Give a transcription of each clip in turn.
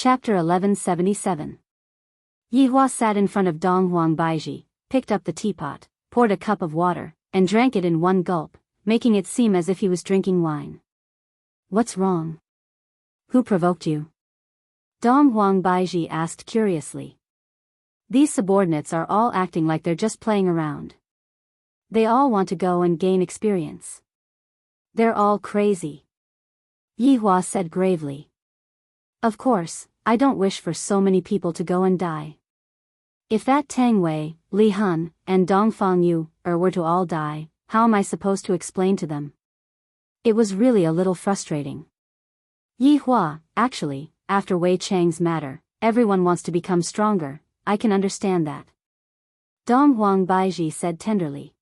Chapter 1177. Yihua sat in front of Donghuang Baiji, picked up the teapot, poured a cup of water, and drank it in one gulp, making it seem as if he was drinking wine. "What's wrong? Who provoked you?" Donghuang Baiji asked curiously. "These subordinates are all acting like they're just playing around. They all want to go and gain experience. They're all crazy," Yihua said gravely. "Of course, I don't wish for so many people to go and die. If that Tang Wei, Li Hun, and Dongfang Yu were to all die, how am I supposed to explain to them?" It was really a little frustrating. "Yihua, actually, after Wei Chang's matter, everyone wants to become stronger. I can understand that," Donghuang Baiji said tenderly.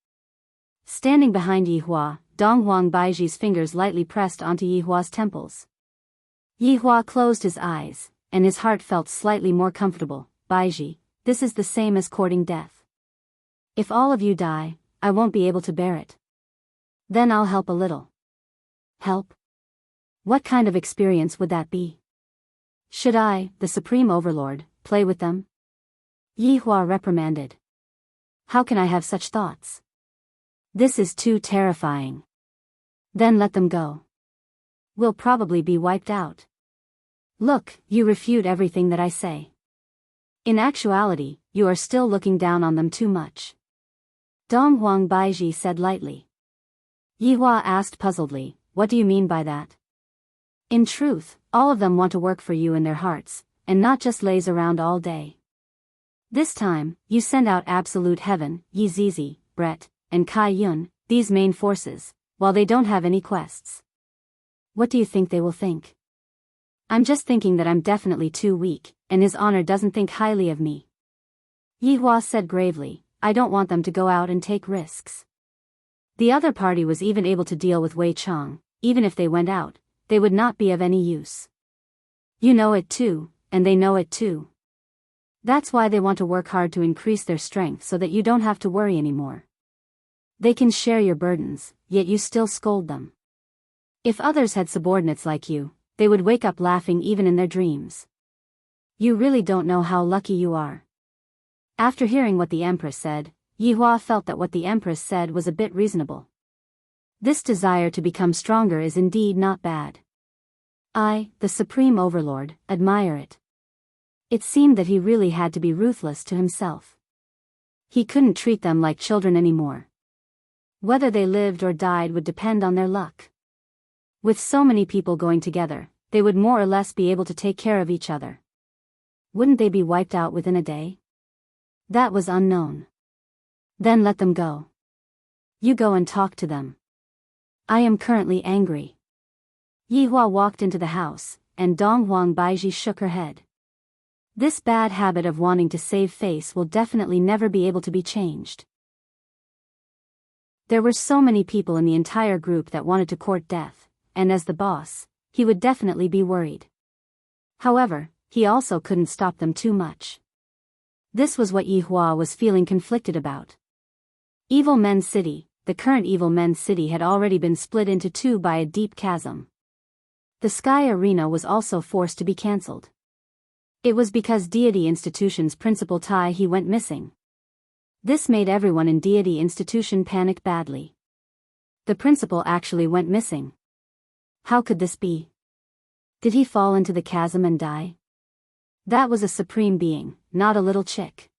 Standing behind Yihua, Donghuang Baiji's fingers lightly pressed onto Yihua's temples. Yihua closed his eyes, and his heart felt slightly more comfortable. "Baiji, this is the same as courting death. If all of you die, I won't be able to bear it. Then I'll help a little." "Help? What kind of experience would that be? Should I, the Supreme Overlord, play with them?" Yihua reprimanded. "How can I have such thoughts? This is too terrifying." "Then let them go. We'll probably be wiped out." "Look, you refute everything that I say. In actuality, you are still looking down on them too much," Donghuang Baiji said lightly. Yihua asked puzzledly, "What do you mean by that?" "In truth, all of them want to work for you in their hearts, and not just laze around all day. This time, you send out Absolute Heaven, Yi Zizi, Brett, and Kai Yun, these main forces, while they don't have any quests. What do you think they will think? I'm just thinking that I'm definitely too weak, and His Honor doesn't think highly of me." Yihua said gravely, "I don't want them to go out and take risks. The other party was even able to deal with Wei Chang. Even if they went out, they would not be of any use. You know it too, and they know it too. That's why they want to work hard to increase their strength so that you don't have to worry anymore. They can share your burdens, yet you still scold them. If others had subordinates like you, they would wake up laughing even in their dreams. You really don't know how lucky you are." After hearing what the Empress said, Yihua felt that what the Empress said was a bit reasonable. This desire to become stronger is indeed not bad. I, the Supreme Overlord, admire it. It seemed that he really had to be ruthless to himself. He couldn't treat them like children anymore. Whether they lived or died would depend on their luck. With so many people going together, they would more or less be able to take care of each other. Wouldn't they be wiped out within a day? That was unknown. Then let them go. You go and talk to them. I am currently angry." Yihua walked into the house, and Donghuang Baiji shook her head. This bad habit of wanting to save face will definitely never be able to be changed. There were so many people in the entire group that wanted to court death, and as the boss, he would definitely be worried. However, he also couldn't stop them too much. This was what Yihua was feeling conflicted about. Evil Men's City, the current Evil Men's City, had already been split into two by a deep chasm. The Sky Arena was also forced to be cancelled. It was because Deity Institution's principal Tai He went missing. This made everyone in Deity Institution panic badly. The principal actually went missing. How could this be? Did he fall into the chasm and die? That was a supreme being, not a little chick.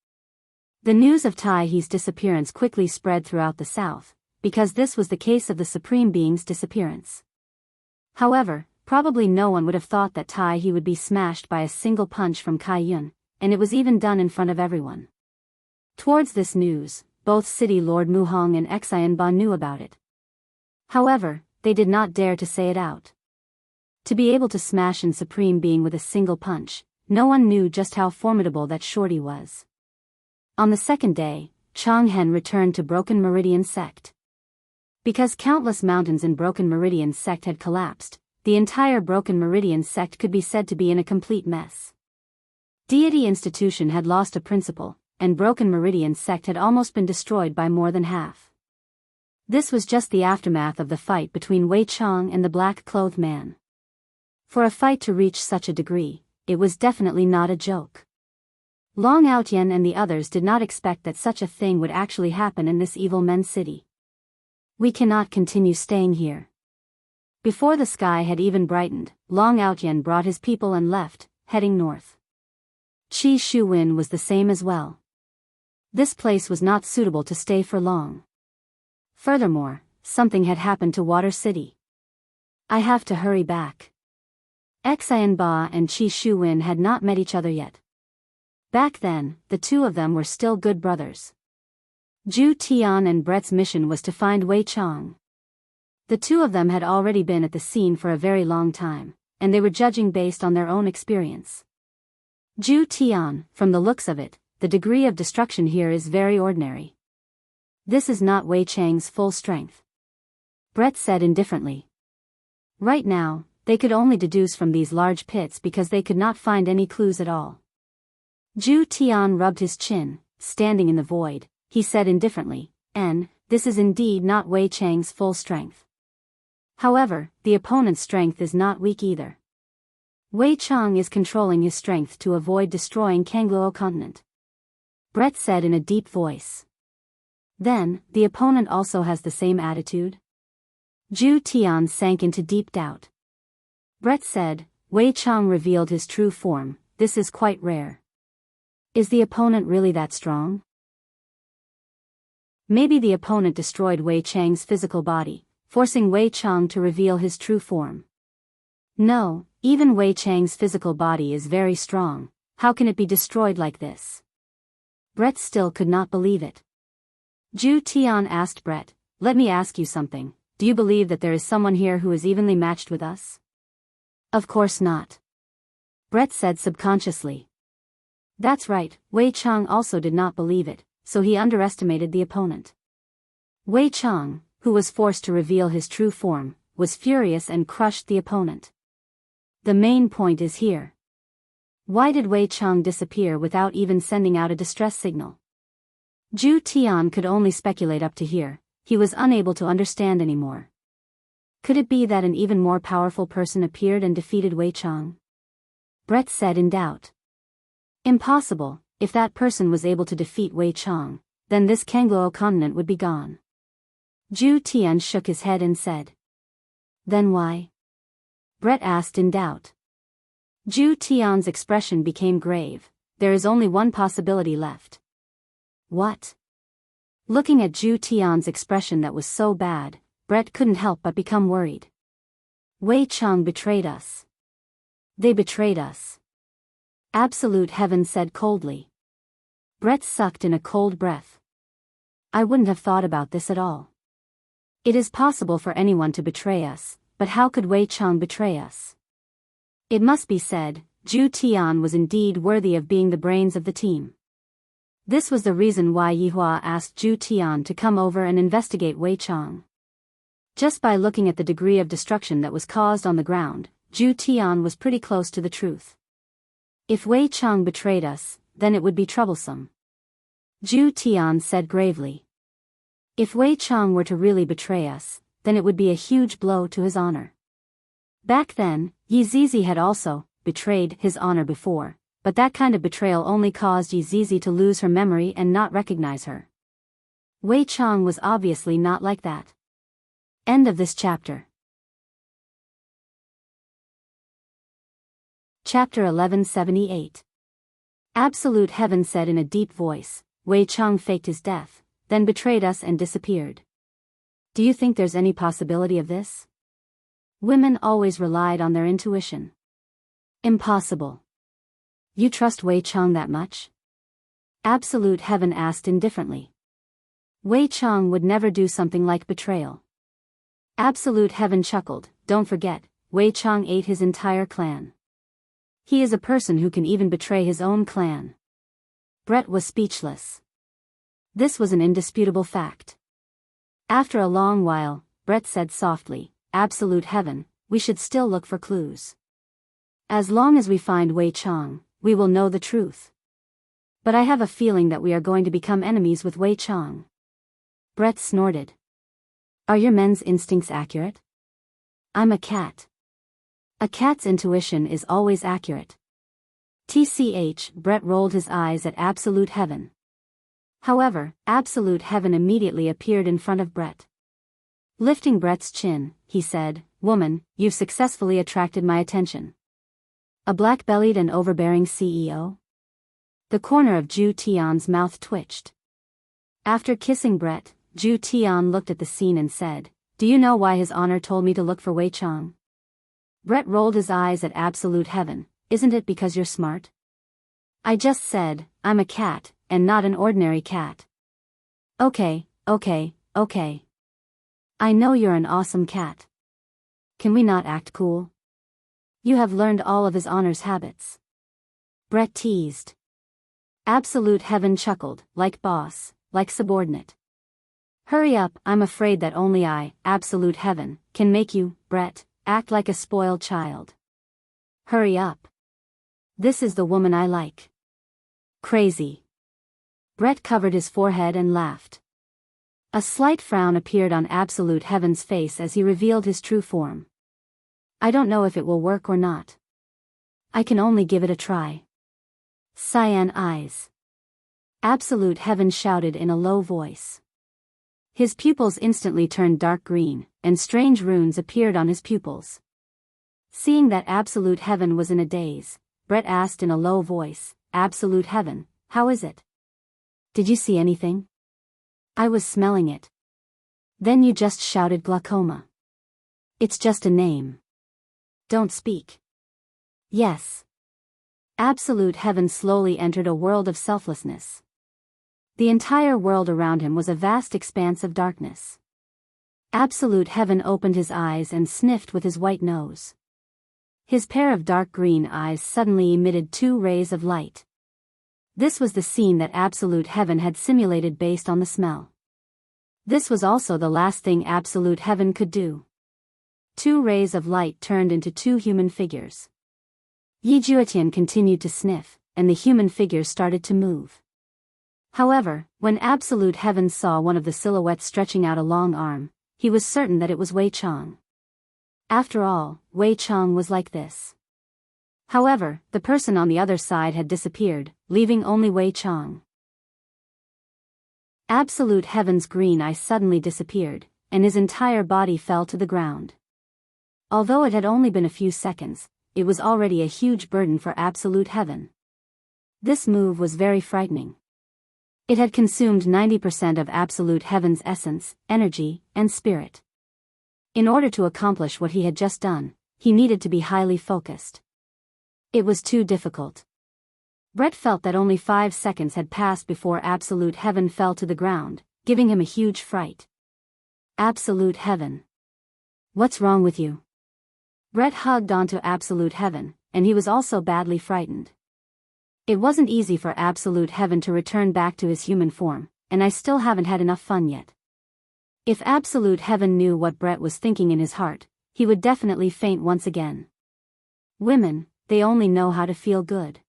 The news of Tai He's disappearance quickly spread throughout the south, because this was the case of the supreme being's disappearance. However, probably no one would have thought that Tai He would be smashed by a single punch from Kai Yun, and it was even done in front of everyone. Towards this news, both City Lord Mu Hong and Xian Ba knew about it. However, they did not dare to say it out. To be able to smash an supreme being with a single punch, no one knew just how formidable that shorty was. On the second day, Changhen returned to Broken Meridian Sect. Because countless mountains in Broken Meridian Sect had collapsed, the entire Broken Meridian Sect could be said to be in a complete mess. Deity Institution had lost a principal, and Broken Meridian Sect had almost been destroyed by more than half. This was just the aftermath of the fight between Wei Chang and the black-clothed man. For a fight to reach such a degree, it was definitely not a joke. Long Outyen and the others did not expect that such a thing would actually happen in this evil men's city. We cannot continue staying here. Before the sky had even brightened, Long Outyen brought his people and left, heading north. Chi Shu-win was the same as well. This place was not suitable to stay for long. Furthermore, something had happened to Water City. I have to hurry back. Xian Ba and Chi Shu-win had not met each other yet. Back then, the two of them were still good brothers. Zhu Tian and Brett's mission was to find Wei Chang. The two of them had already been at the scene for a very long time, and they were judging based on their own experience. Zhu Tian, from the looks of it, the degree of destruction here is very ordinary. This is not Wei Chang's full strength. Brett said indifferently. Right now, they could only deduce from these large pits because they could not find any clues at all. Zhu Tian rubbed his chin, standing in the void. He said indifferently, this is indeed not Wei Chang's full strength. However, the opponent's strength is not weak either. Wei Chang is controlling his strength to avoid destroying Kangluo continent. Brett said in a deep voice. Then, the opponent also has the same attitude? Zhu Tian sank into deep doubt. Brett said, Wei Chang revealed his true form, this is quite rare. Is the opponent really that strong? Maybe the opponent destroyed Wei Chang's physical body, forcing Wei Chang to reveal his true form. No, even Wei Chang's physical body is very strong, how can it be destroyed like this? Brett still could not believe it. Zhu Tian asked Brett, let me ask you something, do you believe that there is someone here who is evenly matched with us? Of course not. Brett said subconsciously. That's right, Wei Chang also did not believe it, so he underestimated the opponent. Wei Chang, who was forced to reveal his true form, was furious and crushed the opponent. The main point is here. Why did Wei Chang disappear without even sending out a distress signal? Zhu Tian could only speculate up to here, he was unable to understand anymore. Could it be that an even more powerful person appeared and defeated Wei Chang? Brett said in doubt. Impossible, if that person was able to defeat Wei Chang, then this Kangluo continent would be gone. Zhu Tian shook his head and said. Then why? Brett asked in doubt. Zhu Tian's expression became grave, there is only one possibility left. What? Looking at Zhu Tian's expression that was so bad, Brett couldn't help but become worried. Wei Chang betrayed us. They betrayed us. Absolute Heaven said coldly. Brett sucked in a cold breath. I wouldn't have thought about this at all. It is possible for anyone to betray us, but how could Wei Chang betray us? It must be said, Zhu Tian was indeed worthy of being the brains of the team. This was the reason why Yihua asked Zhu Tian to come over and investigate Wei Chang. Just by looking at the degree of destruction that was caused on the ground, Zhu Tian was pretty close to the truth. If Wei Chang betrayed us, then it would be troublesome. Zhu Tian said gravely. If Wei Chang were to really betray us, then it would be a huge blow to his honor. Back then, Yi Zizi had also betrayed his honor before, but that kind of betrayal only caused Yi Zizi to lose her memory and not recognize her. Wei Chang was obviously not like that. End of this chapter. Chapter 1178. Absolute Heaven said in a deep voice, Wei Chang faked his death, then betrayed us and disappeared. Do you think there's any possibility of this? Women always relied on their intuition. Impossible. You trust Wei Chang that much? Absolute Heaven asked indifferently. Wei Chang would never do something like betrayal. Absolute Heaven chuckled, don't forget, Wei Chang ate his entire clan. He is a person who can even betray his own clan. Brett was speechless. This was an indisputable fact. After a long while, Brett said softly, Absolute Heaven, we should still look for clues. As long as we find Wei Chang, we will know the truth. But I have a feeling that we are going to become enemies with Wei Chang. Brett snorted. Are your men's instincts accurate? I'm a cat. A cat's intuition is always accurate. Brett rolled his eyes at absolute heaven. However, absolute heaven immediately appeared in front of Brett. Lifting Brett's chin, he said, "Woman, you've successfully attracted my attention." A black-bellied and overbearing CEO? The corner of Ju Tion's mouth twitched. After kissing Brett, Ju Tion looked at the scene and said, "Do you know why His Honor told me to look for Wei Chang?" Brett rolled his eyes at absolute heaven. "Isn't it because you're smart?" "I just said, I'm a cat, and not an ordinary cat." Okay. I know you're an awesome cat. Can we not act cool? You have learned all of His Honor's habits." Brett teased. Absolute heaven chuckled, "Like boss, like subordinate. Hurry up, I'm afraid that only I, absolute heaven, can make you, Brett, act like a spoiled child. Hurry up. This is the woman I like." "Crazy." Brett covered his forehead and laughed. A slight frown appeared on absolute heaven's face as he revealed his true form. "I don't know if it will work or not. I can only give it a try." Cyan eyes. Absolute heaven shouted in a low voice. His pupils instantly turned dark green, and strange runes appeared on his pupils. Seeing that absolute heaven was in a daze, Brett asked in a low voice, "Absolute heaven, how is it? Did you see anything?" "I was smelling it." "Then you just shouted glaucoma." "It's just a name. Don't speak." "Yes." Absolute heaven slowly entered a world of selflessness. The entire world around him was a vast expanse of darkness. Absolute heaven opened his eyes and sniffed with his white nose. His pair of dark green eyes suddenly emitted 2 rays of light. This was the scene that absolute heaven had simulated based on the smell. This was also the last thing absolute heaven could do. 2 rays of light turned into 2 human figures. Yi Juetian continued to sniff, and the human figures started to move. However, when absolute heaven saw one of the silhouettes stretching out a long arm, he was certain that it was Wei Chang. After all, Wei Chang was like this. However, the person on the other side had disappeared, leaving only Wei Chang. Absolute heaven's green eye suddenly disappeared, and his entire body fell to the ground. Although it had only been a few seconds, it was already a huge burden for absolute heaven. This move was very frightening. It had consumed 90% of absolute heaven's essence, energy, and spirit. In order to accomplish what he had just done, he needed to be highly focused. It was too difficult. Brett felt that only 5 seconds had passed before absolute heaven fell to the ground, giving him a huge fright. Absolute heaven. What's wrong with you? Brett hugged onto absolute heaven, and he was also badly frightened. It wasn't easy for absolute heaven to return back to his human form, and I still haven't had enough fun yet. If absolute heaven knew what Brett was thinking in his heart, he would definitely faint once again. Women, they only know how to feel good.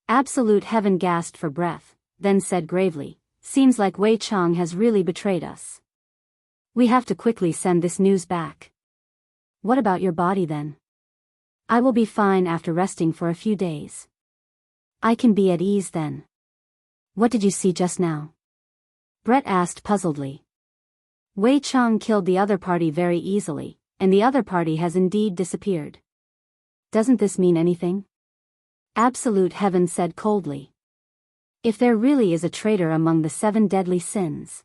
Absolute heaven gasped for breath, then said gravely, "Seems like Wei Chang has really betrayed us. We have to quickly send this news back." "What about your body then?" "I will be fine after resting for a few days. I can be at ease then." "What did you see just now?" Brett asked puzzledly. "Wei Chang killed the other party very easily, and the other party has indeed disappeared." "Doesn't this mean anything?" Absolute heaven said coldly. "If there really is a traitor among the 7 deadly sins,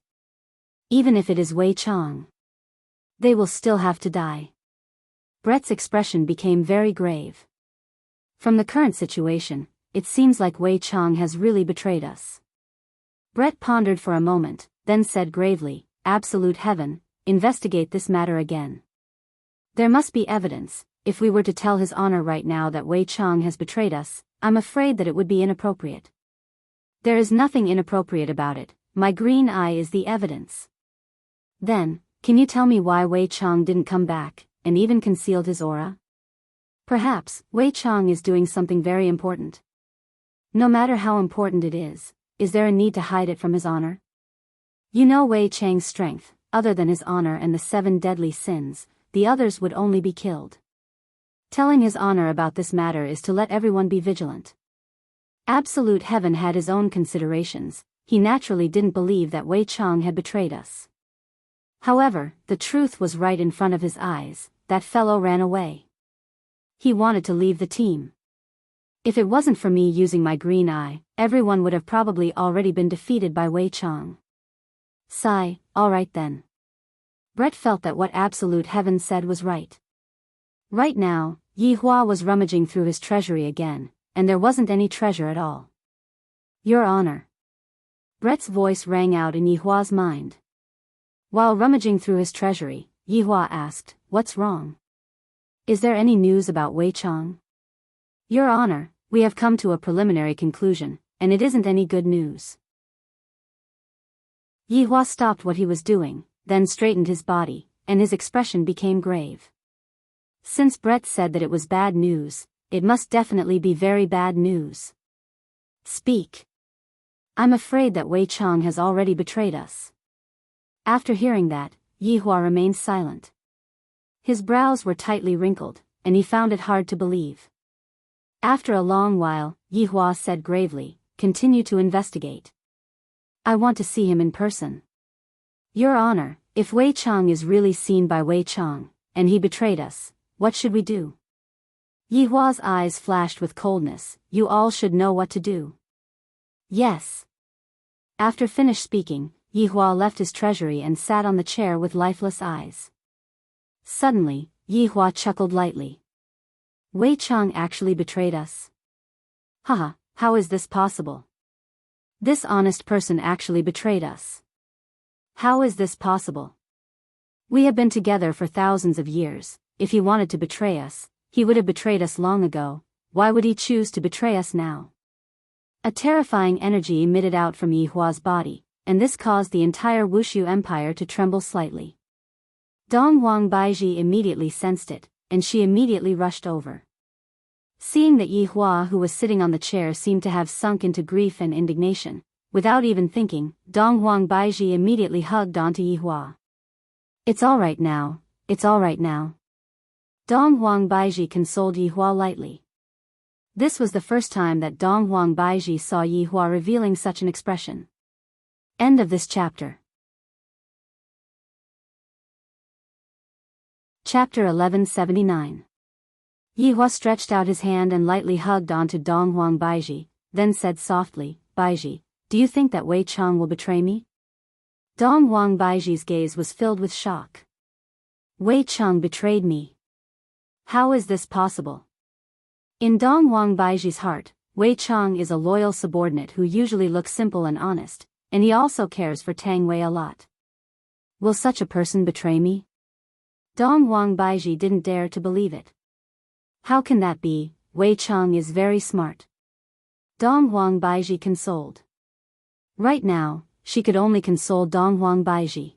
even if it is Wei Chang, they will still have to die." Brett's expression became very grave. From the current situation, it seems like Wei Chang has really betrayed us. Brett pondered for a moment, then said gravely, "Absolute heaven, investigate this matter again. There must be evidence. If we were to tell His Honor right now that Wei Chang has betrayed us, I'm afraid that it would be inappropriate." "There is nothing inappropriate about it, my green eye is the evidence." "Then, can you tell me why Wei Chang didn't come back, and even concealed his aura?" "Perhaps, Wei Chang is doing something very important." "No matter how important it is there a need to hide it from His Honor?" "You know Wei Chang's strength, other than His Honor and the 7 deadly sins, the others would only be killed. Telling His Honor about this matter is to let everyone be vigilant. Absolute Heaven had his own considerations. He naturally didn't believe that Wei Chang had betrayed us. However, the truth was right in front of his eyes. That fellow ran away. He wanted to leave the team. If it wasn't for me using my green eye, everyone would have probably already been defeated by Wei Chang. Sigh, alright then. Brett felt that what Absolute Heaven said was right. Right now, Yi Hua was rummaging through his treasury again, and there wasn't any treasure at all. Your Honor. Brett's voice rang out in Yi Hua's mind. While rummaging through his treasury, Yi Hua asked, "What's wrong? Is there any news about Wei Chang?" Your Honor, we have come to a preliminary conclusion, and it isn't any good news. Yi Hua stopped what he was doing, then straightened his body, and his expression became grave. Since Brett said that it was bad news, it must definitely be very bad news. Speak. I'm afraid that Wei Chang has already betrayed us. After hearing that, Yi Hua remained silent. His brows were tightly wrinkled, and he found it hard to believe. After a long while, Yi Hua said gravely, "Continue to investigate. I want to see him in person." Your Honor, if Wei Chang is really seen by Wei Chang, and he betrayed us, what should we do? Yi Hua's eyes flashed with coldness. You all should know what to do. Yes. After finished speaking, Yi Hua left his treasury and sat on the chair with lifeless eyes. Suddenly, Yi Hua chuckled lightly. Wei Chang actually betrayed us? Haha, how is this possible? This honest person actually betrayed us. How is this possible? We have been together for thousands of years. If he wanted to betray us, he would have betrayed us long ago. Why would he choose to betray us now? A terrifying energy emitted out from Yi Hua's body, and this caused the entire Wushu Empire to tremble slightly. Dong Wang Baiji immediately sensed it, and she immediately rushed over. Seeing that Yi Hua, who was sitting on the chair, seemed to have sunk into grief and indignation, without even thinking, Dong Wang Baiji immediately hugged onto Yi Hua. It's all right now, it's all right now. Dong Wang Baiji consoled Yi Hua lightly. This was the first time that Dong Wang Baiji saw Yi Hua revealing such an expression. End of this chapter. Chapter 1179. Yi Hua stretched out his hand and lightly hugged onto Dong Wang Baiji, then said softly, "Baiji, do you think that Wei Chang will betray me?" Dong Wang Baiji's gaze was filled with shock. Wei Chang betrayed me. How is this possible? In Dong Wang Baiji's heart, Wei Chang is a loyal subordinate who usually looks simple and honest, and he also cares for Tang Wei a lot. Will such a person betray me? Dong Wang Baiji didn't dare to believe it. How can that be? Wei Chang is very smart. Dong Wang Baiji consoled. Right now, she could only console Dong Wang Baiji.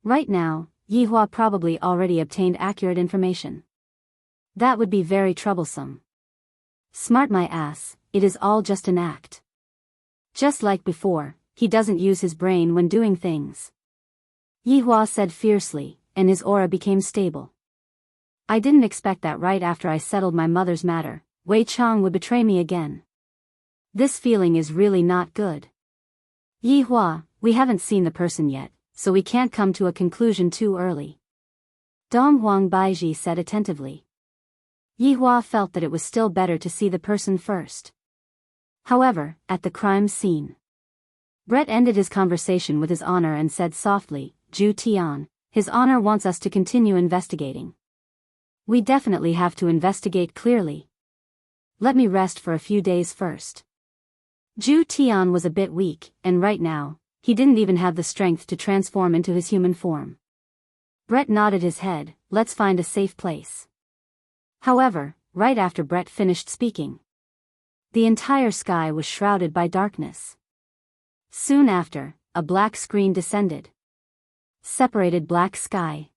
Right now, Yi Hua probably already obtained accurate information. That would be very troublesome. Smart my ass, it is all just an act. Just like before, he doesn't use his brain when doing things. Yi Hua said fiercely, and his aura became stable. I didn't expect that right after I settled my mother's matter, Wei Chang would betray me again. This feeling is really not good. Yi Hua, we haven't seen the person yet, so we can't come to a conclusion too early. Dong Wang Baiji said attentively. Yi Hua felt that it was still better to see the person first. However, at the crime scene, Brett ended his conversation with His Honor and said softly, "Zhu Tian, His Honor wants us to continue investigating. We definitely have to investigate clearly. Let me rest for a few days first." Zhu Tian was a bit weak, and right now, he didn't even have the strength to transform into his human form. Brett nodded his head, "Let's find a safe place." However, right after Brett finished speaking, the entire sky was shrouded by darkness. Soon after, a black screen descended. Separated black sky.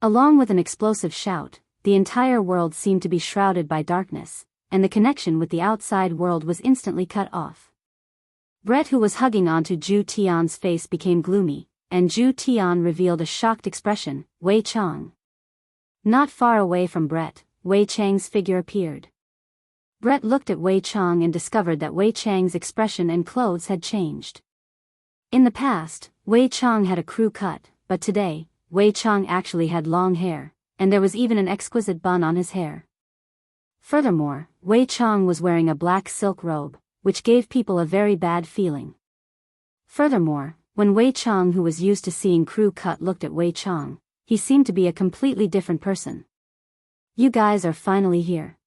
Along with an explosive shout, the entire world seemed to be shrouded by darkness, and the connection with the outside world was instantly cut off. Brett, who was hugging onto Zhu Tian's face, became gloomy, and Zhu Tian revealed a shocked expression, "Wei Chang." Not far away from Brett, Wei Chang's figure appeared. Brett looked at Wei Chang and discovered that Wei Chang's expression and clothes had changed. In the past, Wei Chang had a crew cut, but today, Wei Chang actually had long hair, and there was even an exquisite bun on his hair. Furthermore, Wei Chang was wearing a black silk robe, which gave people a very bad feeling. Furthermore, when Wei Chang, who was used to seeing crew cut, looked at Wei Chang, he seemed to be a completely different person. You guys are finally here.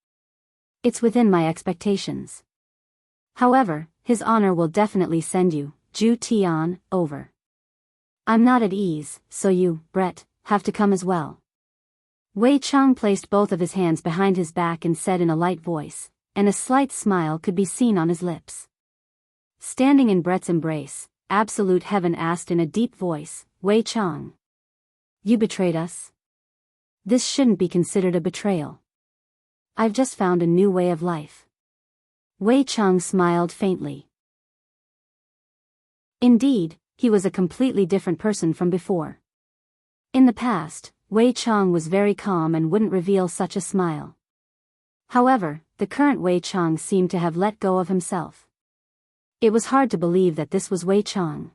It's within my expectations. However, His Honor will definitely send you, Zhu Tian, over. I'm not at ease, so you, Brett, have to come as well. Wei Chang placed both of his hands behind his back and said in a light voice, and a slight smile could be seen on his lips. Standing in Brett's embrace, Absolute Heaven asked in a deep voice, Wei Chang. You betrayed us? This shouldn't be considered a betrayal. I've just found a new way of life. Wei Chang smiled faintly. Indeed, he was a completely different person from before. In the past, Wei Chang was very calm and wouldn't reveal such a smile. However, the current Wei Chang seemed to have let go of himself. It was hard to believe that this was Wei Chang.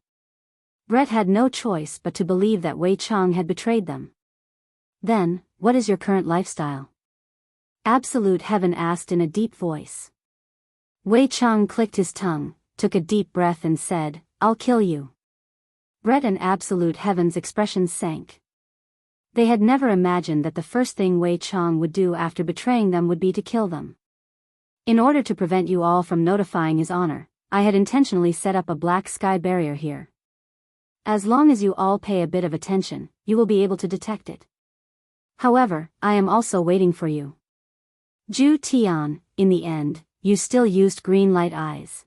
Brett had no choice but to believe that Wei Chang had betrayed them. Then, what is your current lifestyle? Absolute Heaven asked in a deep voice. Wei Chang clicked his tongue, took a deep breath and said, I'll kill you. Brett and Absolute Heaven's expressions sank. They had never imagined that the first thing Wei Chang would do after betraying them would be to kill them. In order to prevent you all from notifying His Honor, I had intentionally set up a black sky barrier here. As long as you all pay a bit of attention, you will be able to detect it. However, I am also waiting for you. Zhu Tian, in the end, you still used green light eyes.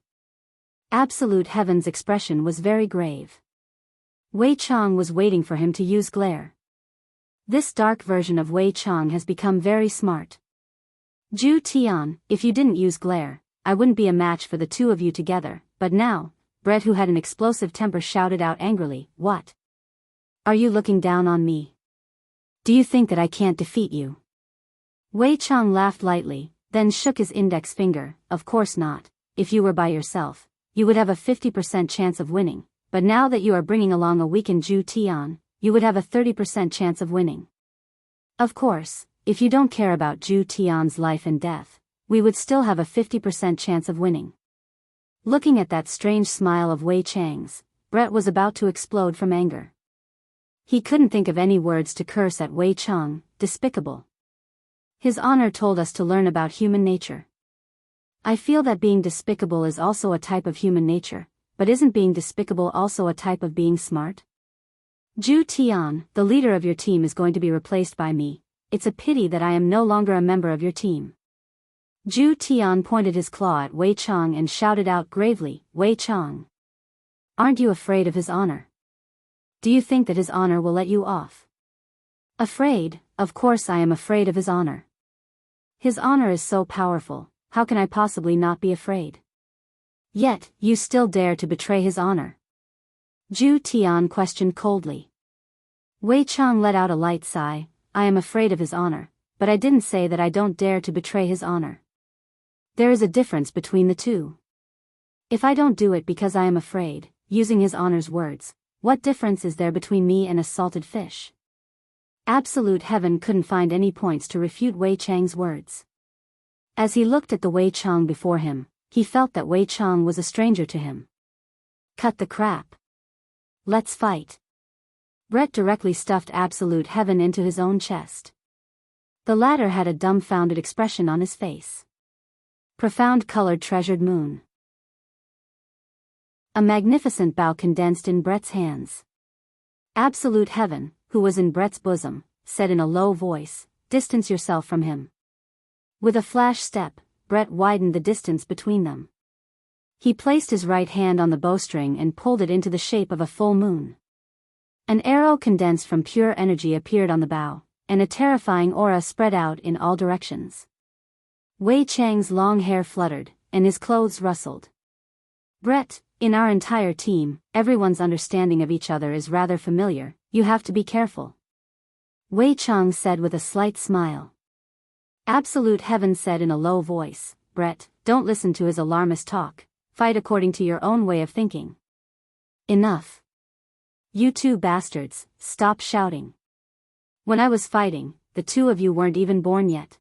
Absolute Heaven's expression was very grave. Wei Chang was waiting for him to use glare. This dark version of Wei Chang has become very smart. Zhu Tian, if you didn't use glare, I wouldn't be a match for the two of you together, but now, Brett, who had an explosive temper, shouted out angrily, What? Are you looking down on me? Do you think that I can't defeat you? Wei Chang laughed lightly, then shook his index finger. Of course not. If you were by yourself, you would have a 50% chance of winning, but now that you are bringing along a weakened Zhu Tian, you would have a 30% chance of winning. Of course, if you don't care about Zhu Tian's life and death, we would still have a 50% chance of winning. Looking at that strange smile of Wei Chang's, Brett was about to explode from anger. He couldn't think of any words to curse at Wei Chang. Despicable. His Honor told us to learn about human nature. I feel that being despicable is also a type of human nature, but isn't being despicable also a type of being smart? Zhu Tian, the leader of your team, is going to be replaced by me. It's a pity that I am no longer a member of your team. Zhu Tian pointed his claw at Wei Chang and shouted out gravely, Wei Chang. Aren't you afraid of His Honor? Do you think that His Honor will let you off? Afraid? Of course I am afraid of His Honor. His Honor is so powerful, how can I possibly not be afraid? Yet, you still dare to betray His Honor? Zhu Tian questioned coldly. Wei Chang let out a light sigh. I am afraid of His Honor, but I didn't say that I don't dare to betray His Honor. There is a difference between the two. If I don't do it because I am afraid, using His Honor's words, what difference is there between me and a salted fish? Absolute Heaven couldn't find any points to refute Wei Chang's words. As he looked at the Wei Chang before him, he felt that Wei Chang was a stranger to him. Cut the crap. Let's fight. Brett directly stuffed Absolute Heaven into his own chest. The latter had a dumbfounded expression on his face. Profound colored treasured moon. A magnificent bow condensed in Brett's hands. Absolute Heaven, who was in Brett's bosom, said in a low voice, Distance yourself from him. With a flash step, Brett widened the distance between them. He placed his right hand on the bowstring and pulled it into the shape of a full moon. An arrow condensed from pure energy appeared on the bow, and a terrifying aura spread out in all directions. Wei Chang's long hair fluttered, and his clothes rustled. Brett, in our entire team, everyone's understanding of each other is rather familiar, you have to be careful. Wei Chang said with a slight smile. Absolute Heaven said in a low voice, Brett, don't listen to his alarmist talk. Fight according to your own way of thinking. Enough. You two bastards, stop shouting. When I was fighting, the two of you weren't even born yet.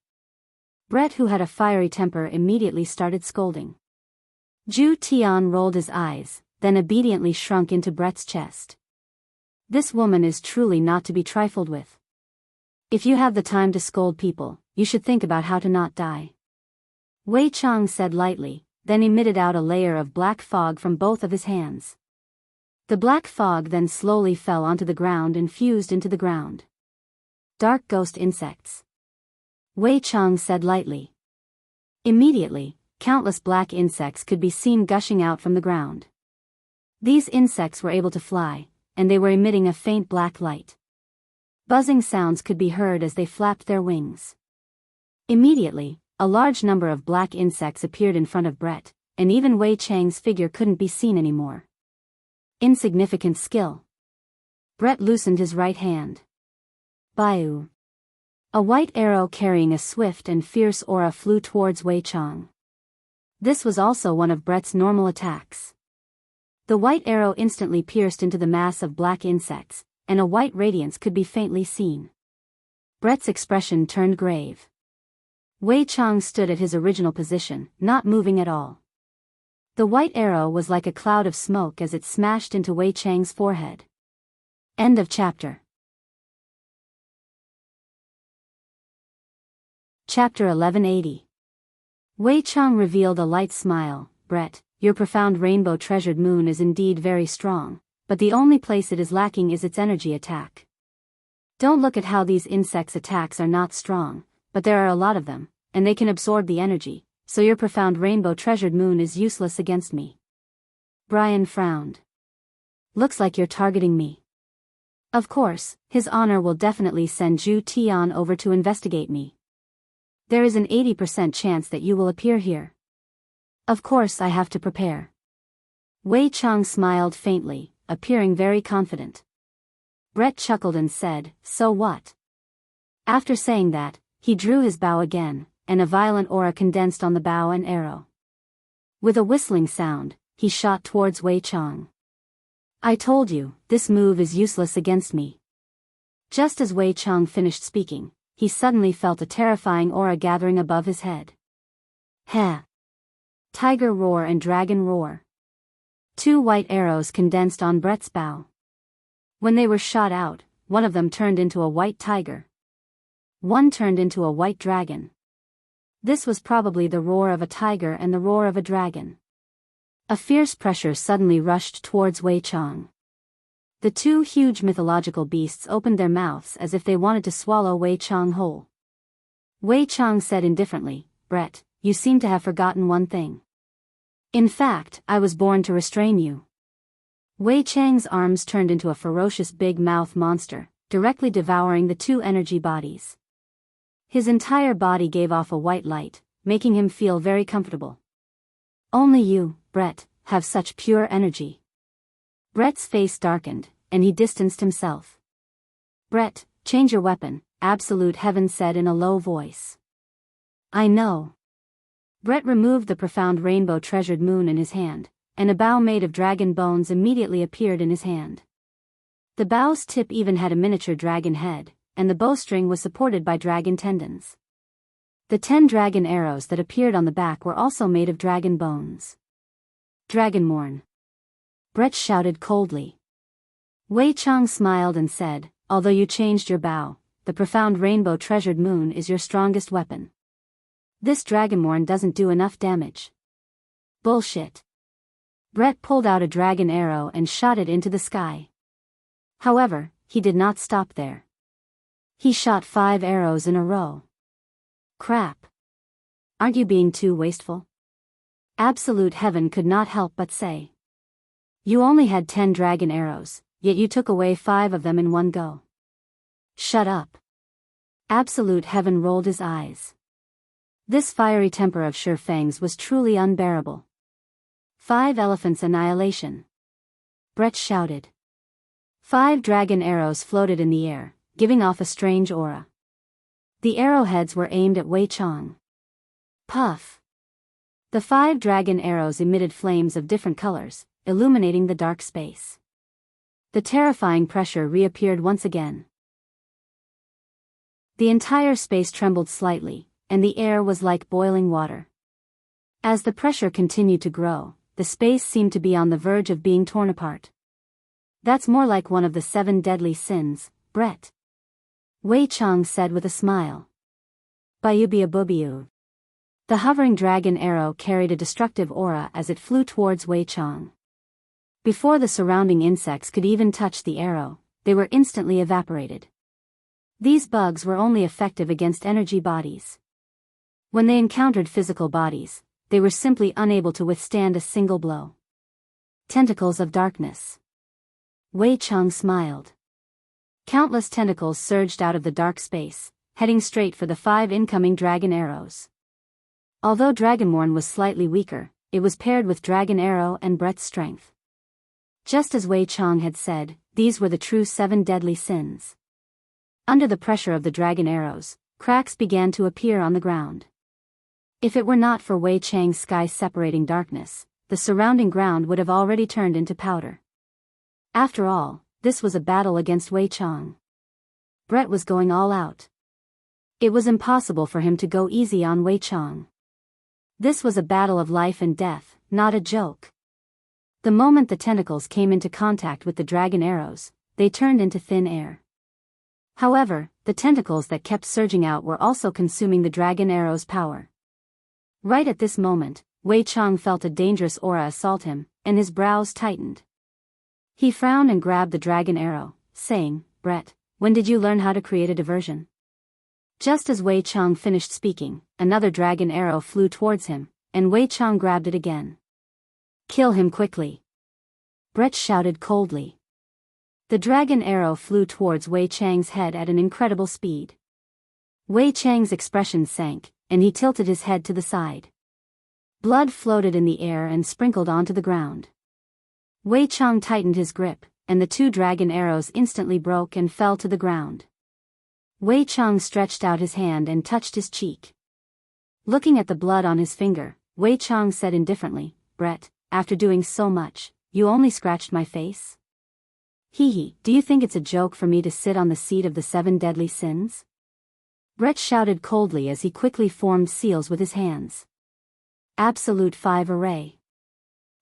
Brett, who had a fiery temper, immediately started scolding. Ju Tian rolled his eyes, then obediently shrunk into Brett's chest. This woman is truly not to be trifled with. If you have the time to scold people, you should think about how to not die. Wei Chang said lightly, then emitted out a layer of black fog from both of his hands. The black fog then slowly fell onto the ground and fused into the ground. Dark ghost insects. Wei Chang said lightly. Immediately, countless black insects could be seen gushing out from the ground. These insects were able to fly, and they were emitting a faint black light. Buzzing sounds could be heard as they flapped their wings. Immediately, a large number of black insects appeared in front of Brett, and even Wei Chang's figure couldn't be seen anymore. Insignificant skill. Brett loosened his right hand. Baiu. A white arrow carrying a swift and fierce aura flew towards Wei Chang. This was also one of Brett's normal attacks. The white arrow instantly pierced into the mass of black insects, and a white radiance could be faintly seen. Brett's expression turned grave. Wei Chang stood at his original position, not moving at all. The white arrow was like a cloud of smoke as it smashed into Wei Chang's forehead. End of chapter. Chapter 1180. Wei Chang revealed a light smile. Brett, your profound rainbow treasured moon is indeed very strong, but the only place it is lacking is its energy attack. Don't look at how these insects' attacks are not strong, but there are a lot of them, and they can absorb the energy, so your profound rainbow treasured moon is useless against me. Brian frowned. Looks like you're targeting me. Of course, His Honor will definitely send Ju Tian over to investigate me. There is an 80% chance that you will appear here. Of course I have to prepare. Wei Chang smiled faintly, appearing very confident. Brett chuckled and said, so what? After saying that, he drew his bow again, and a violent aura condensed on the bow and arrow. With a whistling sound, he shot towards Wei Chang. I told you, this move is useless against me. Just as Wei Chang finished speaking, he suddenly felt a terrifying aura gathering above his head. Heh! Tiger roar and dragon roar. Two white arrows condensed on Brett's bow. When they were shot out, one of them turned into a white tiger. One turned into a white dragon. This was probably the roar of a tiger and the roar of a dragon. A fierce pressure suddenly rushed towards Wei Chang. The two huge mythological beasts opened their mouths as if they wanted to swallow Wei Chang whole. Wei Chang said indifferently, Brett, you seem to have forgotten one thing. In fact, I was born to restrain you. Wei Chang's arms turned into a ferocious big mouth monster, directly devouring the two energy bodies. His entire body gave off a white light, making him feel very comfortable. Only you, Brett, have such pure energy. Brett's face darkened, and he distanced himself. Brett, change your weapon, Absolute Heaven said in a low voice. I know. Brett removed the profound rainbow treasured moon in his hand, and a bow made of dragon bones immediately appeared in his hand. The bow's tip even had a miniature dragon head, and the bowstring was supported by dragon tendons. The 10 dragon arrows that appeared on the back were also made of dragon bones. Dragonmorn. Brett shouted coldly. Wei Chang smiled and said, although you changed your bow, the profound rainbow treasured moon is your strongest weapon. This Dragonmorn doesn't do enough damage. Bullshit. Brett pulled out a dragon arrow and shot it into the sky. However, he did not stop there. He shot 5 arrows in a row. Crap. Aren't you being too wasteful? Absolute Heaven could not help but say. You only had 10 dragon arrows, yet you took away 5 of them in one go. Shut up. Absolute Heaven rolled his eyes. This fiery temper of Shi Feng's was truly unbearable. 5 elephants annihilation. Brett shouted. 5 dragon arrows floated in the air, giving off a strange aura. The arrowheads were aimed at Wei Chang. Puff. The 5 dragon arrows emitted flames of different colors, illuminating the dark space. The terrifying pressure reappeared once again. The entire space trembled slightly, and the air was like boiling water. As the pressure continued to grow, the space seemed to be on the verge of being torn apart. That's more like one of the 7 deadly sins, Brett. Wei Chang said with a smile. Bayubiabubiu. The hovering dragon arrow carried a destructive aura as it flew towards Wei Chang. Before the surrounding insects could even touch the arrow, they were instantly evaporated. These bugs were only effective against energy bodies. When they encountered physical bodies, they were simply unable to withstand a single blow. Tentacles of darkness. Wei Chang smiled. Countless tentacles surged out of the dark space, heading straight for the 5 incoming dragon arrows. Although Dragonborn was slightly weaker, it was paired with dragon arrow and Brett's strength. Just as Wei Chang had said, these were the true 7 deadly sins. Under the pressure of the dragon arrows, cracks began to appear on the ground. If it were not for Wei Chang's sky-separating darkness, the surrounding ground would have already turned into powder. After all, this was a battle against Wei Chang. Brett was going all out. It was impossible for him to go easy on Wei Chang. This was a battle of life and death, not a joke. The moment the tentacles came into contact with the dragon arrows, they turned into thin air. However, the tentacles that kept surging out were also consuming the dragon arrow's power. Right at this moment, Wei Chang felt a dangerous aura assault him, and his brows tightened. He frowned and grabbed the dragon arrow, saying, "Brett, when did you learn how to create a diversion?" Just as Wei Chang finished speaking, another dragon arrow flew towards him, and Wei Chang grabbed it again. "Kill him quickly!" Brett shouted coldly. The dragon arrow flew towards Wei Chang's head at an incredible speed. Wei Chang's expression sank, and he tilted his head to the side. Blood floated in the air and sprinkled onto the ground. Wei Chang tightened his grip, and the 2 dragon arrows instantly broke and fell to the ground. Wei Chang stretched out his hand and touched his cheek. Looking at the blood on his finger, Wei Chang said indifferently, "Brett, after doing so much, you only scratched my face? Hee, do you think it's a joke for me to sit on the seat of the 7 deadly sins?" Brett shouted coldly as he quickly formed seals with his hands. Absolute 5 array.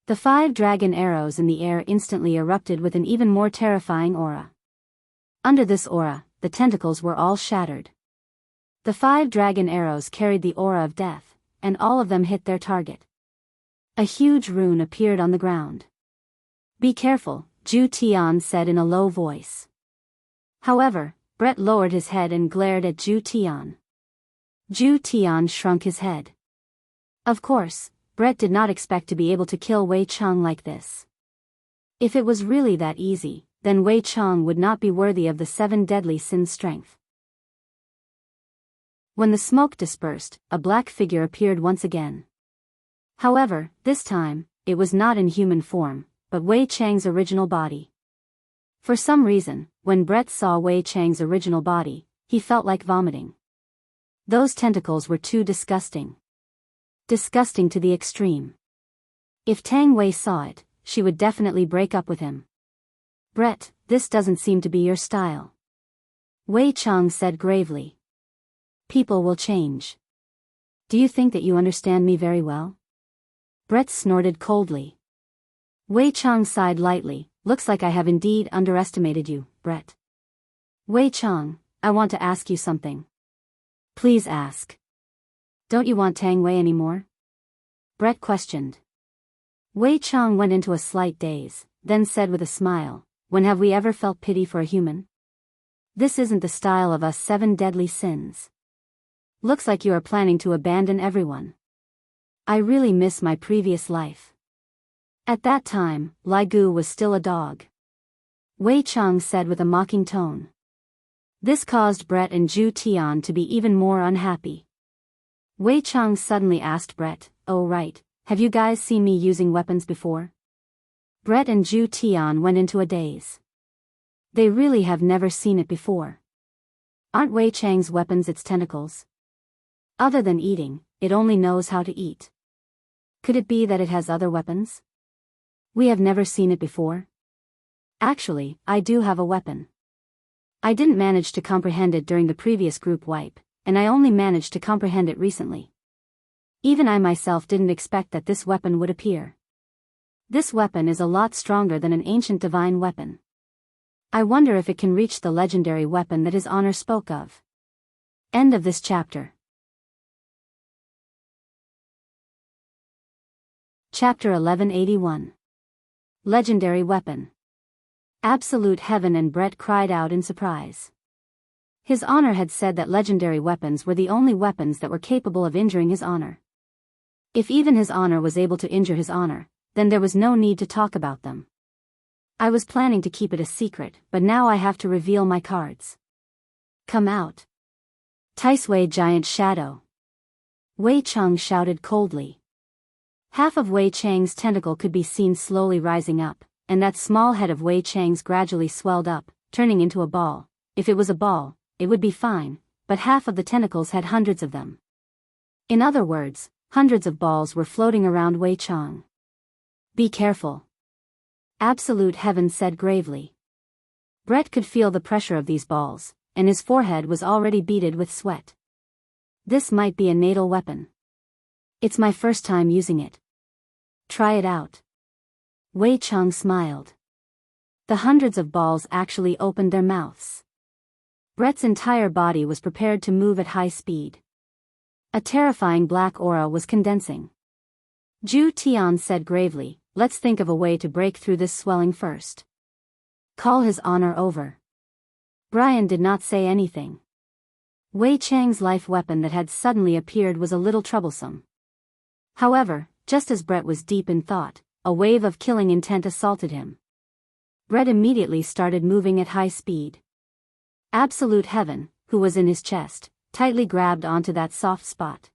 The 5 dragon arrows in the air instantly erupted with an even more terrifying aura. Under this aura, the tentacles were all shattered. The 5 dragon arrows carried the aura of death, and all of them hit their target. A huge rune appeared on the ground. "Be careful," Zhu Tian said in a low voice. However, Brett lowered his head and glared at Zhu Tian. Zhu Tian shrunk his head. Of course, Brett did not expect to be able to kill Wei Chang like this. If it was really that easy, then Wei Chang would not be worthy of the 7 deadly sins' strength. When the smoke dispersed, a black figure appeared once again. However, this time, it was not in human form, but Wei Chang's original body. For some reason, when Brett saw Wei Chang's original body, he felt like vomiting. Those tentacles were too disgusting. Disgusting to the extreme. If Tang Wei saw it, she would definitely break up with him. "Brett, this doesn't seem to be your style," Wei Chang said gravely. "People will change. Do you think that you understand me very well?" Brett snorted coldly. Wei Chang sighed lightly. "Looks like I have indeed underestimated you, Brett." "Wei Chang, I want to ask you something." "Please ask." "Don't you want Tang Wei anymore?" Brett questioned. Wei Chang went into a slight daze, then said with a smile, "When have we ever felt pity for a human? This isn't the style of us 7 deadly sins. Looks like you are planning to abandon everyone. I really miss my previous life." At that time, Lai Gu was still a dog. Wei Chang said with a mocking tone. This caused Brett and Zhu Tian to be even more unhappy. Wei Chang suddenly asked Brett, "Oh right, have you guys seen me using weapons before?" Brett and Zhu Tian went into a daze. They really have never seen it before. Aren't Wei Chang's weapons its tentacles? Other than eating, it only knows how to eat. Could it be that it has other weapons? We have never seen it before? Actually, I do have a weapon. I didn't manage to comprehend it during the previous group wipe, and I only managed to comprehend it recently. Even I myself didn't expect that this weapon would appear. This weapon is a lot stronger than an ancient divine weapon. I wonder if it can reach the legendary weapon that His Honor spoke of. End of this chapter. Chapter 1181. Legendary Weapon. Absolute Heaven, and Brett cried out in surprise. His Honor had said that legendary weapons were the only weapons that were capable of injuring His Honor. If even His Honor was able to injure His Honor, then there was no need to talk about them. I was planning to keep it a secret, but now I have to reveal my cards. Come out. Wei Giant Shadow. Wei Chang shouted coldly. Half of Wei Chang's tentacle could be seen slowly rising up, and that small head of Wei Chang's gradually swelled up, turning into a ball. If it was a ball, it would be fine, but half of the tentacles had hundreds of them. In other words, hundreds of balls were floating around Wei Chang. Be careful. Absolute Heaven said gravely. Brett could feel the pressure of these balls, and his forehead was already beaded with sweat. This might be a natal weapon. It's my first time using it. Try it out. Wei Chang smiled. The hundreds of balls actually opened their mouths. Brett's entire body was prepared to move at high speed. A terrifying black aura was condensing. Zhu Tian said gravely, let's think of a way to break through this swelling first. Call His Honor over. Brian did not say anything. Wei Chang's life weapon that had suddenly appeared was a little troublesome. However, just as Brett was deep in thought, a wave of killing intent assaulted him. Brett immediately started moving at high speed. Absolute Heaven, who was in his chest, tightly grabbed onto that soft spot.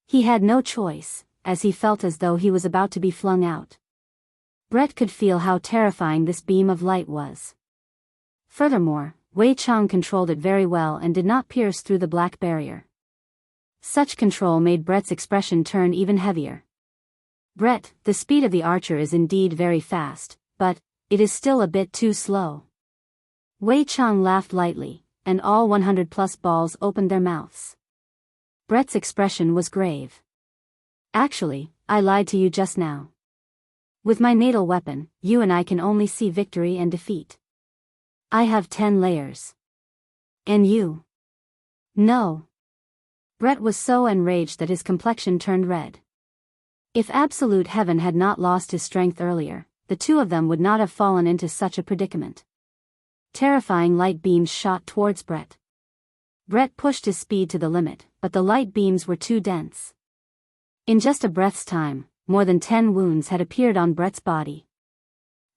He had no choice, as he felt as though he was about to be flung out. Brett could feel how terrifying this beam of light was. Furthermore, Wei Chang controlled it very well and did not pierce through the black barrier. Such control made Brett's expression turn even heavier. Brett, the speed of the archer is indeed very fast, but it is still a bit too slow. Wei Chang laughed lightly, and all 100+ balls opened their mouths. Brett's expression was grave. Actually, I lied to you just now. With my natal weapon, you and I can only see victory and defeat. I have 10 layers. And you? No. Brett was so enraged that his complexion turned red. If Absolute Heaven had not lost his strength earlier, the two of them would not have fallen into such a predicament. Terrifying light beams shot towards Brett. Brett pushed his speed to the limit, but the light beams were too dense. In just a breath's time, more than 10 wounds had appeared on Brett's body.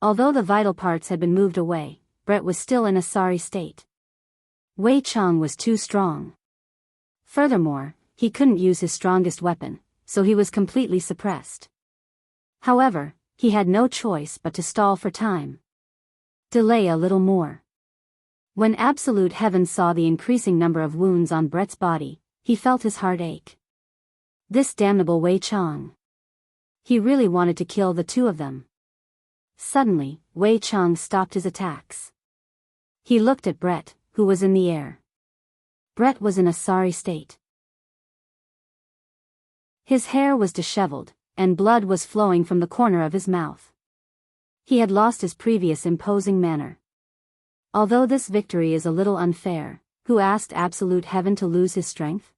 Although the vital parts had been moved away, Brett was still in a sorry state. Wei Chang was too strong. Furthermore, he couldn't use his strongest weapon, so he was completely suppressed. However, he had no choice but to stall for time. Delay a little more. When Absolute Heaven saw the increasing number of wounds on Brett's body, he felt his heart ache. This damnable Wei Chang. He really wanted to kill the two of them. Suddenly, Wei Chang stopped his attacks. He looked at Brett, who was in the air. Brett was in a sorry state. His hair was disheveled, and blood was flowing from the corner of his mouth. He had lost his previous imposing manner. Although this victory is a little unfair, who asked Absolute Heaven to lose his strength?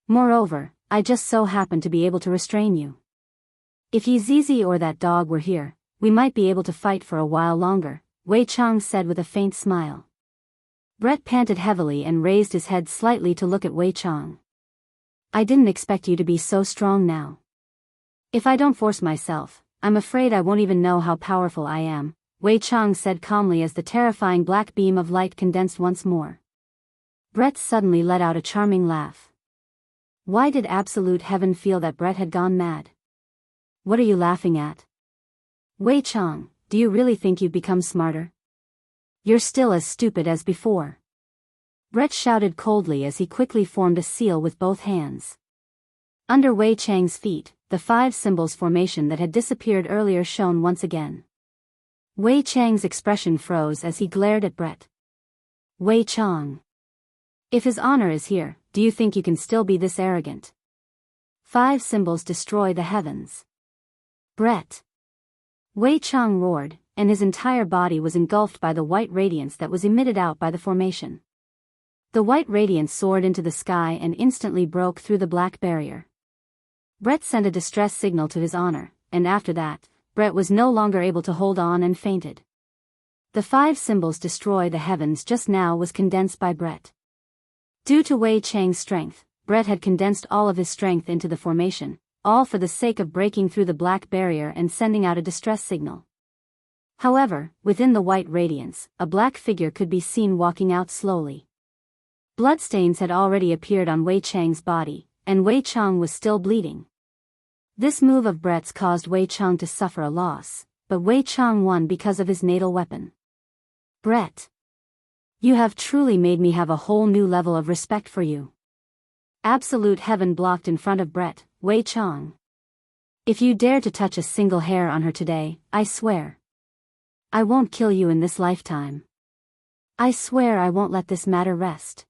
Moreover, I just so happen to be able to restrain you. If Yi Zizi or that dog were here, we might be able to fight for a while longer, Wei Chang said with a faint smile. Brett panted heavily and raised his head slightly to look at Wei Chang. I didn't expect you to be so strong now. If I don't force myself, I'm afraid I won't even know how powerful I am, Wei Chang said calmly as the terrifying black beam of light condensed once more. Brett suddenly let out a charming laugh. Why did Absolute Heaven feel that Brett had gone mad? What are you laughing at? Wei Chang, do you really think you've become smarter? You're still as stupid as before. Brett shouted coldly as he quickly formed a seal with both hands. Under Wei Chang's feet, the 5 symbols formation that had disappeared earlier shone once again. Wei Chang's expression froze as he glared at Brett. Wei Chang. If his honor is here, do you think you can still be this arrogant? 5 symbols destroy the heavens. Brett. Wei Chang roared, and his entire body was engulfed by the white radiance that was emitted out by the formation. The white radiance soared into the sky and instantly broke through the black barrier. Brett sent a distress signal to his honor, and after that, Brett was no longer able to hold on and fainted. The 5 symbols destroy the heavens just now was condensed by Brett. Due to Wei Chang's strength, Brett had condensed all of his strength into the formation, all for the sake of breaking through the black barrier and sending out a distress signal. However, within the white radiance, a black figure could be seen walking out slowly. Bloodstains had already appeared on Wei Chang's body, and Wei Chang was still bleeding. This move of Brett's caused Wei Chang to suffer a loss, but Wei Chang won because of his natal weapon. Brett. You have truly made me have a whole new level of respect for you. Absolute heaven blocked in front of Brett, Wei Chang. If you dare to touch a single hair on her today, I swear. I won't kill you in this lifetime. I swear I won't let this matter rest.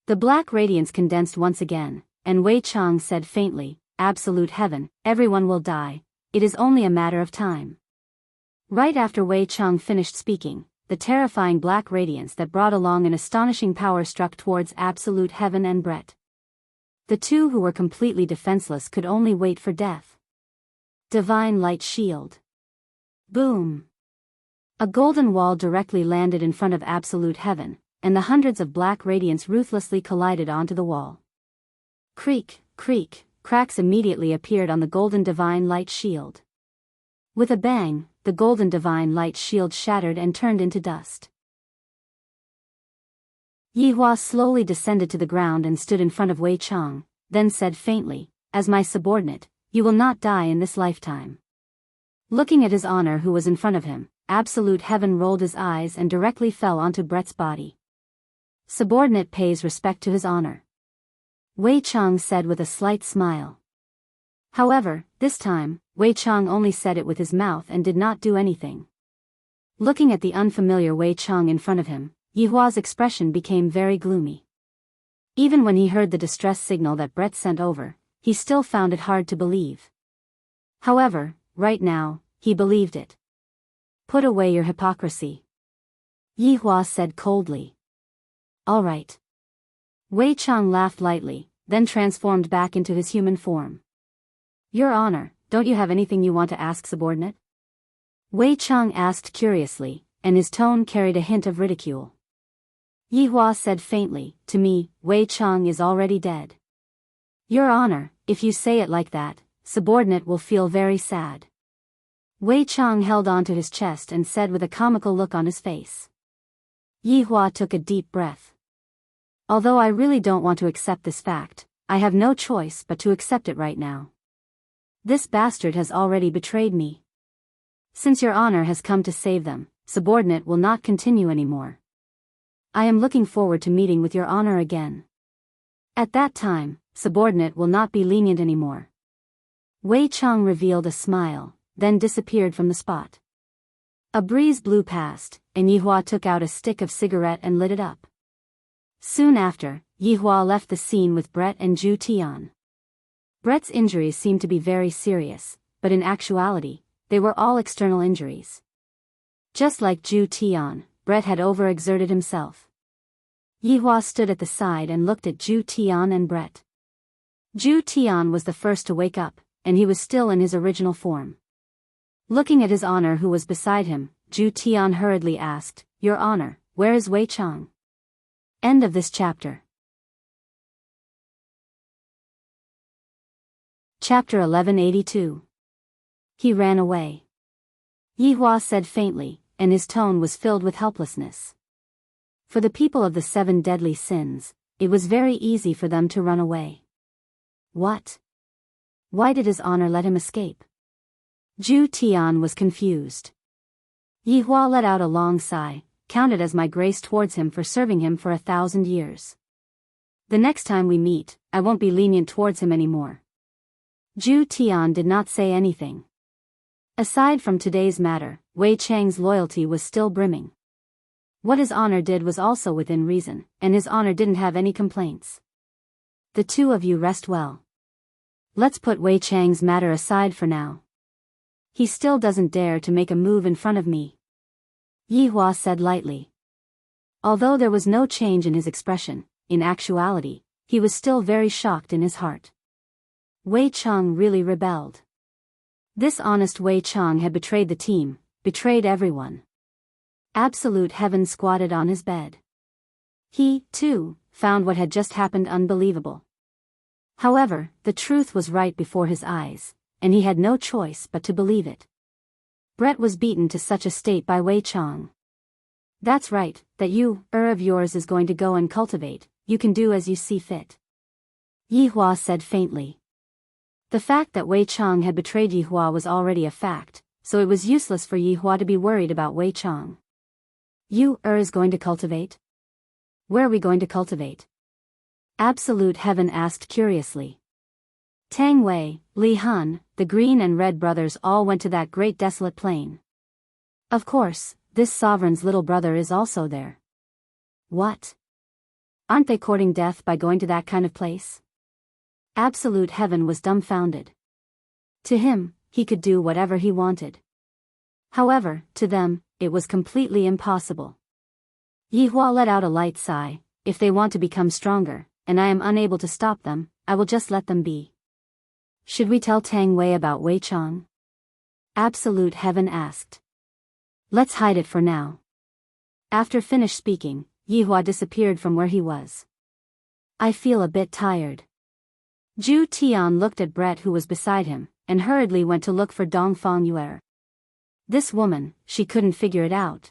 The black radiance condensed once again, and Wei Chang said faintly, Absolute heaven, everyone will die, it is only a matter of time. Right after Wei Chang finished speaking, the terrifying black radiance that brought along an astonishing power struck towards absolute heaven and Brett. The two who were completely defenseless could only wait for death. Divine light shield. Boom. A golden wall directly landed in front of absolute heaven, and the hundreds of black radiance ruthlessly collided onto the wall. Creak, creak, cracks immediately appeared on the golden divine light shield. With a bang, the golden divine light shield shattered and turned into dust. Yihua slowly descended to the ground and stood in front of Wei Chang, then said faintly, As my subordinate, you will not die in this lifetime. Looking at his honor who was in front of him, absolute heaven rolled his eyes and directly fell onto Brett's body. Subordinate pays respect to his honor. Wei Chang said with a slight smile. However, this time, Wei Chang only said it with his mouth and did not do anything. Looking at the unfamiliar Wei Chang in front of him, Yihua's expression became very gloomy. Even when he heard the distress signal that Brett sent over, he still found it hard to believe. However, right now, he believed it. Put away your hypocrisy. Yihua said coldly. All right. Wei Chang laughed lightly, then transformed back into his human form. Your honor, don't you have anything you want to ask, subordinate? Wei Chang asked curiously, and his tone carried a hint of ridicule. Yihua said faintly, To me, Wei Chang is already dead. Your honor, if you say it like that, subordinate will feel very sad. Wei Chang held onto his chest and said with a comical look on his face. Yihua took a deep breath. Although I really don't want to accept this fact, I have no choice but to accept it right now. This bastard has already betrayed me. Since your honor has come to save them, subordinate will not continue anymore. I am looking forward to meeting with your honor again. At that time, subordinate will not be lenient anymore. Wei Chang revealed a smile, then disappeared from the spot. A breeze blew past, and Yihua took out a stick of cigarette and lit it up. Soon after, Yihua left the scene with Brett and Zhu Tian. Brett's injuries seemed to be very serious, but in actuality, they were all external injuries. Just like Zhu Tian, Brett had overexerted himself. Yihua stood at the side and looked at Zhu Tian and Brett. Zhu Tian was the first to wake up, and he was still in his original form. Looking at his honor who was beside him, Zhu Tian hurriedly asked, Your honor, where is Wei Chang? End of this chapter. Chapter 1182. He ran away. Yihua said faintly, and his tone was filled with helplessness. For the people of the 7 deadly sins, it was very easy for them to run away. What? Why did his honor let him escape? Zhu Tian was confused. Yihua let out a long sigh, counted as my grace towards him for serving him for 1,000 years. The next time we meet, I won't be lenient towards him anymore. Zhu Tian did not say anything. Aside from today's matter, Wei Chang's loyalty was still brimming. What his honor did was also within reason, and his honor didn't have any complaints. The two of you rest well. Let's put Wei Chang's matter aside for now. He still doesn't dare to make a move in front of me. Yi Hua said lightly. Although there was no change in his expression, in actuality, he was still very shocked in his heart. Wei Chang really rebelled. This honest Wei Chang had betrayed the team, betrayed everyone. Absolute heaven squatted on his bed. He, too, found what had just happened unbelievable. However, the truth was right before his eyes, and he had no choice but to believe it. Brett was beaten to such a state by Wei Chang. That's right, that of yours is going to go and cultivate, you can do as you see fit. Yi Hua said faintly. The fact that Wei Chang had betrayed Yi Hua was already a fact, so it was useless for Yi Hua to be worried about Wei Chang. Is going to cultivate? Where are we going to cultivate? Absolute heaven asked curiously. Tang Wei, Li Han, the Green and Red brothers all went to that great desolate plain. Of course, this sovereign's little brother is also there. What? Aren't they courting death by going to that kind of place? Absolute heaven was dumbfounded. To him, he could do whatever he wanted. However, to them, it was completely impossible. Yi Hua let out a light sigh. If they want to become stronger, and I am unable to stop them, I will just let them be. Should we tell Tang Wei about Wei Chang? Absolute heaven asked. Let's hide it for now. After finished speaking, Yi Hua disappeared from where he was. I feel a bit tired. Zhu Tian looked at Brett who was beside him, and hurriedly went to look for Dongfang Yuer. This woman, she couldn't figure it out.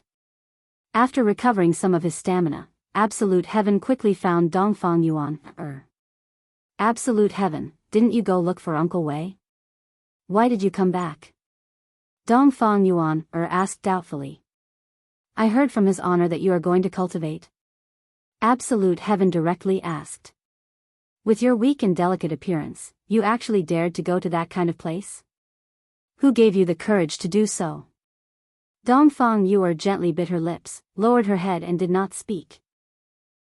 After recovering some of his stamina, Absolute Heaven quickly found Dongfang Yuan. Absolute Heaven, didn't you go look for Uncle Wei? Why did you come back? Dongfang Yuan asked doubtfully. I heard from his honor that you are going to cultivate. Absolute Heaven directly asked. With your weak and delicate appearance, you actually dared to go to that kind of place? Who gave you the courage to do so? Dongfang Yuer gently bit her lips, lowered her head and did not speak.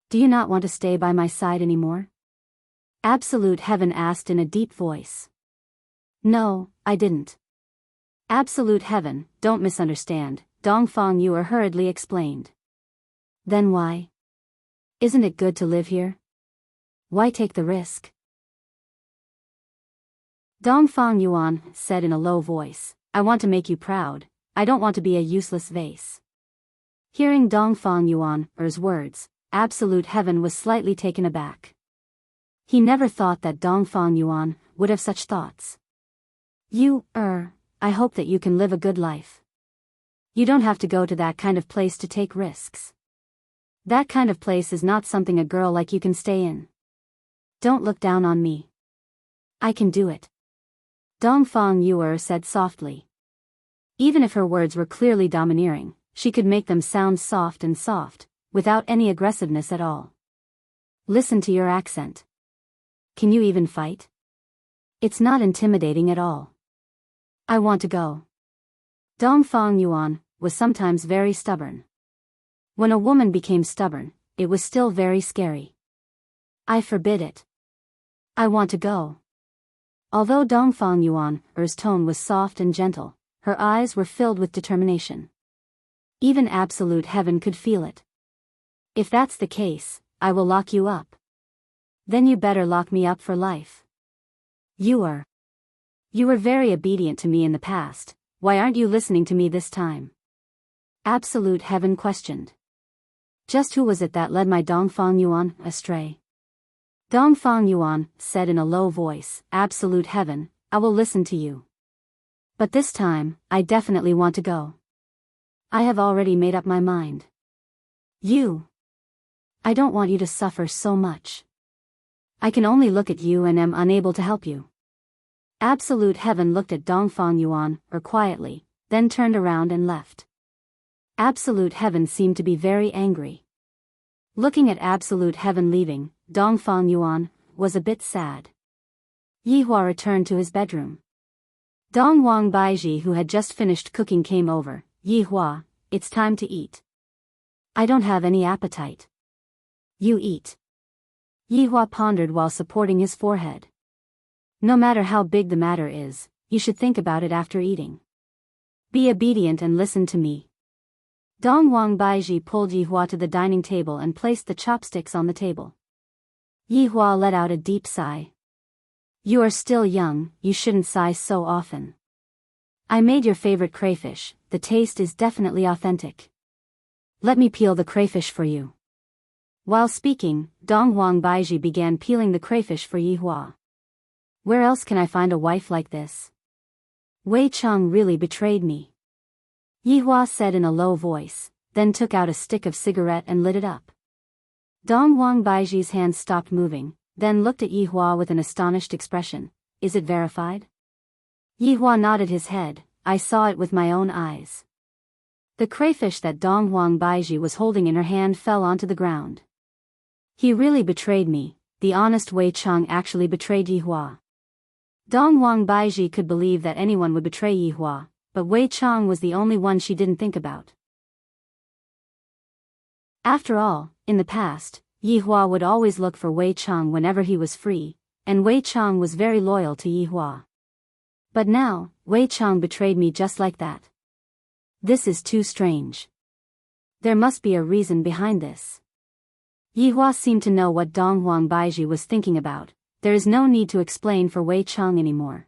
Do you not want to stay by my side anymore? Absolute Heaven asked in a deep voice. No, I didn't. Absolute Heaven, don't misunderstand, Dongfang Yuer hurriedly explained. Then why? Isn't it good to live here? Why take the risk? Dongfang Yuan said in a low voice, I want to make you proud, I don't want to be a useless vase. Hearing Dongfang Yuan's words, Absolute Heaven was slightly taken aback. He never thought that Dongfang Yuan would have such thoughts. I hope that you can live a good life. You don't have to go to that kind of place to take risks. That kind of place is not something a girl like you can stay in. Don't look down on me. I can do it. Dongfang Yuer said softly. Even if her words were clearly domineering, she could make them sound soft, without any aggressiveness at all. Listen to your accent. Can you even fight? It's not intimidating at all. I want to go. Dongfang Yuan was sometimes very stubborn. When a woman became stubborn, it was still very scary. I forbid it. I want to go. Although Dongfang Yuan's tone was soft and gentle, her eyes were filled with determination. Even Absolute Heaven could feel it. If that's the case, I will lock you up. Then you better lock me up for life. You were very obedient to me in the past, why aren't you listening to me this time? Absolute Heaven questioned. Just who was it that led my Dongfang Yuan astray? Dongfang Yuan said in a low voice, Absolute Heaven, I will listen to you. But this time, I definitely want to go. I have already made up my mind. I don't want you to suffer so much. I can only look at you and am unable to help you. Absolute Heaven looked at Dongfang Yuan quietly, then turned around and left. Absolute Heaven seemed to be very angry. Looking at Absolute Heaven leaving, Dongfang Yuan was a bit sad. Yihua returned to his bedroom. Dong Wang Baiji, who had just finished cooking, came over. Yihua, it's time to eat. I don't have any appetite. You eat. Yihua pondered while supporting his forehead. No matter how big the matter is, you should think about it after eating. Be obedient and listen to me. Dong Wang Baiji pulled Yihua to the dining table and placed the chopsticks on the table. Yihua let out a deep sigh. You are still young, you shouldn't sigh so often. I made your favorite crayfish, the taste is definitely authentic. Let me peel the crayfish for you. While speaking, Dong Wang Baiji began peeling the crayfish for Yihua. Where else can I find a wife like this? Wei Chang really betrayed me. Yihua said in a low voice, then took out a stick of cigarette and lit it up. Dong Wang Baiji's hands stopped moving, then looked at Yihua with an astonished expression. Is it verified? Yihua nodded his head. I saw it with my own eyes. The crayfish that Dong Wang Baiji was holding in her hand fell onto the ground. He really betrayed me. The honest Wei Chang actually betrayed Yihua. Dong Wang Baiji could believe that anyone would betray Yihua, but Wei Chang was the only one she didn't think about. After all, in the past, Yihua would always look for Wei Chang whenever he was free, and Wei Chang was very loyal to Yihua. But now, Wei Chang betrayed me just like that. This is too strange. There must be a reason behind this. Yihua seemed to know what Dong Wang Baiji was thinking about. There is no need to explain for Wei Chang anymore.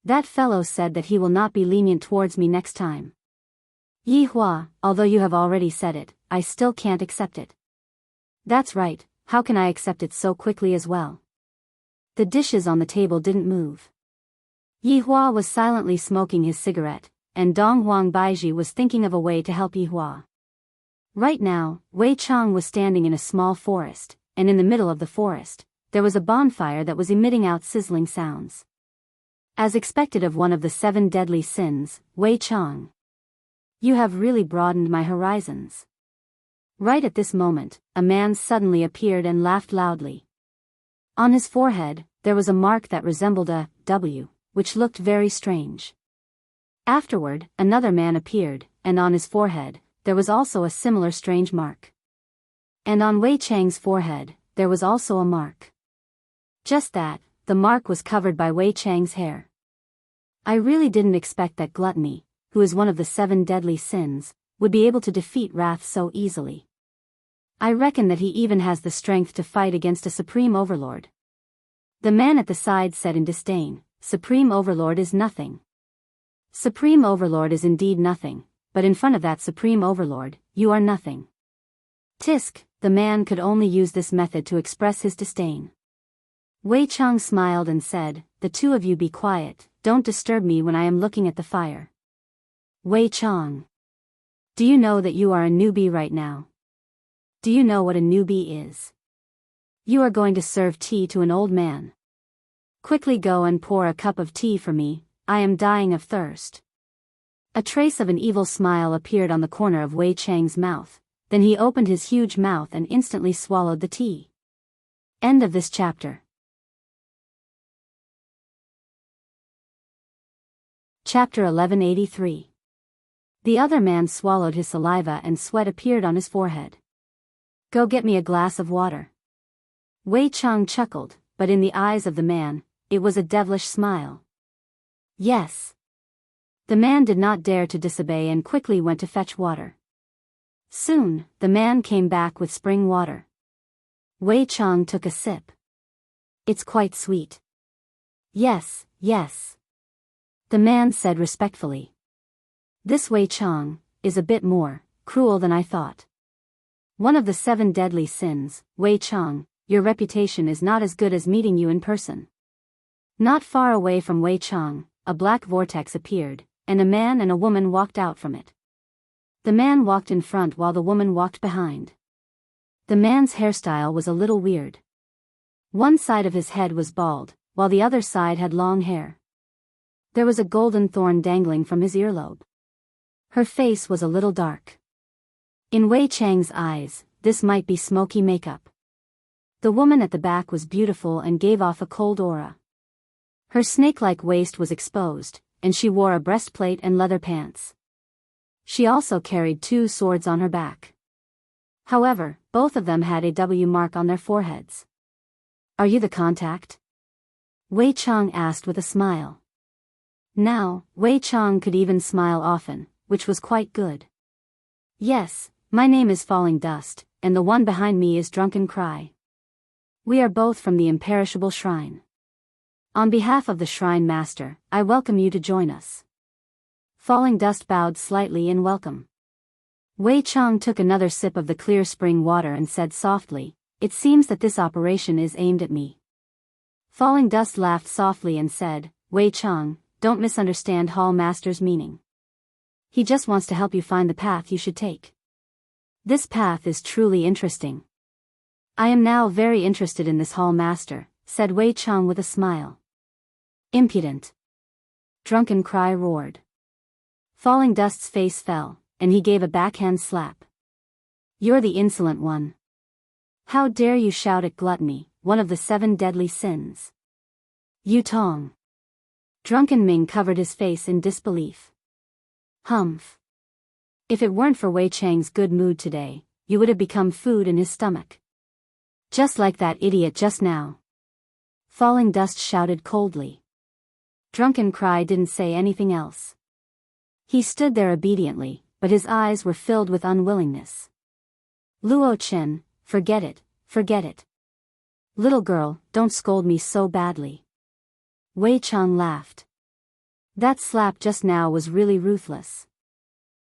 That fellow said that he will not be lenient towards me next time. Yihua, although you have already said it, I still can't accept it. That's right, how can I accept it so quickly as well? The dishes on the table didn't move. Yihua was silently smoking his cigarette, and Dong Wang Baiji was thinking of a way to help Yihua. Right now, Wei Chang was standing in a small forest, and in the middle of the forest, there was a bonfire that was emitting out sizzling sounds. As expected of one of the 7 deadly sins, Wei Chang. You have really broadened my horizons. Right at this moment, a man suddenly appeared and laughed loudly. On his forehead, there was a mark that resembled a W, which looked very strange. Afterward, another man appeared, and on his forehead, there was also a similar strange mark. And on Wei Chang's forehead, there was also a mark. Just that, the mark was covered by Wei Chang's hair. I really didn't expect that gluttony, who is one of the 7 deadly sins, would be able to defeat wrath so easily. I reckon that he even has the strength to fight against a supreme overlord. The man at the side said in disdain, Supreme Overlord is nothing. Supreme Overlord is indeed nothing, but in front of that Supreme Overlord, you are nothing. Tisk, the man could only use this method to express his disdain. Wei Chang smiled and said, The two of you be quiet, don't disturb me when I am looking at the fire. Wei Chang. Do you know that you are a newbie right now? Do you know what a newbie is? You are going to serve tea to an old man. Quickly go and pour a cup of tea for me, I am dying of thirst. A trace of an evil smile appeared on the corner of Wei Chang's mouth, then he opened his huge mouth and instantly swallowed the tea. End of this chapter. Chapter 1183. The other man swallowed his saliva and sweat appeared on his forehead. Go get me a glass of water. Wei Chang chuckled, but in the eyes of the man, it was a devilish smile. Yes. The man did not dare to disobey and quickly went to fetch water. Soon, the man came back with spring water. Wei Chang took a sip. It's quite sweet. Yes, yes. The man said respectfully. This Wei Chang is a bit more cruel than I thought. One of the 7 deadly sins, Wei Chang, your reputation is not as good as meeting you in person. Not far away from Wei Chang, a black vortex appeared, and a man and a woman walked out from it. The man walked in front while the woman walked behind. The man's hairstyle was a little weird. One side of his head was bald, while the other side had long hair. There was a golden thorn dangling from his earlobe. Her face was a little dark. In Wei Chang's eyes, this might be smoky makeup. The woman at the back was beautiful and gave off a cold aura. Her snake-like waist was exposed, and she wore a breastplate and leather pants. She also carried 2 swords on her back. However, both of them had a W mark on their foreheads. "Are you the contact?" Wei Chang asked with a smile. Now, Wei Chang could even smile often, which was quite good. "Yes, my name is Falling Dust, and the one behind me is Drunken Cry. We are both from the imperishable shrine. On behalf of the shrine master, I welcome you to join us." Falling Dust bowed slightly in welcome. Wei Chang took another sip of the clear spring water and said softly, "It seems that this operation is aimed at me." Falling Dust laughed softly and said, "Wei Chang, don't misunderstand Hall Master's meaning. He just wants to help you find the path you should take. This path is truly interesting." "I am now very interested in this Hall Master," said Wei Chang with a smile. "Impudent!" Drunken Cry roared. Falling Dust's face fell, and he gave a backhand slap. "You're the insolent one. How dare you shout at gluttony, one of the 7 deadly sins? You Tong." Drunken Ming covered his face in disbelief. "Humph. If it weren't for Wei Chang's good mood today, you would have become food in his stomach. Just like that idiot just now." Falling Dust shouted coldly. Drunken Cry didn't say anything else. He stood there obediently, but his eyes were filled with unwillingness. "Luo Chen, forget it, forget it. Little girl, don't scold me so badly." Wei Chang laughed. That slap just now was really ruthless.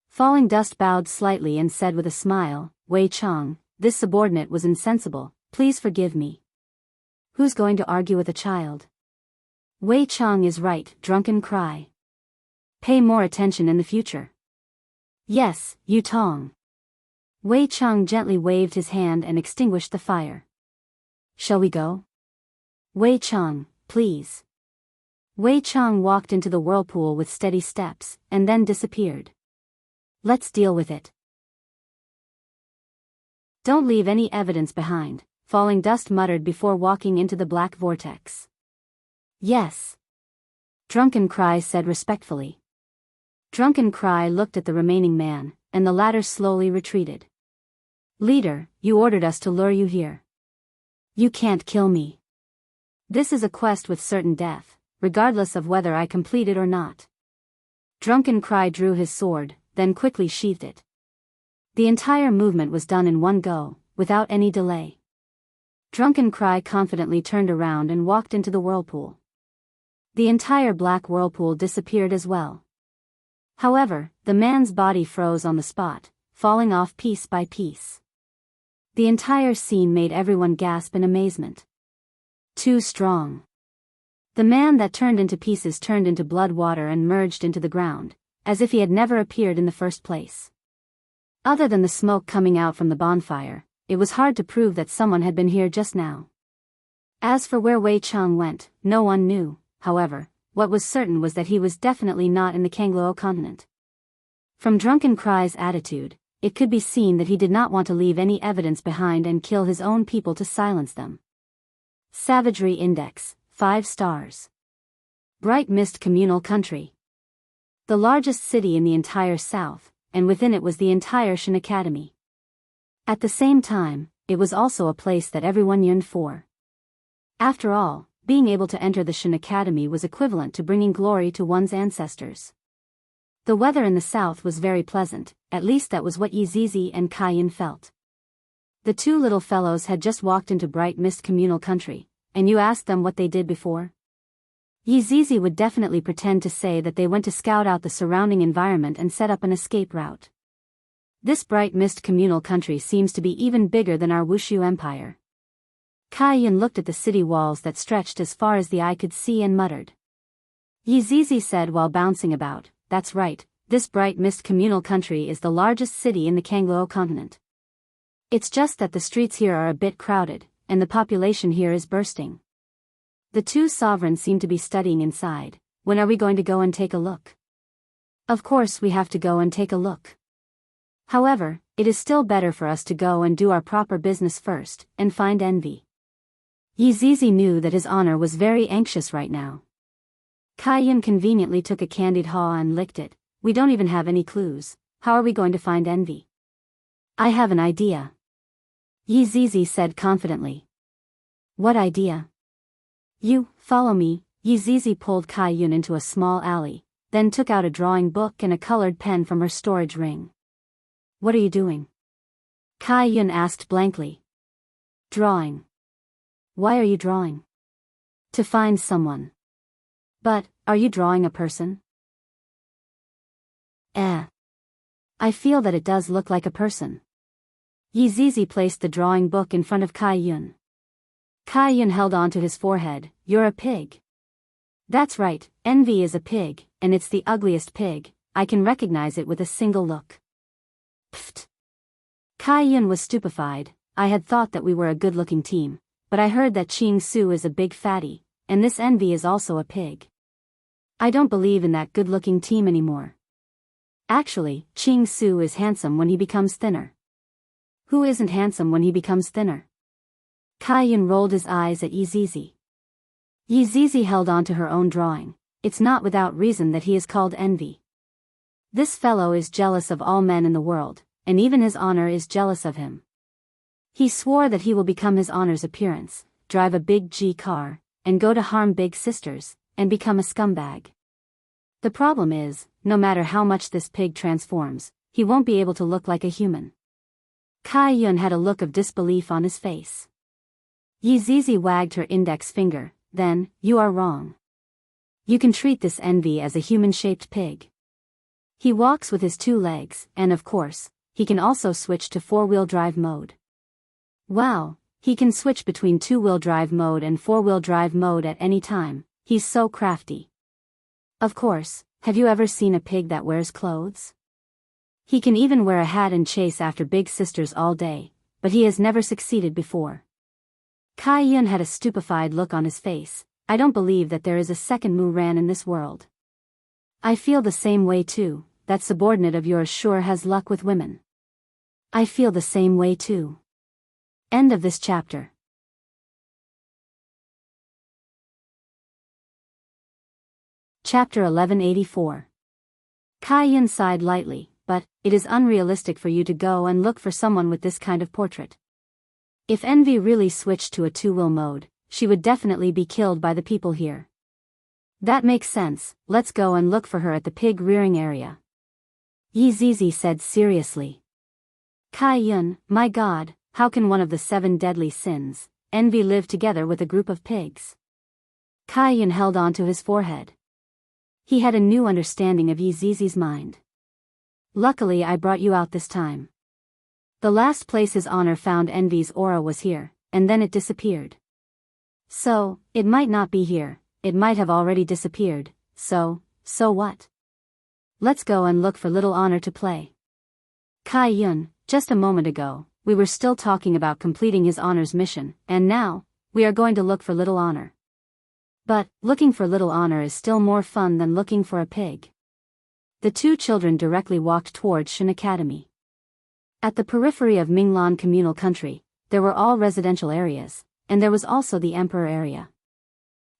Falling Dust bowed slightly and said with a smile, "Wei Chang, this subordinate was insensible, please forgive me. Who's going to argue with a child? Wei Chang is right." Drunken Cry. "Pay more attention in the future." "Yes, Yu Tong." Wei Chang gently waved his hand and extinguished the fire. "Shall we go?" "Wei Chang, please." Wei Chang walked into the whirlpool with steady steps, and then disappeared. "Let's deal with it." "Don't leave any evidence behind," Falling Dust muttered before walking into the black vortex. "Yes." Drunken Cry said respectfully. Drunken Cry looked at the remaining man, and the latter slowly retreated. "Leader, you ordered us to lure you here. You can't kill me. This is a quest with certain death, regardless of whether I complete it or not." Drunken Cry drew his sword, then quickly sheathed it. The entire movement was done in one go, without any delay. Drunken Cry confidently turned around and walked into the whirlpool. The entire black whirlpool disappeared as well. However, the man's body froze on the spot, falling off piece by piece. The entire scene made everyone gasp in amazement. Too strong. The man that turned into pieces turned into blood water and merged into the ground, as if he had never appeared in the first place. Other than the smoke coming out from the bonfire, it was hard to prove that someone had been here just now. As for where Wei Chang went, no one knew. However, what was certain was that he was definitely not in the Kangluo continent. From Drunken Cry's attitude, it could be seen that he did not want to leave any evidence behind and kill his own people to silence them. Savagery Index, 5 stars. Bright Mist Communal Country. The largest city in the entire south, and within it was the entire Shin Academy. At the same time, it was also a place that everyone yearned for. After all, being able to enter the Shin Academy was equivalent to bringing glory to one's ancestors. The weather in the south was very pleasant, at least that was what Yizizi and Kaiyin felt. The 2 little fellows had just walked into Bright Mist Communal Country, and you asked them what they did before? Yizizi would definitely pretend to say that they went to scout out the surrounding environment and set up an escape route. This Bright Mist Communal Country seems to be even bigger than our Wushu Empire. Kaiyin looked at the city walls that stretched as far as the eye could see and muttered. Yizizi said while bouncing about, "That's right, this Bright Mist Communal Country is the largest city in the Kangluo continent. It's just that the streets here are a bit crowded, and the population here is bursting." The 2 sovereigns seemed to be studying inside. "When are we going to go and take a look?" "Of course we have to go and take a look. However, it is still better for us to go and do our proper business first, and find envy." Yizizi knew that his honor was very anxious right now. Kai-yun conveniently took a candied haw and licked it. We don't even have any clues. How are we going to find envy? I have an idea. Yi Zizi said confidently. What idea? You, follow me. Yi Zizi pulled Kai-yun into a small alley, then took out a drawing book and a colored pen from her storage ring. What are you doing? Kai-yun asked blankly. Drawing. Why are you drawing? To find someone. But, are you drawing a person? I feel that it does look like a person. Yi Zizi placed the drawing book in front of Kai-yun. Kai-yun held on to his forehead. You're a pig. That's right, envy is a pig, and it's the ugliest pig. I can recognize it with a single look. Pfft. Kai-yun was stupefied. I had thought that we were a good-looking team, but I heard that Ching Su is a big fatty, and this envy is also a pig. I don't believe in that good-looking team anymore. Actually, Ching Su is handsome when he becomes thinner. Who isn't handsome when he becomes thinner? Kai-yun rolled his eyes at Yi Zizi. Yi Zizi held on to her own drawing. It's not without reason that he is called envy. This fellow is jealous of all men in the world, and even his honor is jealous of him. He swore that he will become his honor's appearance, drive a big G car, and go to harm big sisters, and become a scumbag. The problem is, no matter how much this pig transforms, he won't be able to look like a human. Kai-yun had a look of disbelief on his face. Yi Zizi wagged her index finger. Then, you are wrong. You can treat this envy as a human-shaped pig. He walks with his 2 legs, and of course, he can also switch to 4-wheel drive mode. Wow, he can switch between 2-wheel drive mode and 4-wheel drive mode at any time. He's so crafty. Of course, have you ever seen a pig that wears clothes? He can even wear a hat and chase after big sisters all day, but he has never succeeded before. Kai-yun had a stupefied look on his face. I don't believe that there is a second Mu-ran in this world. I feel the same way too. That subordinate of yours sure has luck with women. I feel the same way too. End of this chapter. Chapter 1184. Kai-yun sighed lightly, but, it is unrealistic for you to go and look for someone with this kind of portrait. If envy really switched to a 2-wheel mode, she would definitely be killed by the people here. That makes sense, let's go and look for her at the pig rearing area. Yi Zizi said seriously. Kai-yun, my god, how can one of the 7 deadly sins, envy, live together with a group of pigs? Kai-yun held on to his forehead. He had a new understanding of Yi Zizi's mind. Luckily I brought you out this time. The last place his honor found envy's aura was here, and then it disappeared. So, it might not be here, it might have already disappeared, so what? Let's go and look for little honor to play. Kai-yun, just a moment ago, we were still talking about completing his honor's mission, and now, we are going to look for little honor. But, looking for little honor is still more fun than looking for a pig. The 2 children directly walked towards Shin Academy. At the periphery of Minglan communal country, there were all residential areas, and there was also the Emperor area.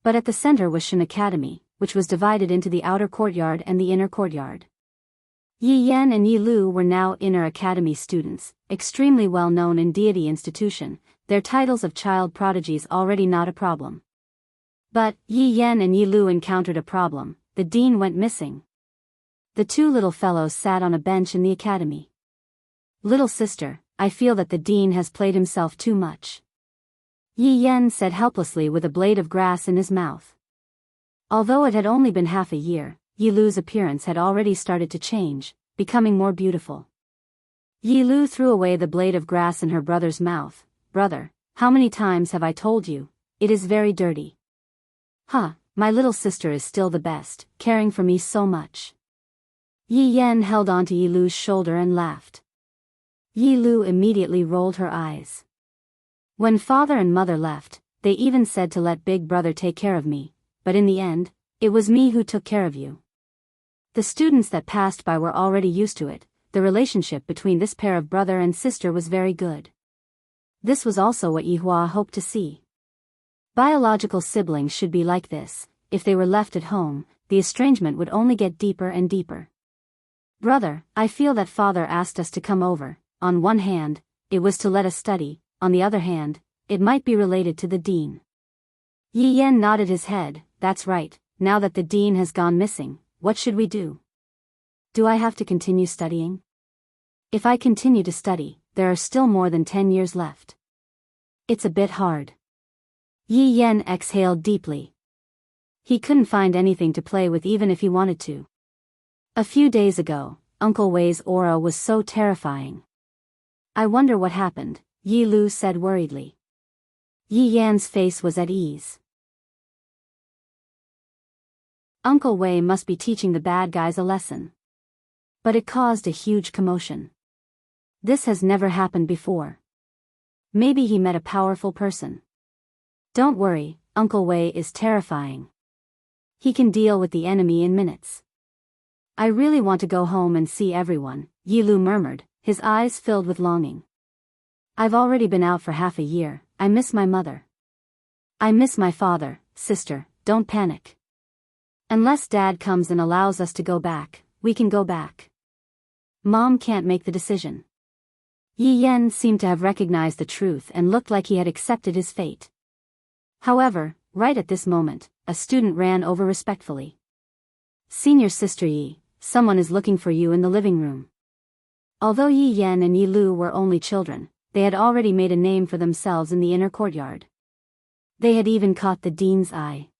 But at the center was Shin Academy, which was divided into the outer courtyard and the inner courtyard. Yi Yan and Yi Lu were now inner academy students, extremely well known in deity institution, their titles of child prodigies already not a problem. But, Yi Yan and Yi Lu encountered a problem. The dean went missing. The 2 little fellows sat on a bench in the academy. Little sister, I feel that the dean has played himself too much. Yi Yan said helplessly with a blade of grass in his mouth. Although it had only been half a year, Yi Lu's appearance had already started to change, becoming more beautiful. Yi Lu threw away the blade of grass in her brother's mouth. Brother, how many times have I told you? It is very dirty. Huh, my little sister is still the best, caring for me so much. Yi Yan held onto Yi Lu's shoulder and laughed. Yi Lu immediately rolled her eyes. When father and mother left, they even said to let big brother take care of me, but in the end, it was me who took care of you. The students that passed by were already used to it. The relationship between this pair of brother and sister was very good. This was also what Yi Hua hoped to see. Biological siblings should be like this. if they were left at home, the estrangement would only get deeper and deeper. "Brother, I feel that father asked us to come over. On one hand, it was to let us study, on the other hand, it might be related to the dean." Yi Yan nodded his head. "That's right, now that the dean has gone missing, what should we do? Do I have to continue studying? If I continue to study, there are still more than 10 years left. It's a bit hard." Yi Yan exhaled deeply. He couldn't find anything to play with even if he wanted to. A few days ago, Uncle Wei's aura was so terrifying. "I wonder what happened," Yi Lu said worriedly. Yi Yan's face was at ease. Uncle Wei must be teaching the bad guys a lesson. But it caused a huge commotion. This has never happened before. Maybe he met a powerful person. Don't worry, Uncle Wei is terrifying. He can deal with the enemy in minutes. "I really want to go home and see everyone," Yi Lu murmured, his eyes filled with longing. "I've already been out for half a year, I miss my mother. I miss my father." "Sister, don't panic. Unless Dad comes and allows us to go back, we can go back. Mom can't make the decision." Yi Yan seemed to have recognized the truth and looked like he had accepted his fate. However, right at this moment, a student ran over respectfully. "Senior Sister Yi, someone is looking for you in the living room." Although Yi Yan and Yi Lu were only children, they had already made a name for themselves in the inner courtyard. They had even caught the dean's eye.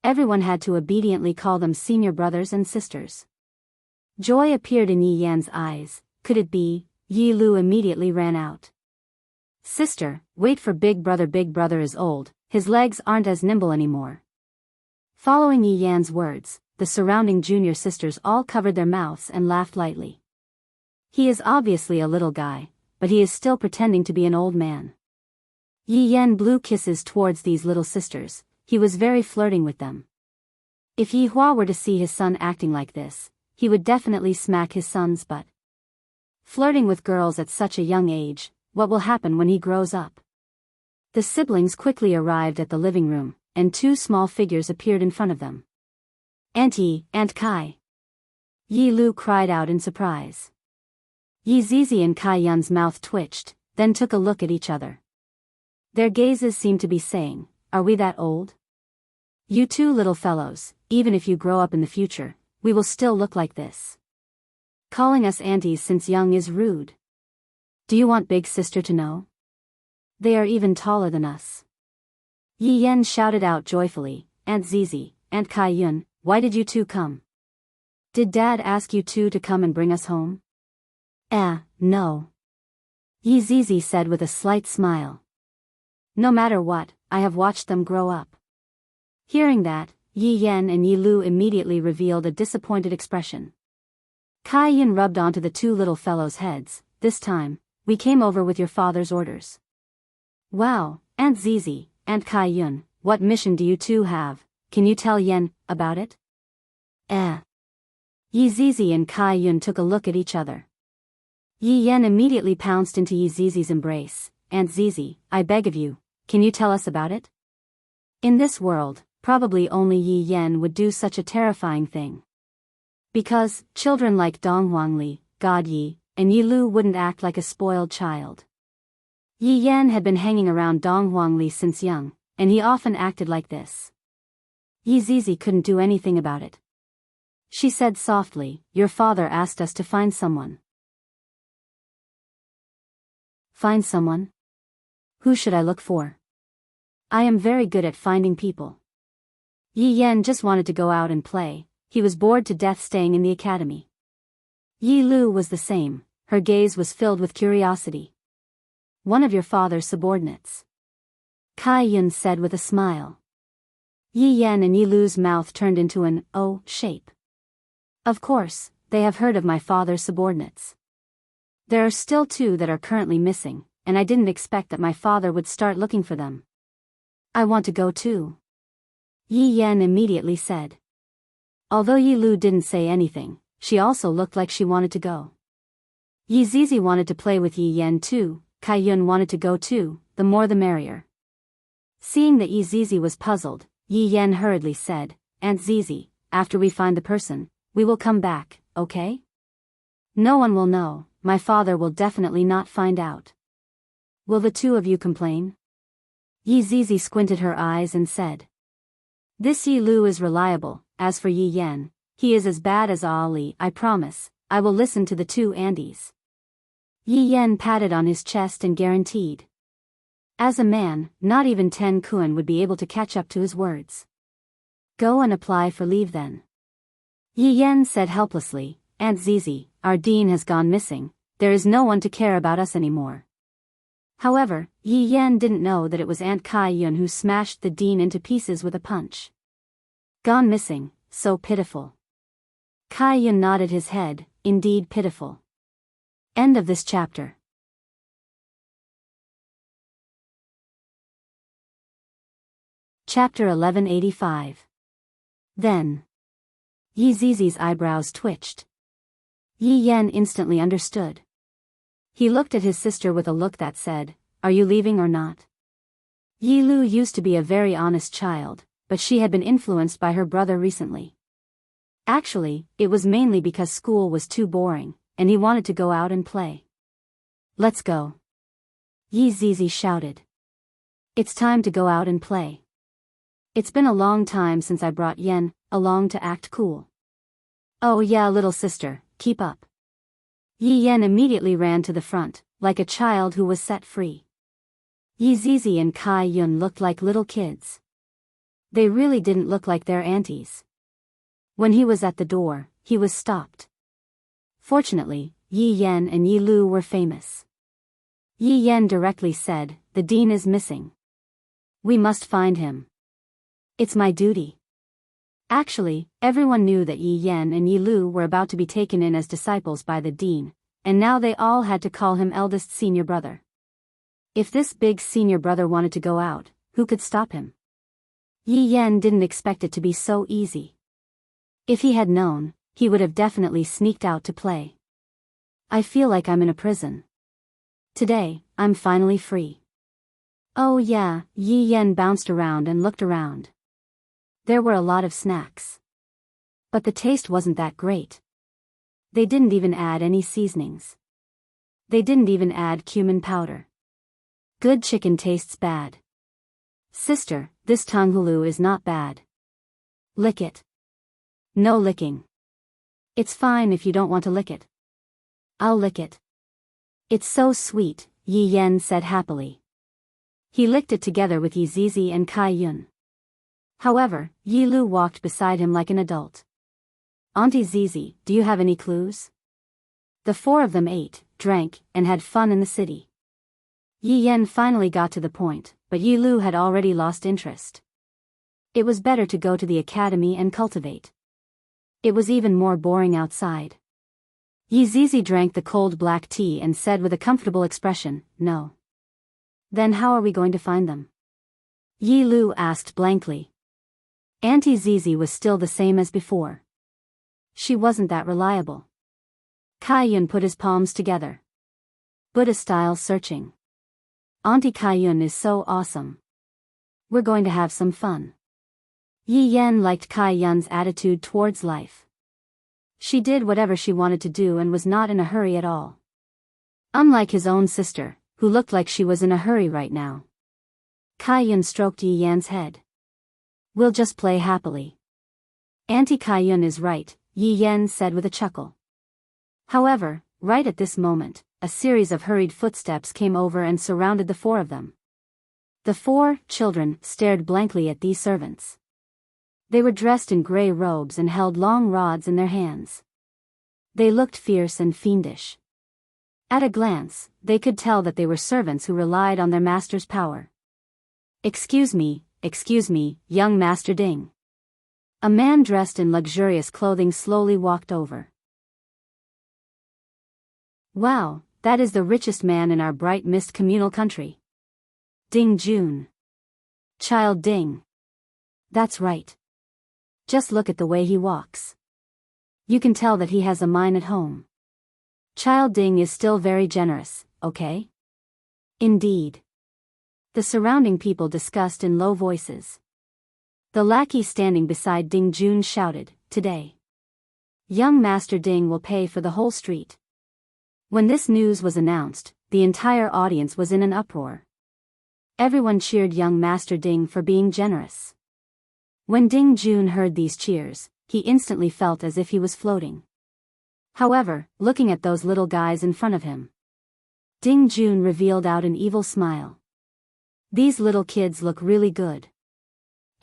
Everyone had to obediently call them senior brothers and sisters. Joy appeared in Yi Yan's eyes. Could it be? Yi Lu immediately ran out. "Sister, wait for Big Brother. Big Brother is old, his legs aren't as nimble anymore." Following Yi Yan's words, the surrounding junior sisters all covered their mouths and laughed lightly. He is obviously a little guy, but he is still pretending to be an old man. Yi Yan blew kisses towards these little sisters. He was very flirting with them. If Yi Hua were to see his son acting like this, he would definitely smack his son's butt. Flirting with girls at such a young age, what will happen when he grows up? The siblings quickly arrived at the living room, and two small figures appeared in front of them. "Aunt Yi, Aunt Kai!" Yi Lu cried out in surprise. Yi Zizi and Kai Yun's mouth twitched, then took a look at each other. Their gazes seemed to be saying, "Are we that old? You two little fellows, even if you grow up in the future, we will still look like this. Calling us aunties since young is rude. Do you want Big Sister to know? They are even taller than us." Yi Yan shouted out joyfully, "Aunt Zizi, Aunt Kai Yun, why did you two come? Did Dad ask you two to come and bring us home?" No. Yi Zizi said with a slight smile. "No matter what, I have watched them grow up." Hearing that, Yi Yan and Yi Lu immediately revealed a disappointed expression. Kai Yun rubbed onto the two little fellows' heads. "This time, we came over with your father's orders." "Wow, Aunt Zizi, Aunt Kai Yun, what mission do you two have? Can you tell Yan about it?" Yi Zizi and Kai Yun took a look at each other. Yi Yan immediately pounced into Yi Zizi's embrace. "Aunt Zizi, I beg of you, can you tell us about it?" In this world, probably only Yi Yan would do such a terrifying thing. Because, children like Dong Huangli, God Yi, and Yi Lu wouldn't act like a spoiled child. Yi Yan had been hanging around Dong Huangli since young, and he often acted like this. Yi Zizi couldn't do anything about it. She said softly, "Your father asked us to find someone." "Find someone? Who should I look for? I am very good at finding people." Yi Yan just wanted to go out and play. He was bored to death staying in the academy. Yi Lu was the same. Her gaze was filled with curiosity. "One of your father's subordinates," Kai Yun said with a smile. Yi Yan and Yi Lu's mouth turned into an O shape. "Of course, they have heard of my father's subordinates. There are still two that are currently missing, and I didn't expect that my father would start looking for them. I want to go too," Yi Yan immediately said. Although Yi Lu didn't say anything, she also looked like she wanted to go. Yi Zizi wanted to play with Yi Yan too. Kai Yun wanted to go too, the more the merrier. Seeing that Yi Zizi was puzzled, Yi Yan hurriedly said, Aunt Zizi, after we find the person, we will come back, okay? No one will know, my father will definitely not find out. Will the two of you complain? Yi Zizi squinted her eyes and said. This Yi Lu is reliable, as for Yi Yan, he is as bad as Ali. I promise, I will listen to the two aunties. Yi Yan patted on his chest and guaranteed. As a man, not even Ten Kun would be able to catch up to his words. Go and apply for leave then. Yi Yan said helplessly, Aunt Zizi, our dean has gone missing, there is no one to care about us anymore. However, Yi Yan didn't know that it was Aunt Kai Yun who smashed the dean into pieces with a punch. Gone missing, so pitiful. Kai Yun nodded his head, indeed pitiful. End of this chapter. Chapter 1185. Then. Yi Zizi's eyebrows twitched. Yi Yan instantly understood. He looked at his sister with a look that said, Are you leaving or not? Yi Lu used to be a very honest child, but she had been influenced by her brother recently. Actually, it was mainly because school was too boring, and he wanted to go out and play. Let's go. Yi Zizi shouted. It's time to go out and play. It's been a long time since I brought Yen along to act cool. Oh yeah, little sister, keep up. Yi Yan immediately ran to the front, like a child who was set free. Yi Zizi and Kai Yun looked like little kids. They really didn't look like their aunties. When he was at the door, he was stopped. Fortunately, Yi Yan and Yi Lu were famous. Yi Yan directly said, The dean is missing. We must find him. It's my duty. Actually, everyone knew that Yi Yan and Yi Lu were about to be taken in as disciples by the dean, and now they all had to call him eldest senior brother. If this big senior brother wanted to go out, who could stop him? Yi Yan didn't expect it to be so easy. If he had known, he would have definitely sneaked out to play. I feel like I'm in a prison. Today, I'm finally free. Oh yeah, Yi Yan bounced around and looked around. There were a lot of snacks. But the taste wasn't that great. They didn't even add any seasonings. They didn't even add cumin powder. Good chicken tastes bad. Sister, this tanghulu is not bad. Lick it. No licking. It's fine if you don't want to lick it. I'll lick it. It's so sweet, Yi Yan said happily. He licked it together with Yi Zizi and Kai Yun. However, Yi Lu walked beside him like an adult. Auntie Zizi, do you have any clues? The four of them ate, drank, and had fun in the city. Yi Yan finally got to the point, but Yi Lu had already lost interest. It was better to go to the academy and cultivate. It was even more boring outside. Yi Zizi drank the cold black tea and said with a comfortable expression, No. Then how are we going to find them? Yi Lu asked blankly. Auntie Zizi was still the same as before. She wasn't that reliable. Kai Yun put his palms together. Buddha-style searching. Auntie Kai Yun is so awesome. We're going to have some fun. Yi Yan liked Kai Yun's attitude towards life. She did whatever she wanted to do and was not in a hurry at all. Unlike his own sister, who looked like she was in a hurry right now. Kai Yun stroked Yi Yan's head. We'll just play happily. Auntie Kai Yun is right, Yi Yan said with a chuckle. However, right at this moment, a series of hurried footsteps came over and surrounded the four of them. The four children stared blankly at these servants. They were dressed in gray robes and held long rods in their hands. They looked fierce and fiendish. At a glance, they could tell that they were servants who relied on their master's power. Excuse me, young Master Ding. A man dressed in luxurious clothing slowly walked over. Wow, that is the richest man in our bright mist communal country. Ding Jun. Child Ding. That's right. Just look at the way he walks. You can tell that he has a mine at home. Child Ding is still very generous, okay? Indeed. The surrounding people discussed in low voices. The lackey standing beside Ding Jun shouted, "Today, young Master Ding will pay for the whole street." When this news was announced, the entire audience was in an uproar. Everyone cheered young Master Ding for being generous. When Ding Jun heard these cheers, he instantly felt as if he was floating. However, looking at those little guys in front of him, Ding Jun revealed out an evil smile. These little kids look really good.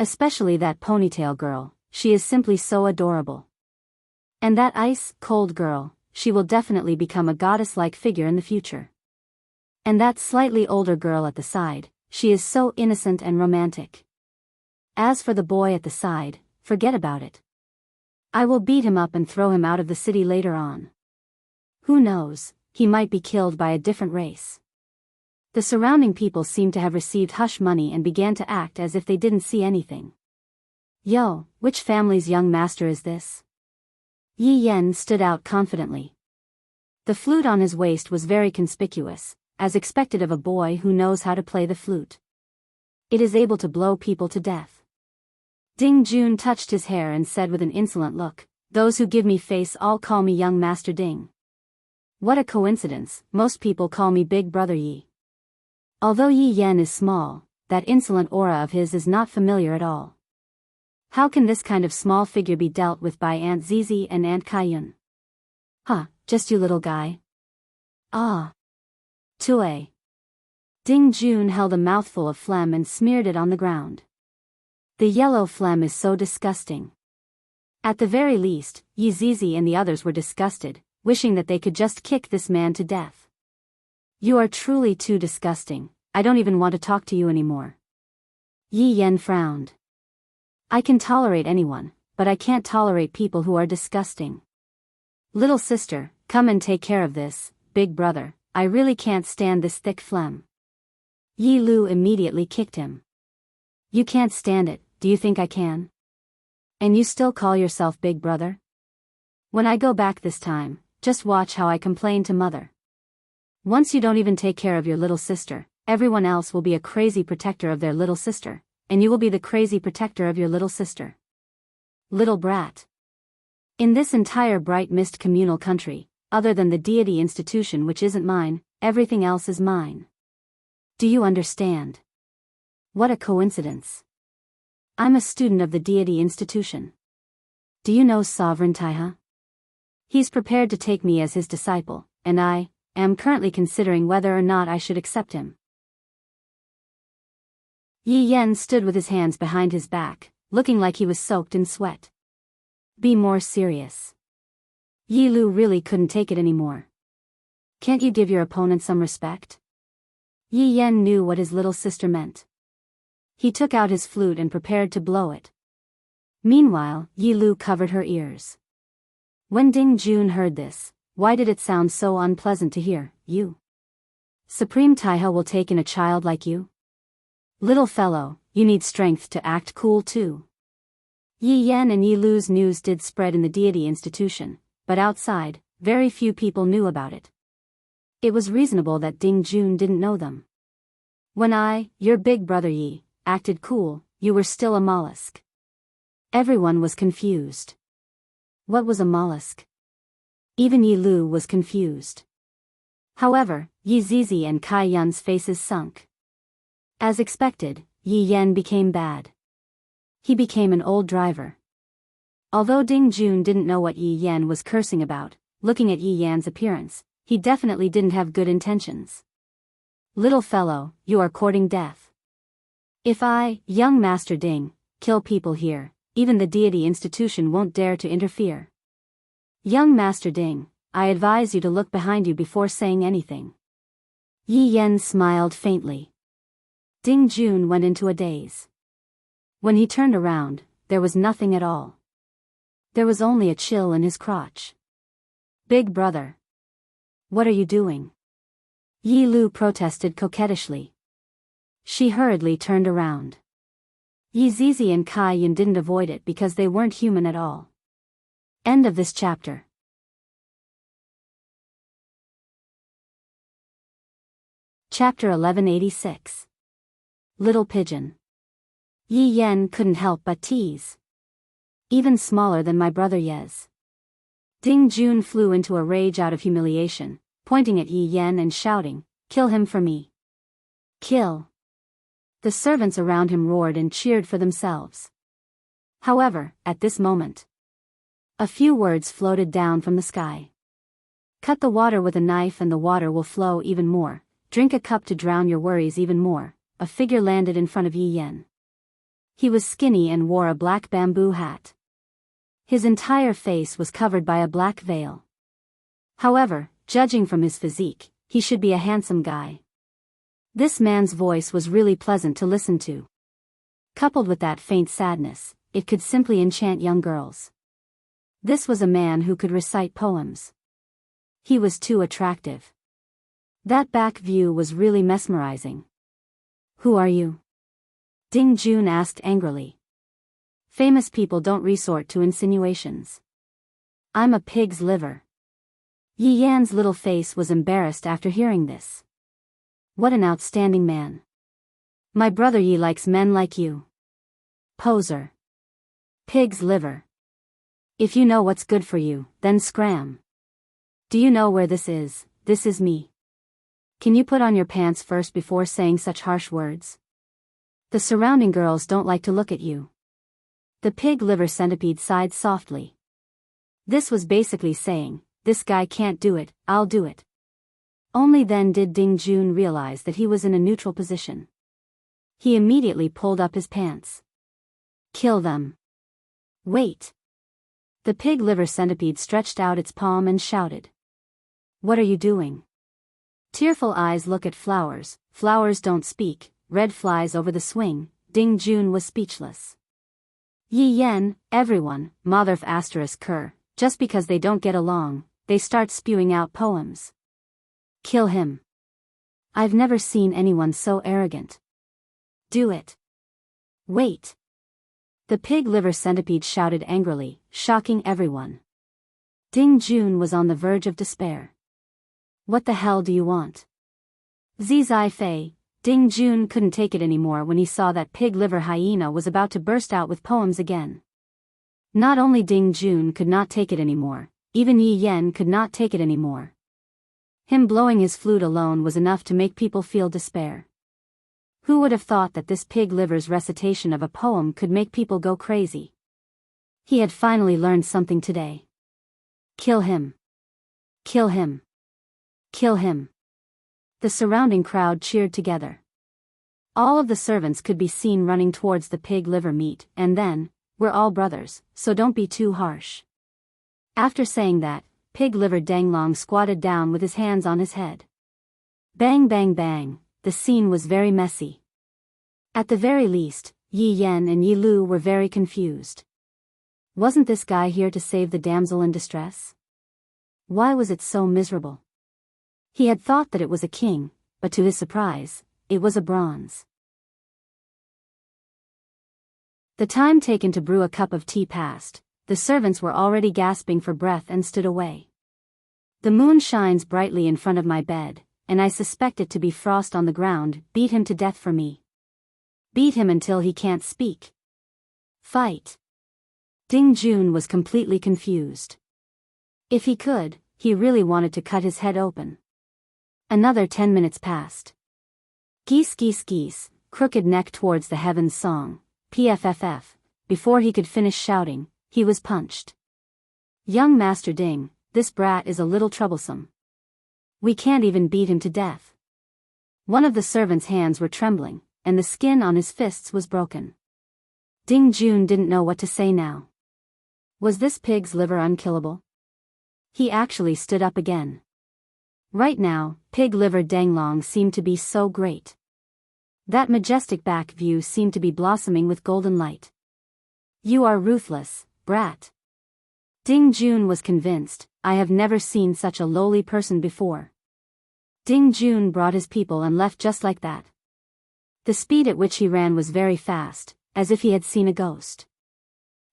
Especially that ponytail girl, she is simply so adorable. And that ice-cold girl, she will definitely become a goddess-like figure in the future. And that slightly older girl at the side, she is so innocent and romantic. As for the boy at the side, forget about it. I will beat him up and throw him out of the city later on. Who knows, he might be killed by a different race. The surrounding people seemed to have received hush money and began to act as if they didn't see anything. Yo, which family's young master is this? Yi Yen stood out confidently. The flute on his waist was very conspicuous, as expected of a boy who knows how to play the flute. It is able to blow people to death. Ding Jun touched his hair and said with an insolent look, "Those who give me face all call me young Master Ding. What a coincidence, most people call me Big Brother Yi." Although Yi Yen is small, that insolent aura of his is not familiar at all. How can this kind of small figure be dealt with by Aunt Zizi and Aunt Kaiyun? Huh, just you little guy. Ah. Tue. Ding Jun held a mouthful of phlegm and smeared it on the ground. The yellow phlegm is so disgusting. At the very least, Yi Zizi and the others were disgusted, wishing that they could just kick this man to death. You are truly too disgusting, I don't even want to talk to you anymore. Yi Yen frowned. I can tolerate anyone, but I can't tolerate people who are disgusting. Little sister, come and take care of this, big brother, I really can't stand this thick phlegm. Yi Lu immediately kicked him. You can't stand it, do you think I can? And you still call yourself big brother? When I go back this time, just watch how I complain to mother. Once you don't even take care of your little sister, everyone else will be a crazy protector of their little sister, and you will be the crazy protector of your little sister. Little brat. In this entire bright mist communal country, other than the deity institution which isn't mine, everything else is mine. Do you understand? What a coincidence. I'm a student of the deity institution. Do you know Sovereign Taiha? He's prepared to take me as his disciple, and I am currently considering whether or not I should accept him. Yi Yen stood with his hands behind his back, looking like he was soaked in sweat. Be more serious. Yi Lu really couldn't take it anymore. Can't you give your opponent some respect? Yi Yen knew what his little sister meant. He took out his flute and prepared to blow it. Meanwhile, Yi Lu covered her ears. When Ding Jun heard this, why did it sound so unpleasant to hear, you? Supreme Taiha will take in a child like you? Little fellow, you need strength to act cool too. Yi Yen and Yi Lu's news did spread in the deity institution, but outside, very few people knew about it. It was reasonable that Ding Jun didn't know them. When I, your big brother Yi, acted cool, you were still a mollusk. Everyone was confused. What was a mollusk? Even Yi Lu was confused. However, Yi Zizi and Kai Yun's faces sunk. As expected, Yi Yen became bad. He became an old driver. Although Ding Jun didn't know what Yi Yen was cursing about, looking at Yi Yan's appearance, he definitely didn't have good intentions. Little fellow, you are courting death. If I, young Master Ding, kill people here, even the deity institution won't dare to interfere. Young Master Ding, I advise you to look behind you before saying anything. Yi Yen smiled faintly. Ding Jun went into a daze. When he turned around, there was nothing at all. There was only a chill in his crotch. Big brother. What are you doing? Yi Lu protested coquettishly. She hurriedly turned around. Yi Zizi and Kai Yun didn't avoid it because they weren't human at all. End of this chapter. Chapter 1186. Little Pigeon. Yi Yen couldn't help but tease. Even smaller than my brother Yez. Ding Jun flew into a rage out of humiliation, pointing at Yi Yen and shouting, "Kill him for me! Kill!" The servants around him roared and cheered for themselves. However, at this moment, a few words floated down from the sky. Cut the water with a knife and the water will flow even more. Drink a cup to drown your worries even more. A figure landed in front of Yi Yen. He was skinny and wore a black bamboo hat. His entire face was covered by a black veil. However, judging from his physique, he should be a handsome guy. This man's voice was really pleasant to listen to. Coupled with that faint sadness, it could simply enchant young girls. This was a man who could recite poems. He was too attractive. That back view was really mesmerizing. "Who are you?" Ding Jun asked angrily. Famous people don't resort to insinuations. "I'm a pig's liver." Yi Yan's little face was embarrassed after hearing this. What an outstanding man. My brother Yi likes men like you. Poser. Pig's liver. If you know what's good for you, then scram. Do you know where this is? This is me. Can you put on your pants first before saying such harsh words? The surrounding girls don't like to look at you. The pig liver centipede sighed softly. This was basically saying, this guy can't do it, I'll do it. Only then did Ding Jun realize that he was in a neutral position. He immediately pulled up his pants. Kill them. Wait. The pig liver centipede stretched out its palm and shouted. What are you doing? Tearful eyes look at flowers, flowers don't speak, red flies over the swing. Ding Jun was speechless. Yi Yen, everyone, motherf asterisk cur, just because they don't get along, they start spewing out poems. Kill him. I've never seen anyone so arrogant. Do it. Wait. The pig liver centipede shouted angrily, shocking everyone. Ding Jun was on the verge of despair. What the hell do you want? Zizai Fei. Ding Jun couldn't take it anymore when he saw that pig liver hyena was about to burst out with poems again. Not only Ding Jun could not take it anymore, even Yi Yen could not take it anymore. Him blowing his flute alone was enough to make people feel despair. Who would have thought that this pig liver's recitation of a poem could make people go crazy? He had finally learned something today. Kill him. Kill him. Kill him. The surrounding crowd cheered together. All of the servants could be seen running towards the pig liver meat, and then, we're all brothers, so don't be too harsh. After saying that, pig liver Danglong squatted down with his hands on his head. Bang bang bang, the scene was very messy. At the very least, Yi Yen and Yi Lu were very confused. Wasn't this guy here to save the damsel in distress? Why was it so miserable? He had thought that it was a king, but to his surprise, it was a bronze. The time taken to brew a cup of tea passed, the servants were already gasping for breath and stood away. The moon shines brightly in front of my bed, and I suspect it to be frost on the ground. Beat him to death for me. Beat him until he can't speak. Fight. Ding Jun was completely confused. If he could, he really wanted to cut his head open. Another 10 minutes passed. Geese geese geese, crooked neck towards the heavens song, PFFF, before he could finish shouting, he was punched. Young Master Ding, this brat is a little troublesome. We can't even beat him to death. One of the servants' hands were trembling, and the skin on his fists was broken. Ding Jun didn't know what to say now. Was this pig's liver unkillable? He actually stood up again. Right now, pig liver Danglong seemed to be so great. That majestic back view seemed to be blossoming with golden light. You are ruthless, brat. Ding Jun was convinced, I have never seen such a lowly person before. Ding Jun brought his people and left just like that. The speed at which he ran was very fast, as if he had seen a ghost.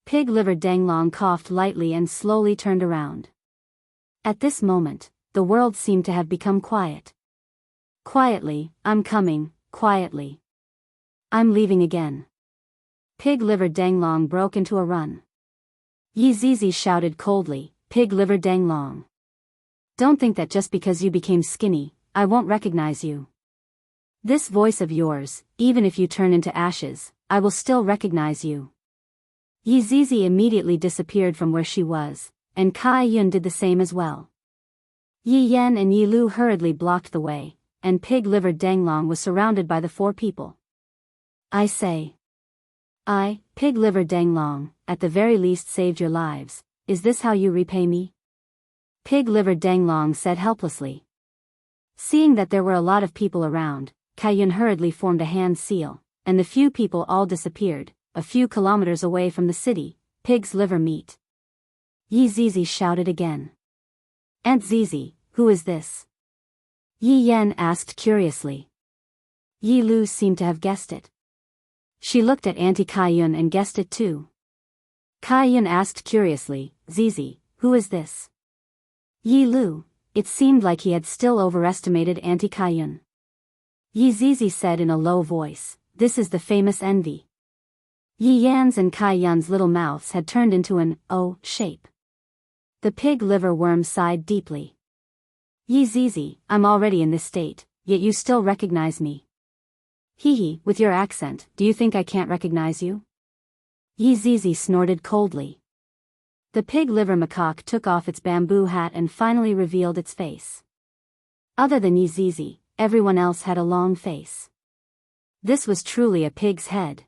Pig liver Danglong coughed lightly and slowly turned around. At this moment, the world seemed to have become quiet. Quietly, I'm coming, quietly. I'm leaving again. Pig Liver Danglong broke into a run. Yi Zizi shouted coldly, "Pig Liver Danglong! Don't think that just because you became skinny, I won't recognize you. This voice of yours, even if you turn into ashes, I will still recognize you." Yi Zizi immediately disappeared from where she was, and Kai Yun did the same as well. Yi Yan and Yi Lu hurriedly blocked the way, and Pig Liver Danglong was surrounded by the four people. "I say. I, Pig Liver Danglong, at the very least saved your lives. Is this how you repay me?" Pig Liver Danglong said helplessly. Seeing that there were a lot of people around, Kai Yun hurriedly formed a hand seal, and the few people all disappeared, a few kilometers away from the city. "Pig's liver meat." Yi Zizi shouted again. "Aunt Zizi, who is this?" Yi Yan asked curiously. Yi Lu seemed to have guessed it. She looked at Auntie Kai Yun and guessed it too. Kai Yun asked curiously, "Zizi, who is this?" Yi Lu, it seemed like he had still overestimated Auntie Kai Yun. Yi Zizi said in a low voice, "This is the famous Envy." Yi Yan's and Kai Yun's little mouths had turned into an O shape. The pig liver worm sighed deeply. "Yi Zizi, I'm already in this state, yet you still recognize me. Hee, with your accent, do you think I can't recognize you?" Yi Zizi snorted coldly. The pig liver macaque took off its bamboo hat and finally revealed its face. Other than Yi Zizi, everyone else had a long face. This was truly a pig's head.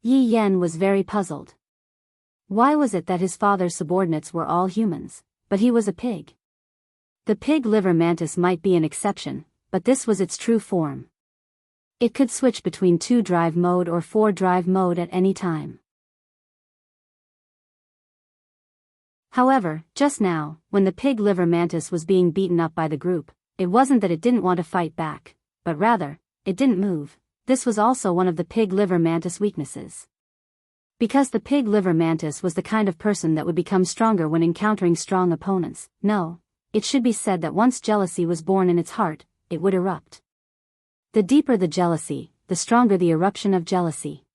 Yi Yan was very puzzled. Why was it that his father's subordinates were all humans, but he was a pig? The pig liver mantis might be an exception, but this was its true form. It could switch between 2-drive mode or 4-drive mode at any time. However, just now, when the pig liver mantis was being beaten up by the group, it wasn't that it didn't want to fight back, but rather, it didn't move. This was also one of the pig liver mantis weaknesses. Because the pig liver mantis was the kind of person that would become stronger when encountering strong opponents. No, it should be said that once jealousy was born in its heart, it would erupt. The deeper the jealousy, the stronger the eruption of jealousy.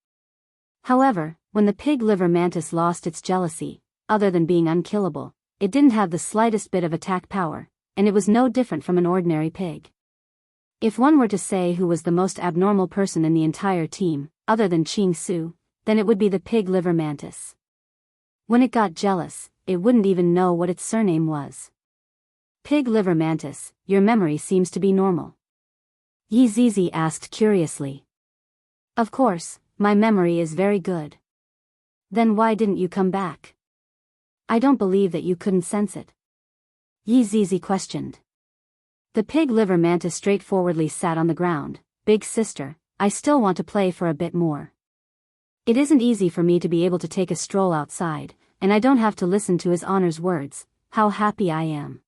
However, when the pig liver mantis lost its jealousy, other than being unkillable, it didn't have the slightest bit of attack power, and it was no different from an ordinary pig. If one were to say who was the most abnormal person in the entire team, other than Ching Su, then it would be the pig liver mantis. When it got jealous, it wouldn't even know what its surname was. "Pig liver mantis, your memory seems to be normal." Yi Zizi asked curiously. "Of course, my memory is very good." "Then why didn't you come back?" "I don't believe that you couldn't sense it." Yi Zizi questioned. The pig liver mantis straightforwardly sat on the ground. "Big sister, I still want to play for a bit more. It isn't easy for me to be able to take a stroll outside, and I don't have to listen to His Honor's words. How happy I am.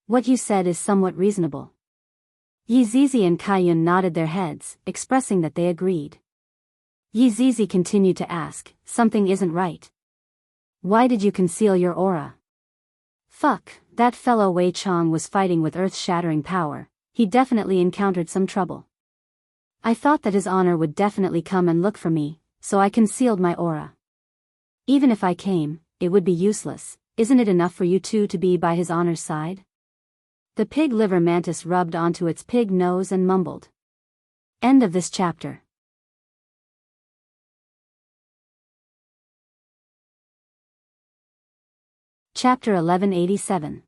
What you said is somewhat reasonable." Yi Zizi and Kai Yun nodded their heads, expressing that they agreed. Yi Zizi continued to ask, "Something isn't right. Why did you conceal your aura?" "Fuck, that fellow Wei Chong was fighting with earth-shattering power. He definitely encountered some trouble. I thought that His Honor would definitely come and look for me, so I concealed my aura. Even if I came, it would be useless. Isn't it enough for you two to be by His Honor's side?" The pig liver mantis rubbed onto its pig nose and mumbled. End of this chapter. Chapter 1187.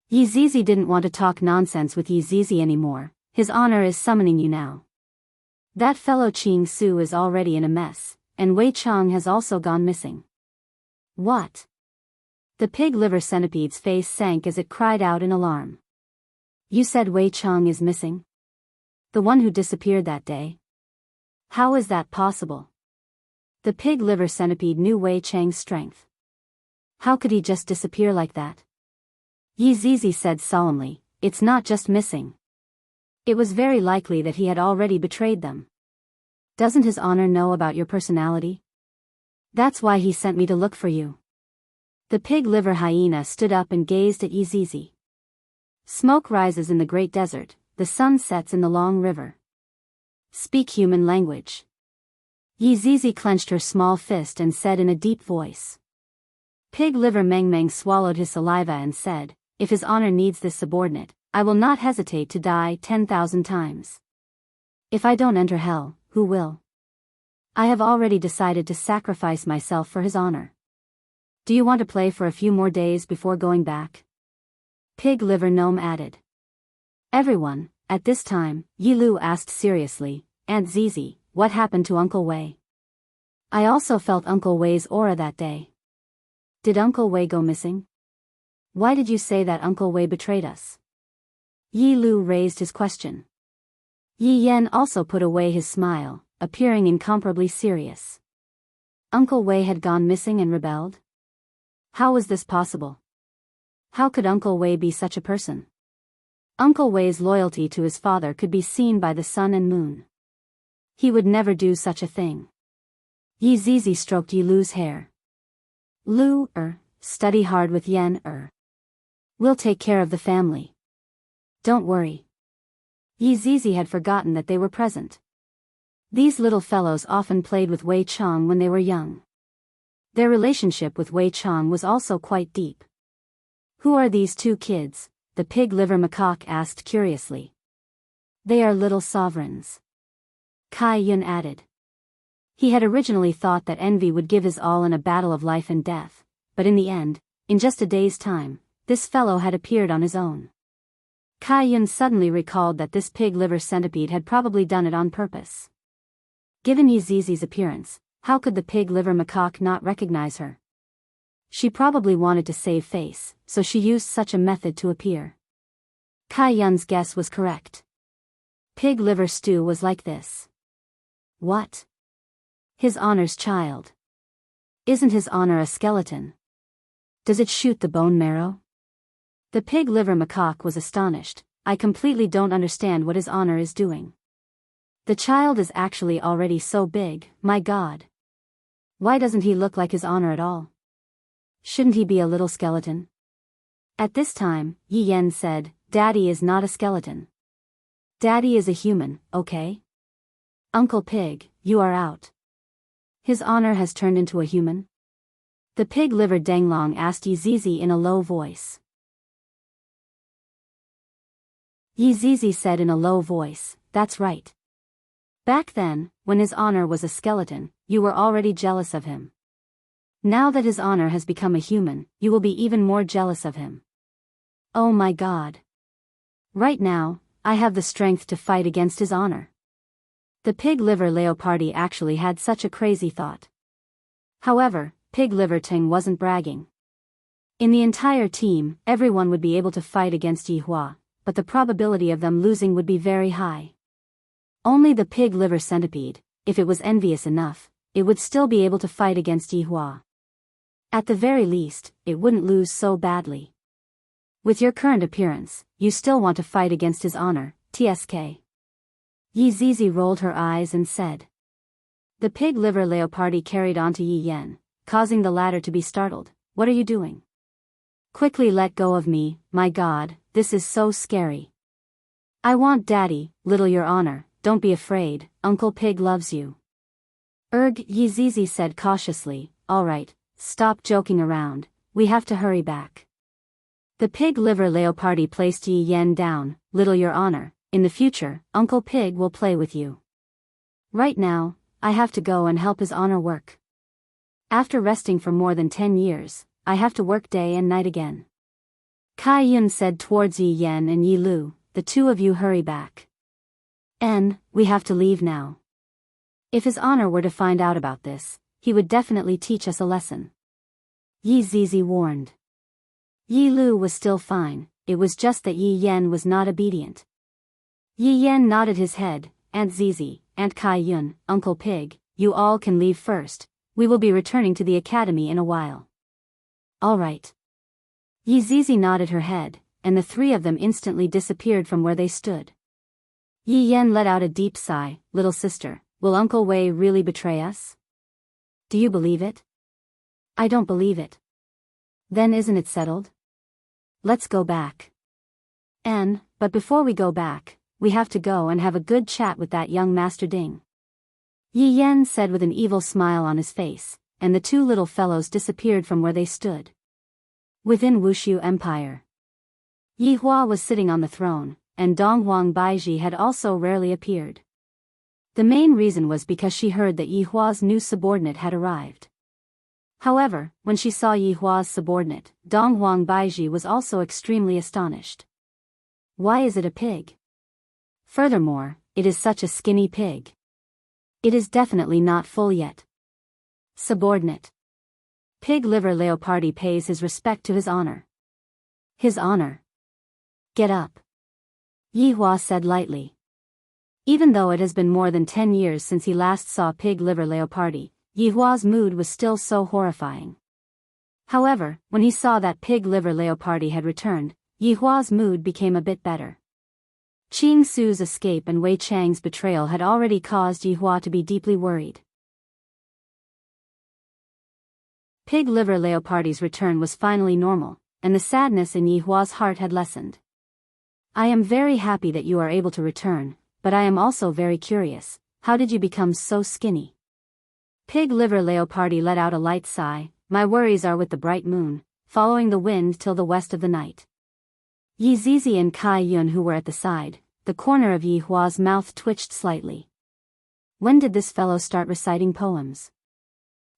Yi Zizi didn't want to talk nonsense with Yi Zizi anymore. "His Honor is summoning you now. That fellow Ching Su is already in a mess, and Wei Chong has also gone missing." "What?" The pig liver centipede's face sank as it cried out in alarm. "You said Wei Chong is missing? The one who disappeared that day? How is that possible?" The pig liver centipede knew Wei Chang's strength. How could he just disappear like that? Yi Zizi said solemnly, "It's not just missing. It was very likely that he had already betrayed them. Doesn't His Honor know about your personality? That's why he sent me to look for you." The pig liver hyena stood up and gazed at Yi Zizi. "Smoke rises in the great desert, the sun sets in the long river. Speak human language. Yi Zizi clenched her small fist and said in a deep voice. Pig liver Meng Meng swallowed his saliva and said, if his honor needs this subordinate, I will not hesitate to die 10,000 times. If I don't enter hell, who will? I have already decided to sacrifice myself for his honor. Do you want to play for a few more days before going back? Pig liver gnome added. Everyone, at this time, Yi Lu asked seriously, Aunt Zizi, what happened to Uncle Wei? I also felt Uncle Wei's aura that day. Did Uncle Wei go missing? Why did you say that Uncle Wei betrayed us? Yi Lu raised his question. Yi Yan also put away his smile, appearing incomparably serious. Uncle Wei had gone missing and rebelled? How was this possible? How could Uncle Wei be such a person? Uncle Wei's loyalty to his father could be seen by the sun and moon. He would never do such a thing. Yi Zizi stroked Yi Lu's hair. Lu, study hard with Yan, We'll take care of the family. Don't worry. Yi Zizi had forgotten that they were present. These little fellows often played with Wei Chong when they were young. Their relationship with Wei Chong was also quite deep. Who are these two kids? The pig liver macaque asked curiously. They are little sovereigns. Kai Yun added. He had originally thought that envy would give his all in a battle of life and death, but in the end, in just a day's time, this fellow had appeared on his own. Kai Yun suddenly recalled that this pig liver centipede had probably done it on purpose. Given Yi Zizi's appearance, how could the pig liver macaque not recognize her? She probably wanted to save face, so she used such a method to appear. Kai Yun's guess was correct. Pig liver stew was like this. What? His honor's child. Isn't his honor a skeleton? Does it shoot the bone marrow? The pig liver macaque was astonished. I completely don't understand what his honor is doing. The child is actually already so big, my god. Why doesn't he look like his honor at all? Shouldn't he be a little skeleton? At this time, Yi Yan said, Daddy is not a skeleton. Daddy is a human, okay? Uncle Pig, you are out. His honor has turned into a human? The pig liver Danglong asked Yi Zizi in a low voice. Yi Zizi said in a low voice, that's right. Back then, when his honor was a skeleton, you were already jealous of him. Now that his honor has become a human, you will be even more jealous of him. Oh my god. Right now, I have the strength to fight against his honor. The pig liver Leopardi actually had such a crazy thought. However, pig liver Ting wasn't bragging. In the entire team, everyone would be able to fight against Yi Hua, but the probability of them losing would be very high. Only the pig liver centipede, if it was envious enough, it would still be able to fight against Yi Hua. At the very least, it wouldn't lose so badly. With your current appearance, you still want to fight against his honor, TSK. Yi Zizi rolled her eyes and said. The pig liver Leopardi carried on to Yi Yan, causing the latter to be startled. What are you doing? Quickly let go of me, my god, this is so scary. I want daddy, little your honor, don't be afraid, Uncle Pig loves you. Yi Zizi said cautiously, alright, stop joking around, we have to hurry back. The pig liver Leopardi placed Yi Yan down, little your honor, in the future, Uncle Pig will play with you. Right now, I have to go and help his honor work. After resting for more than 10 years, I have to work day and night again. Kai Yun said towards Yi Yan and Yi Lu, the two of you hurry back. We have to leave now. If his honor were to find out about this, he would definitely teach us a lesson. Yi Zizi warned. Yi Lu was still fine, it was just that Yi Yan was not obedient. Yi Yan nodded his head, Aunt Zizi, Aunt Kai Yun, Uncle Pig, you all can leave first, we will be returning to the academy in a while. Alright. Yi Zizi nodded her head, and the three of them instantly disappeared from where they stood. Yi Yan let out a deep sigh, little sister, will Uncle Wei really betray us? Do you believe it? I don't believe it. Then isn't it settled? Let's go back. But before we go back, we have to go and have a good chat with that young Master Ding. Yi Yan said with an evil smile on his face, and the two little fellows disappeared from where they stood. Within Wushu Empire, Yi Hua was sitting on the throne, and Donghuang Baiji had also rarely appeared. The main reason was because she heard that Yi Hua's new subordinate had arrived. However, when she saw Yi Hua's subordinate, Donghuang Baiji was also extremely astonished. Why is it a pig? Furthermore, it is such a skinny pig. It is definitely not full yet. Subordinate. Pig liver Leopardi pays his respect to his honor. His honor. Get up. Yi Hua said lightly. Even though it has been more than 10 years since he last saw Pig liver Leopardi, Yi Hua's mood was still so horrifying. However, when he saw that Pig liver Leopardi had returned, Yi Hua's mood became a bit better. Qing Su's escape and Wei Chang's betrayal had already caused Yi Hua to be deeply worried. Pig liver Leopardi's return was finally normal, and the sadness in Yi Hua's heart had lessened. I am very happy that you are able to return, but I am also very curious, how did you become so skinny? Pig liver Leopardi let out a light sigh. My worries are with the bright moon, following the wind till the west of the night. Yi Zizi and Kai Yun, who were at the side, the corner of Yi Hua's mouth twitched slightly. When did this fellow start reciting poems?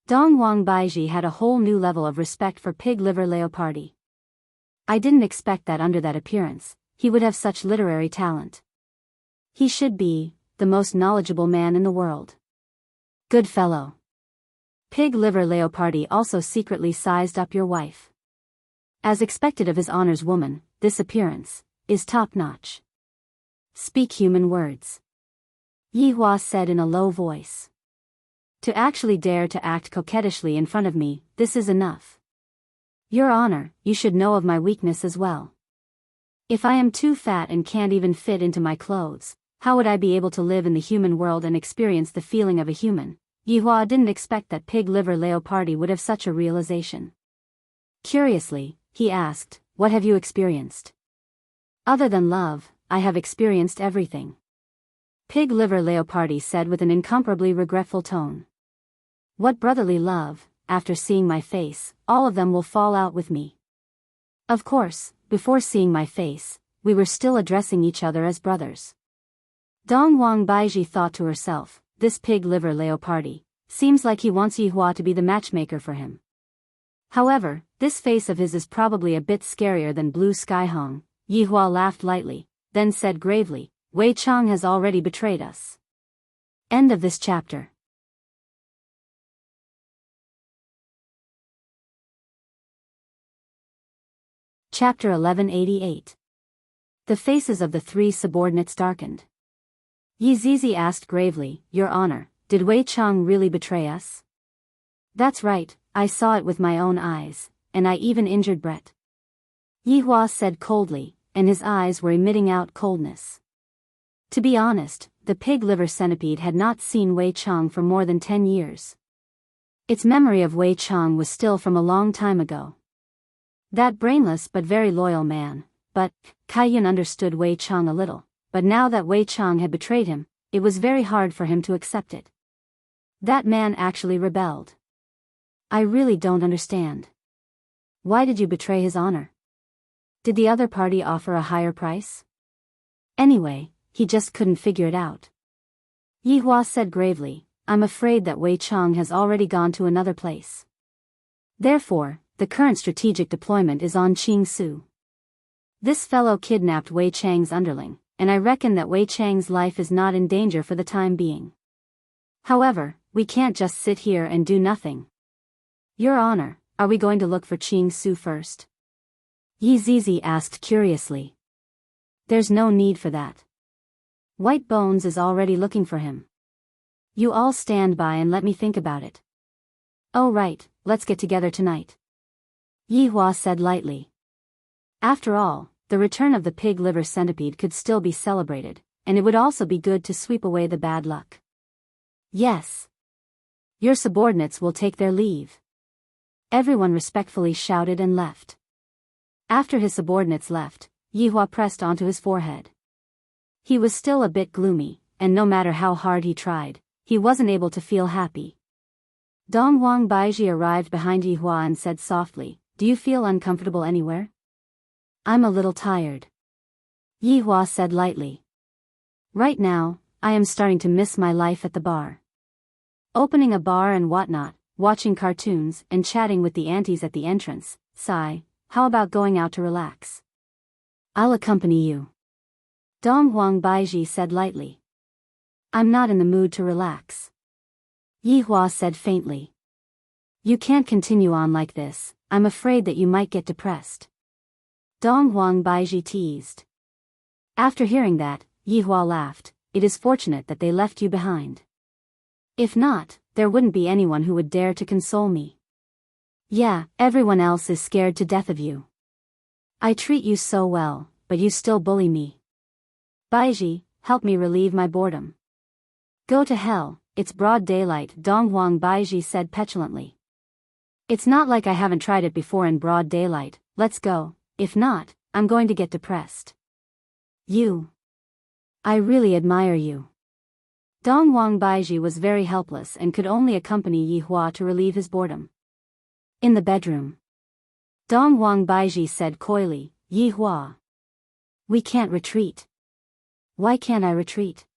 Donghuang Baiji had a whole new level of respect for Pig liver Leopardi. I didn't expect that under that appearance, he would have such literary talent. He should be the most knowledgeable man in the world. Good fellow. Pig liver Leopardi also secretly sized up your wife. As expected of his honor's woman, this appearance is top-notch. Speak human words. Yi Hua said in a low voice. To actually dare to act coquettishly in front of me, this is enough. Your honor, you should know of my weakness as well. If I am too fat and can't even fit into my clothes, how would I be able to live in the human world and experience the feeling of a human? Yi Hua didn't expect that Pig liver Leopardi would have such a realization. Curiously, he asked, what have you experienced? Other than love, I have experienced everything. Pig liver Leopardi said with an incomparably regretful tone. What brotherly love, after seeing my face, all of them will fall out with me. Of course, before seeing my face, we were still addressing each other as brothers. Donghuang Baiji thought to herself, this Pig liver Leopardi seems like he wants Yi Hua to be the matchmaker for him. However, this face of his is probably a bit scarier than Blue Sky Hong. Yi Hua laughed lightly, then said gravely, Wei Chang has already betrayed us. End of this chapter. Chapter 1188. The faces of the three subordinates darkened. Yi Zizi asked gravely, Your honor, did Wei Chang really betray us? That's right, I saw it with my own eyes, and I even injured Brett. Yi Hua said coldly, and his eyes were emitting out coldness. To be honest, the pig liver centipede had not seen Wei Chang for more than 10 years. Its memory of Wei Chang was still from a long time ago. That brainless but very loyal man, but Kai Yun understood Wei Chang a little. But now that Wei Chang had betrayed him, it was very hard for him to accept it. That man actually rebelled. I really don't understand. Why did you betray his honor? Did the other party offer a higher price? Anyway, he just couldn't figure it out. Yi Hua said gravely, I'm afraid that Wei Chang has already gone to another place. Therefore, the current strategic deployment is on Qing Su. This fellow kidnapped Wei Chang's underling, and I reckon that Wei Chang's life is not in danger for the time being. However, we can't just sit here and do nothing. Your honor, are we going to look for Qing Su first? Yi Zizi asked curiously. There's no need for that. White Bones is already looking for him. You all stand by and let me think about it. Oh right, let's get together tonight. Yi Hua said lightly. After all, the return of the pig liver centipede could still be celebrated, and it would also be good to sweep away the bad luck. Yes. Your subordinates will take their leave. Everyone respectfully shouted and left. After his subordinates left, Yi Hua pressed onto his forehead. He was still a bit gloomy, and no matter how hard he tried, he wasn't able to feel happy. Dong Huang Baiji arrived behind Yi Hua and said softly, "Do you feel uncomfortable anywhere?" "I'm a little tired," Yi Hua said lightly. "Right now, I am starting to miss my life at the bar. Opening a bar and whatnot, watching cartoons and chatting with the aunties at the entrance. Sigh, how about going out to relax?" "I'll accompany you," Dong Huang Baiji said lightly. "I'm not in the mood to relax," Yi Hua said faintly. "You can't continue on like this, I'm afraid that you might get depressed," Dong Huang Baiji teased. After hearing that, Yi Hua laughed. "It is fortunate that they left you behind. If not, there wouldn't be anyone who would dare to console me. Yeah, everyone else is scared to death of you. I treat you so well, but you still bully me. Baiji, help me relieve my boredom." "Go to hell, it's broad daylight," Dong Huang Baiji said petulantly. "It's not like I haven't tried it before in broad daylight, let's go, if not, I'm going to get depressed." I really admire you." Dong Huang Baiji was very helpless and could only accompany Yi Hua to relieve his boredom. In the bedroom, Dong Huang Baiji said coyly, "Yi Hua, we can't retreat." "Why can't I retreat?"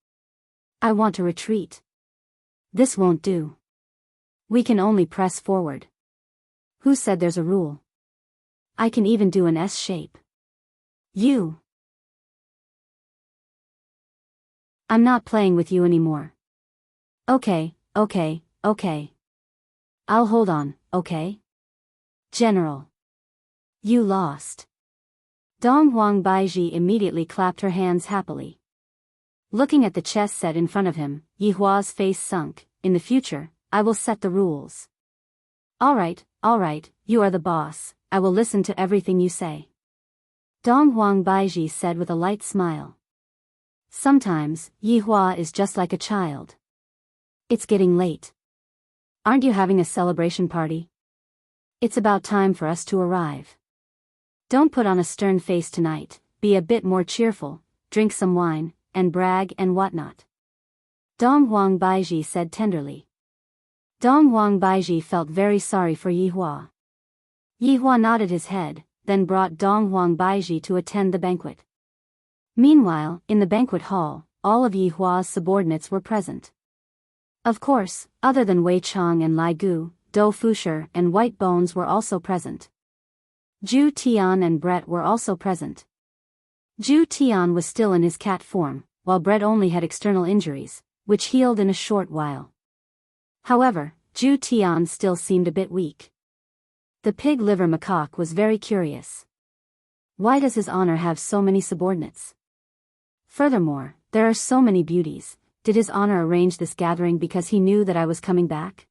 "I want to retreat." "This won't do. We can only press forward." "Who said there's a rule? I can even do an S shape." "I'm not playing with you anymore." Okay. "I'll hold on, okay?" "General, you lost." Dong Huang Baiji immediately clapped her hands happily. Looking at the chess set in front of him, Yi Hua's face sunk. "In the future, I will set the rules." All right, you are the boss, I will listen to everything you say," Dong Huang Baiji said with a light smile. Sometimes, Yi Hua is just like a child. "It's getting late. Aren't you having a celebration party? It's about time for us to arrive. Don't put on a stern face tonight, be a bit more cheerful, drink some wine, and brag and whatnot," Dong Huang Baiji said tenderly. Dong Huang Baiji felt very sorry for Yi Hua. Yi Hua nodded his head, then brought Dong Huang Baiji to attend the banquet. Meanwhile, in the banquet hall, all of Yi Hua's subordinates were present. Of course, other than Wei Chong and Lai Gu, Do Fusher and White Bones were also present. Zhu Tian and Brett were also present. Zhu Tian was still in his cat form, while Brett only had external injuries, which healed in a short while. However, Zhu Tian still seemed a bit weak. The pig liver macaque was very curious. Why does His Honor have so many subordinates? Furthermore, there are so many beauties. Did His Honor arrange this gathering because he knew that I was coming back?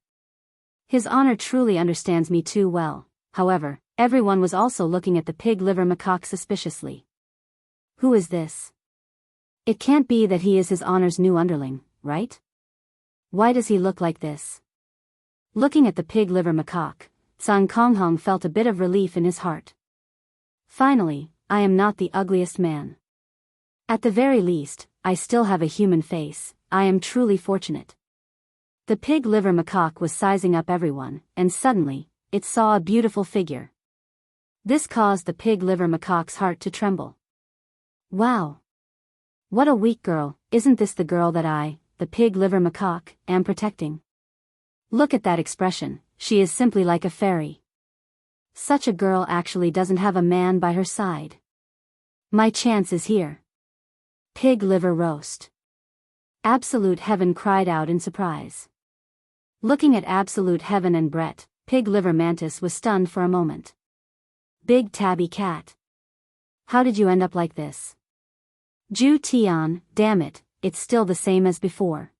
His Honor truly understands me too well. However, everyone was also looking at the pig liver macaque suspiciously. Who is this? It can't be that he is His Honor's new underling, right? Why does he look like this? Looking at the pig liver macaque, Zhang Konghong felt a bit of relief in his heart. Finally, I am not the ugliest man. At the very least, I still have a human face. I am truly fortunate. The pig liver macaque was sizing up everyone, and suddenly, it saw a beautiful figure. This caused the pig liver macaque's heart to tremble. Wow! What a weak girl, isn't this the girl that I, the pig liver macaque, am protecting? Look at that expression, she is simply like a fairy. Such a girl actually doesn't have a man by her side. My chance is here. Pig liver roast. Absolute Heaven cried out in surprise. Looking at Absolute Heaven and Brett, Pig Liver Mantis was stunned for a moment. Big Tabby Cat. How did you end up like this? Zhu Tian, damn it, it's still the same as before.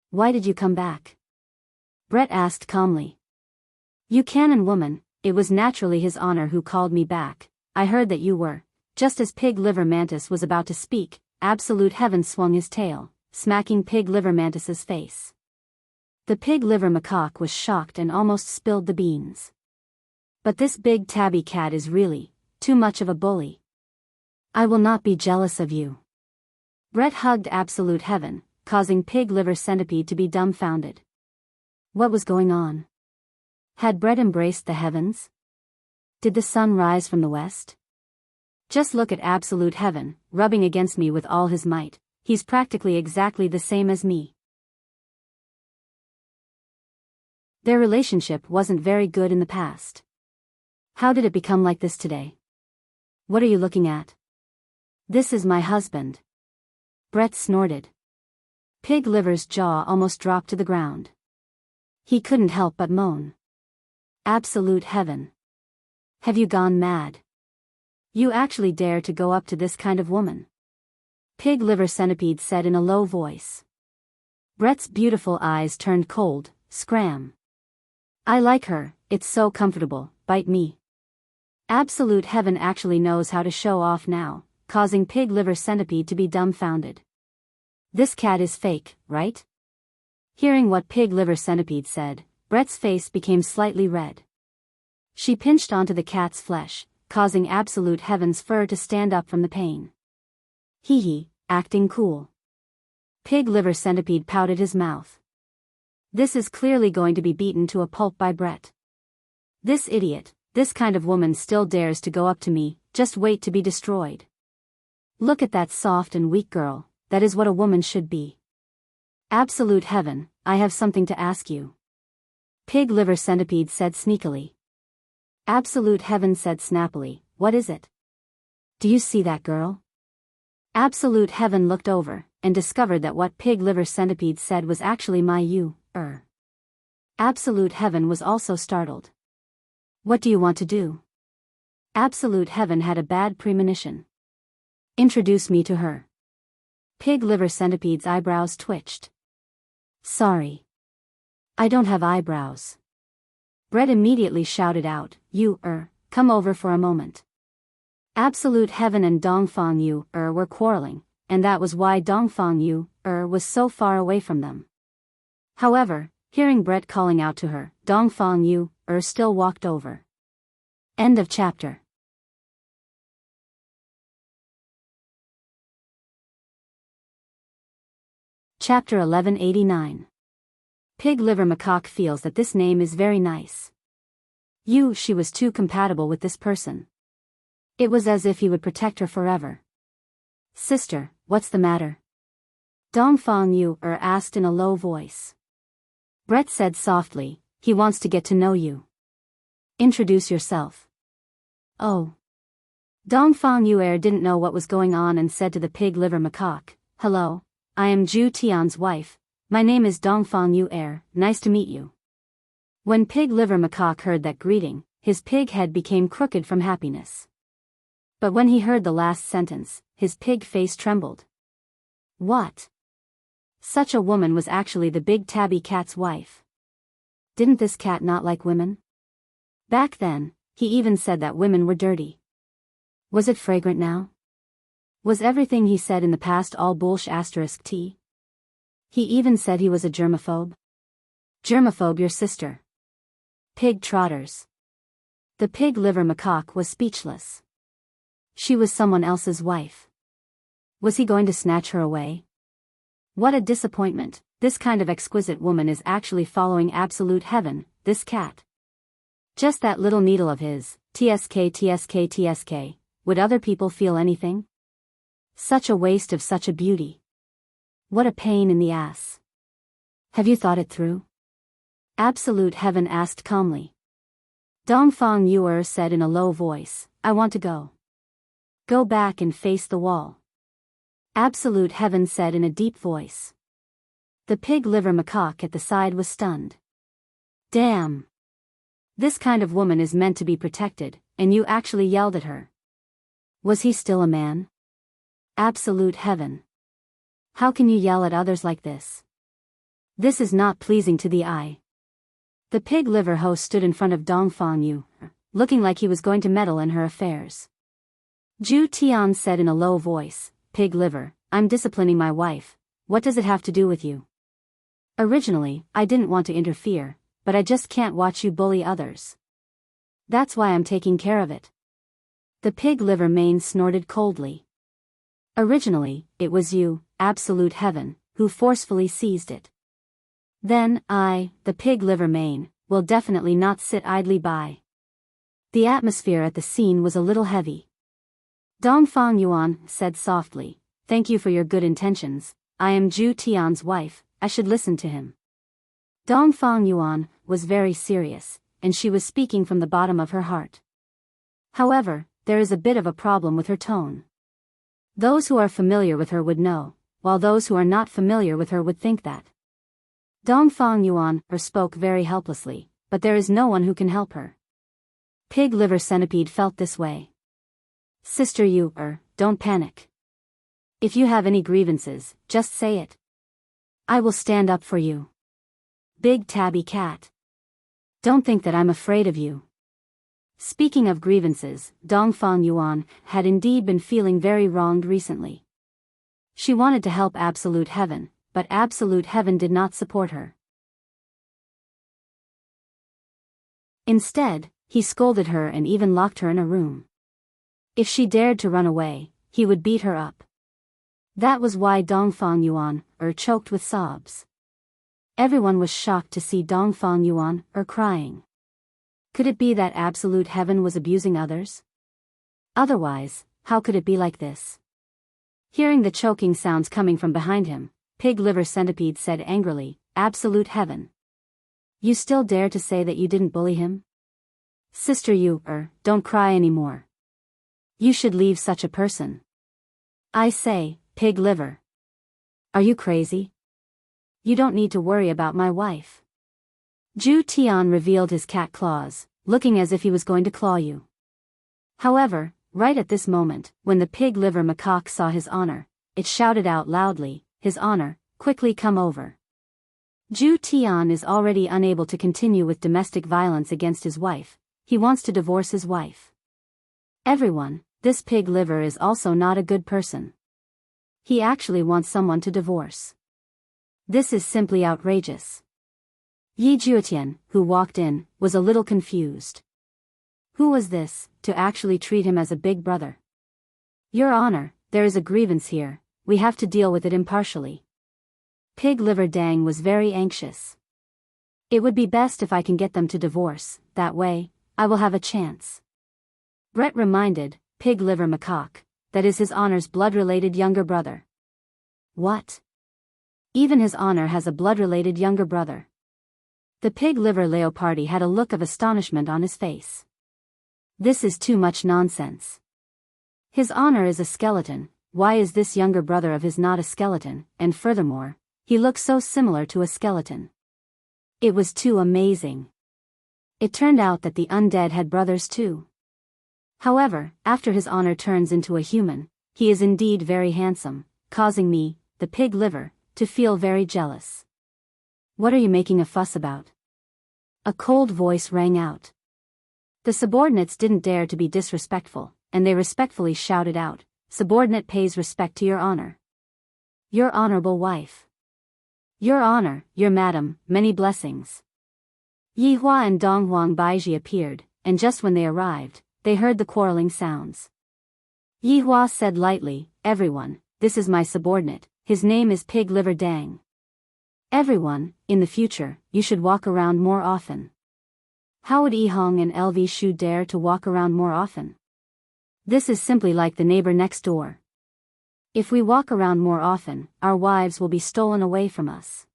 Why did you come back? Brett asked calmly. You canon woman, it was naturally His Honor who called me back. I heard that you were. Just as Pig Liver Mantis was about to speak, Absolute Heaven swung his tail, smacking Pig Liver Mantis's face. The pig liver macaque was shocked and almost spilled the beans. But this big tabby cat is really too much of a bully. I will not be jealous of you. Brett hugged Absolute Heaven, causing Pig Liver Centipede to be dumbfounded. What was going on? Had Brett embraced the heavens? Did the sun rise from the west? Just look at absolute heaven, rubbing against me with all his might. He's practically exactly the same as me. Their relationship wasn't very good in the past. How did it become like this today? What are you looking at? This is my husband. Brett snorted. Pig Liver's jaw almost dropped to the ground. He couldn't help but moan. Absolute heaven. Have you gone mad? You actually dare to go up to this kind of woman? Pig Liver Centipede said in a low voice. Brett's beautiful eyes turned cold. Scram. I like her, it's so comfortable, bite me. Absolute heaven actually knows how to show off now, causing Pig Liver Centipede to be dumbfounded. This cat is fake, right? Hearing what Pig Liver Centipede said, Brett's face became slightly red. She pinched onto the cat's flesh, causing absolute heaven's fur to stand up from the pain. Hee hee, acting cool. Pig Liver Centipede pouted his mouth. This is clearly going to be beaten to a pulp by Brett. This idiot, this kind of woman still dares to go up to me, just wait to be destroyed. Look at that soft and weak girl, that is what a woman should be. Absolute heaven, I have something to ask you. Pig Liver Centipede said sneakily. Absolute heaven said snappily, what is it? Do you see that girl? Absolute heaven looked over, and discovered that what Pig Liver Centipede said was actually my Absolute heaven was also startled. What do you want to do? Absolute heaven had a bad premonition. Introduce me to her. Pig Liver Centipede's eyebrows twitched. Sorry. I don't have eyebrows. Brett immediately shouted out, come over for a moment. Absolute heaven and Dongfang Yu were quarreling, and that was why Dongfang Yu was so far away from them. However, hearing Brett calling out to her, Dongfang Yu still walked over. End of chapter. Chapter 1189. Pig Liver Macaque feels that this name is very nice. She was too compatible with this person. It was as if he would protect her forever. Sister, what's the matter? Dongfang Yu asked in a low voice. Brett said softly, he wants to get to know you. Introduce yourself. Oh. Dongfang Yu didn't know what was going on and said to the Pig Liver Macaque, hello, I am Zhu Tian's wife, my name is Dongfang Yu nice to meet you. When Pig Liver Macaque heard that greeting, his pig head became crooked from happiness. But when he heard the last sentence, his pig face trembled. What? Such a woman was actually the big tabby cat's wife. Didn't this cat not like women? Back then, he even said that women were dirty. Was it fragrant now? Was everything he said in the past all **t? He even said he was a germaphobe. Germaphobe your sister. Pig trotters. The Pig Liver Macaque was speechless. She was someone else's wife. Was he going to snatch her away? What a disappointment, this kind of exquisite woman is actually following absolute heaven, this cat. Just that little needle of his, tsk. Would other people feel anything? Such a waste of such a beauty. What a pain in the ass. Have you thought it through? Absolute heaven asked calmly. Dongfang Yu said in a low voice, I want to go. Go back and face the wall. Absolute heaven said in a deep voice. The Pig Liver Macaque at the side was stunned. Damn. This kind of woman is meant to be protected, and you actually yelled at her. Was he still a man? Absolute heaven. How can you yell at others like this? This is not pleasing to the eye. The Pig Liver host stood in front of Dongfang Yu, looking like he was going to meddle in her affairs. Zhu Tian said in a low voice, Pig Liver, I'm disciplining my wife, what does it have to do with you? Originally, I didn't want to interfere, but I just can't watch you bully others. That's why I'm taking care of it. The Pig Liver mane snorted coldly. Originally, it was you, absolute heaven, who forcefully seized it. Then I, the pig liver mane, will definitely not sit idly by. The atmosphere at the scene was a little heavy. Dongfang Yuan said softly, "Thank you for your good intentions. I am Zhu Tian's wife, I should listen to him." Dongfang Yuan was very serious, and she was speaking from the bottom of her heart. However, there is a bit of a problem with her tone. Those who are familiar with her would know, while those who are not familiar with her would think that. Dongfang Yuan spoke very helplessly, but there is no one who can help her. Pig Liver Centipede felt this way. "Sister you, don't panic. If you have any grievances, just say it. I will stand up for you. Big Tabby Cat. Don't think that I'm afraid of you." Speaking of grievances, Dongfang Yuan had indeed been feeling very wronged recently. She wanted to help Absolute Heaven, but Absolute Heaven did not support her. Instead, he scolded her and even locked her in a room. If she dared to run away, he would beat her up. That was why Dongfang Yuan choked with sobs. Everyone was shocked to see Dongfang Yuan crying. Could it be that Absolute Heaven was abusing others? Otherwise, how could it be like this? Hearing the choking sounds coming from behind him, Pig Liver Centipede said angrily, "Absolute Heaven. You still dare to say that you didn't bully him? Sister you, don't cry anymore. You should leave such a person. I say, Pig Liver. Are you crazy? You don't need to worry about my wife." Zhu Tian revealed his cat claws, looking as if he was going to claw you. However, right at this moment, when the pig liver macaque saw his honor, it shouted out loudly, "His honor, quickly come over." Zhu Tian is already unable to continue with domestic violence against his wife. He wants to divorce his wife. Everyone, this pig liver is also not a good person. He actually wants someone to divorce. This is simply outrageous. Yi Juetian, who walked in, was a little confused. Who was this, to actually treat him as a big brother? "Your Honor, there is a grievance here, we have to deal with it impartially." Pig Liver Dang was very anxious. "It would be best if I can get them to divorce, that way, I will have a chance." Brett reminded Pig Liver Macaque, that is his Honor's blood-related younger brother. What? Even his Honor has a blood-related younger brother? The Pig Liver Leopardi had a look of astonishment on his face. This is too much nonsense. His Honor is a skeleton, why is this younger brother of his not a skeleton, and furthermore, he looks so similar to a skeleton. It was too amazing. It turned out that the undead had brothers too. However, after his Honor turns into a human, he is indeed very handsome, causing me, the pig liver, to feel very jealous. "What are you making a fuss about?" A cold voice rang out. The subordinates didn't dare to be disrespectful, and they respectfully shouted out, "Subordinate pays respect to your Honor. Your honorable wife. Your Honor, your Madam, many blessings." Yi Hua and Dong Huang Baiji appeared, and just when they arrived, they heard the quarreling sounds. Yi Hua said lightly, "Everyone, this is my subordinate, his name is Pig Liver Dang. Everyone, in the future, you should walk around more often." How would Yi Hong and LV Shu dare to walk around more often? This is simply like the neighbor next door. If we walk around more often, our wives will be stolen away from us.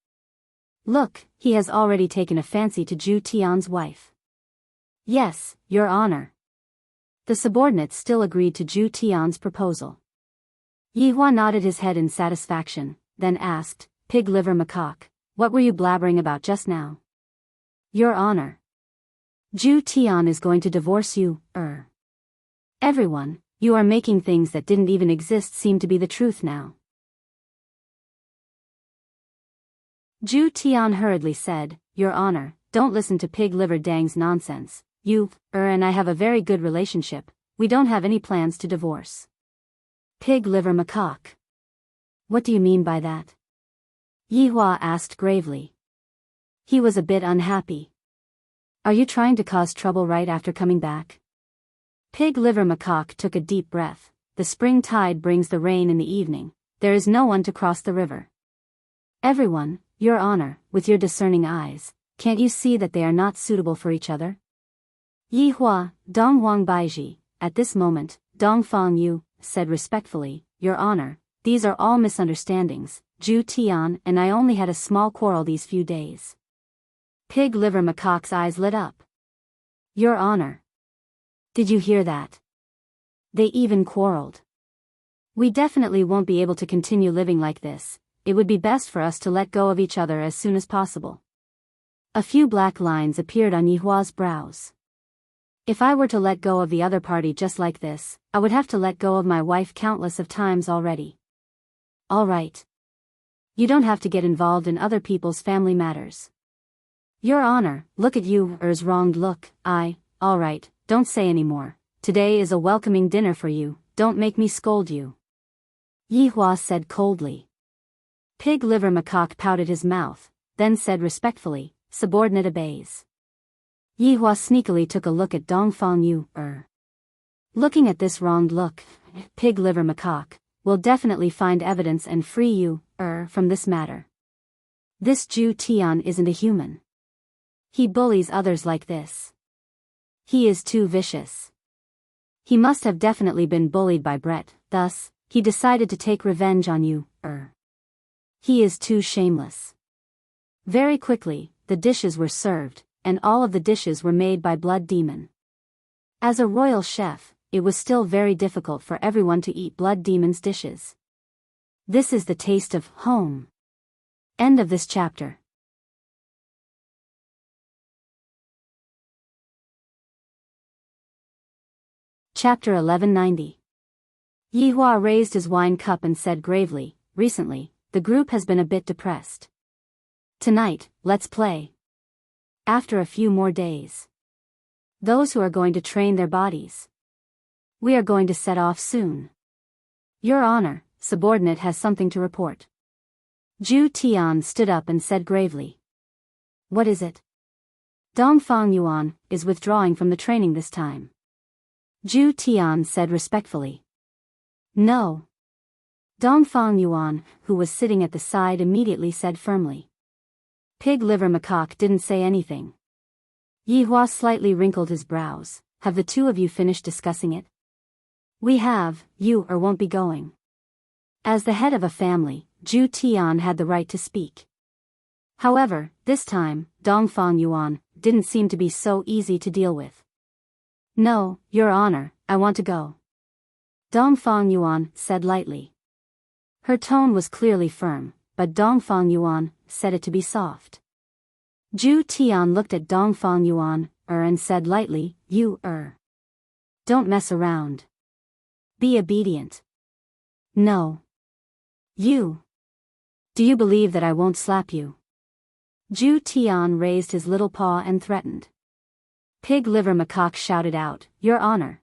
Look, he has already taken a fancy to Zhu Tian's wife. "Yes, Your Honor." The subordinates still agreed to Zhu Tian's proposal. Yi Hua nodded his head in satisfaction, then asked, "Pig Liver Macaque, what were you blabbering about just now?" "Your Honor. Zhu Tian is going to divorce you, Everyone, you are making things that didn't even exist seem to be the truth now." Zhu Tian hurriedly said, "Your Honor, don't listen to Pig Liver Dang's nonsense. You, and I have a very good relationship, we don't have any plans to divorce." Pig Liver Macaque. What do you mean by that? Yi Hua asked gravely. He was a bit unhappy. Are you trying to cause trouble right after coming back? Pig Liver Macaque took a deep breath. The spring tide brings the rain in the evening. There is no one to cross the river. Everyone, Your Honor, with your discerning eyes, can't you see that they are not suitable for each other? Yi Hua, Donghuang Baiji, at this moment, Dongfang Yu, said respectfully, Your Honor, these are all misunderstandings, Zhu Tian and I only had a small quarrel these few days. Pig Liver Macaque's eyes lit up. Your Honor. Did you hear that? They even quarreled. We definitely won't be able to continue living like this. It would be best for us to let go of each other as soon as possible. A few black lines appeared on Yihua's brows. If I were to let go of the other party just like this, I would have to let go of my wife countless of times already. All right. You don't have to get involved in other people's family matters. Your Honor, look at you, Er's wronged look. All right, don't say any more. Today is a welcoming dinner for you, don't make me scold you. Yi Hua said coldly. Pig Liver Macaque pouted his mouth, then said respectfully, subordinate obeys. Yi Hua sneakily took a look at Dongfang Yu, Looking at this wronged look, Pig Liver Macaque will definitely find evidence and free you, from this matter. This Zhu Tian isn't a human. He bullies others like this. He is too vicious. He must have definitely been bullied by Brett, thus, he decided to take revenge on you, He is too shameless. Very quickly, the dishes were served, and all of the dishes were made by Blood Demon. As a royal chef, it was still very difficult for everyone to eat Blood Demon's dishes. This is the taste of home. End of this chapter. Chapter 1190. Yi Hua raised his wine cup and said gravely, recently, the group has been a bit depressed. Tonight, let's play. After a few more days. Those who are going to train their bodies. We are going to set off soon. Your Honor, subordinate has something to report. Zhu Tian stood up and said gravely. What is it? Dongfang Yuan is withdrawing from the training this time. Zhu Tian said respectfully. No. Dongfang Yuan, who was sitting at the side, immediately said firmly. Pig Liver Macaque didn't say anything. Yi Hua slightly wrinkled his brows. Have the two of you finished discussing it? We have, you won't be going. As the head of a family, Zhu Tian had the right to speak. However, this time, Dongfang Yuan didn't seem to be so easy to deal with. No, Your Honor, I want to go. Dongfang Yuan said lightly. Her tone was clearly firm, but Dongfang Yuan said it to be soft. Zhu Tian looked at Dongfang Yuan, and said lightly, You, don't mess around. Be obedient. No. You. Do you believe that I won't slap you? Zhu Tian raised his little paw and threatened. Pig Liver Macaque shouted out, Your Honor.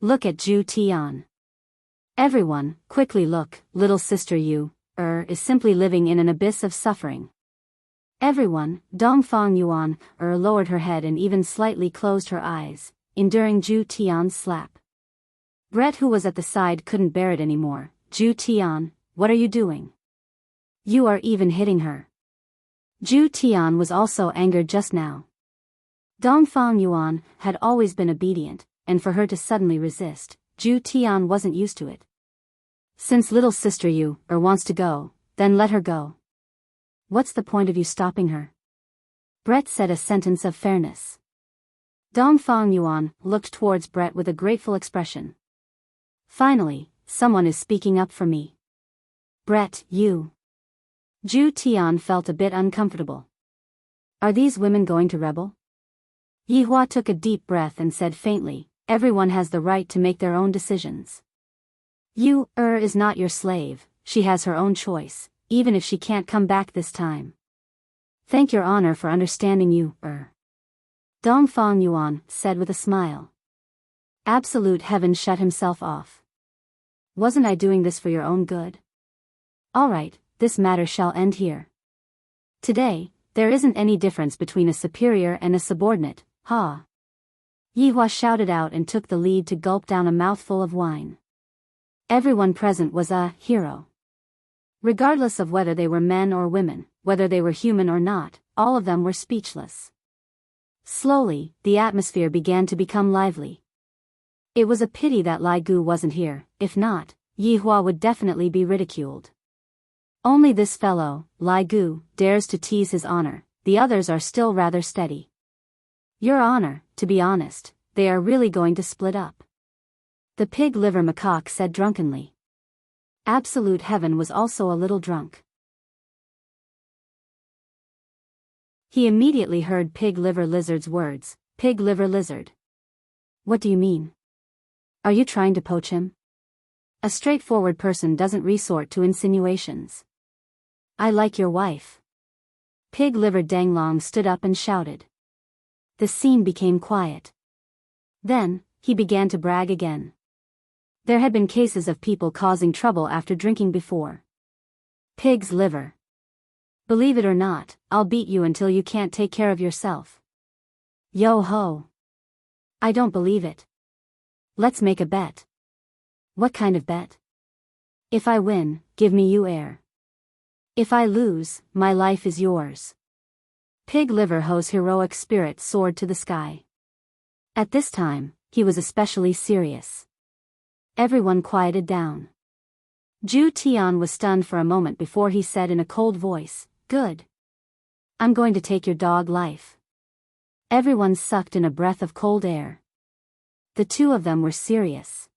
Look at Zhu Tian. Everyone, quickly look, little sister Yu, is simply living in an abyss of suffering. Everyone, Dongfang Yuan, lowered her head and even slightly closed her eyes, enduring Zhu Tian's slap. Brett, who was at the side, couldn't bear it anymore. Zhu Tian, what are you doing? You are even hitting her. Zhu Tian was also angered just now. Dongfang Yuan had always been obedient, and for her to suddenly resist, Zhu Tian wasn't used to it. Since little sister Yu wants to go, then let her go. What's the point of you stopping her? Brett said a sentence of fairness. Dongfang Yuan looked towards Brett with a grateful expression. Finally, someone is speaking up for me. Brett, you. Zhu Tian felt a bit uncomfortable. Are these women going to rebel? Yi Hua took a deep breath and said faintly, Everyone has the right to make their own decisions. Yu, is not your slave, she has her own choice, even if she can't come back this time. Thank Your Honor for understanding you, Dongfang Yuan said with a smile. Absolute heaven shut himself off. Wasn't I doing this for your own good? All right, this matter shall end here. Today, there isn't any difference between a superior and a subordinate, ha. Yi Hua shouted out and took the lead to gulp down a mouthful of wine. Everyone present was a hero. Regardless of whether they were men or women, whether they were human or not, all of them were speechless. Slowly, the atmosphere began to become lively. It was a pity that Lai Gu wasn't here. If not, Yi Hua would definitely be ridiculed. Only this fellow, Lai Gu, dares to tease his honor. The others are still rather steady. Your honor, to be honest, they are really going to split up. The pig liver macaque said drunkenly. Absolute Heaven was also a little drunk. He immediately heard Pig Liver Lizard's words. Pig Liver Lizard. What do you mean? Are you trying to poach him? A straightforward person doesn't resort to insinuations. I like your wife. Pig Liver Danglong stood up and shouted. The scene became quiet. Then, he began to brag again. There had been cases of people causing trouble after drinking before. Pig's liver. Believe it or not, I'll beat you until you can't take care of yourself. Yo ho. I don't believe it. Let's make a bet. What kind of bet? If I win, give me you air. If I lose, my life is yours. Pig Liver Ho's heroic spirit soared to the sky. At this time, he was especially serious. Everyone quieted down. Zhu Tian was stunned for a moment before he said in a cold voice, Good. I'm going to take your dog life. Everyone sucked in a breath of cold air. The two of them were serious.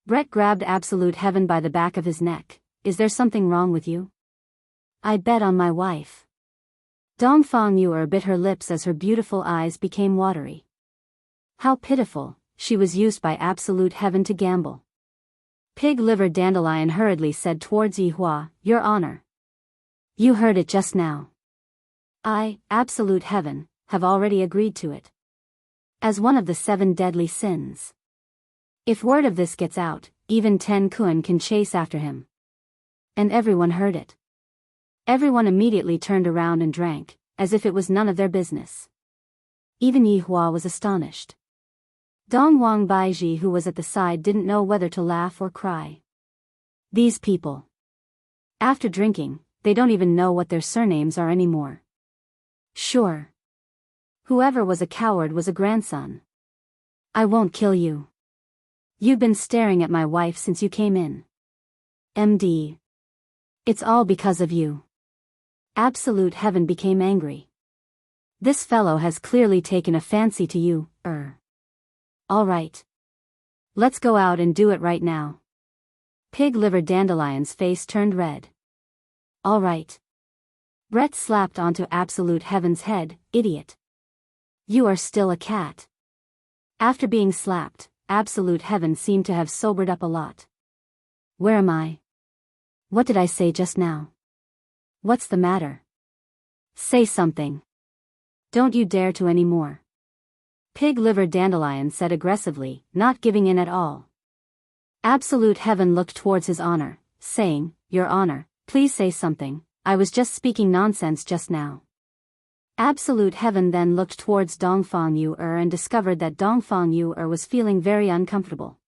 Brett grabbed Absolute Heaven by the back of his neck. Is there something wrong with you? I bet on my wife. Dongfang Yuer bit her lips as her beautiful eyes became watery. How pitiful, she was used by Absolute Heaven to gamble. Pig Liver Dandelion hurriedly said towards Yi Hua, Your honor. You heard it just now. I, Absolute Heaven, have already agreed to it. As one of the 7 deadly sins. If word of this gets out, even Ten Kun can chase after him. And everyone heard it. Everyone immediately turned around and drank, as if it was none of their business. Even Yi Hua was astonished. Dong Wang Baiji, who was at the side, didn't know whether to laugh or cry. These people. After drinking, they don't even know what their surnames are anymore. Sure. Whoever was a coward was a grandson. I won't kill you. You've been staring at my wife since you came in. MD. It's all because of you. Absolute Heaven became angry. This fellow has clearly taken a fancy to you, All right. Let's go out and do it right now. Pig Liver Dandelion's face turned red. All right. Brett slapped onto Absolute Heaven's head, idiot. You are still a cat. After being slapped, Absolute Heaven seemed to have sobered up a lot. Where am I? What did I say just now? What's the matter? Say something. Don't you dare to any more. Pig Liver Dandelion said aggressively, not giving in at all. Absolute Heaven looked towards his honor, saying, Your honor, please say something, I was just speaking nonsense just now. Absolute Heaven then looked towards Dongfang Yuer and discovered that Dongfang Yuer was feeling very uncomfortable.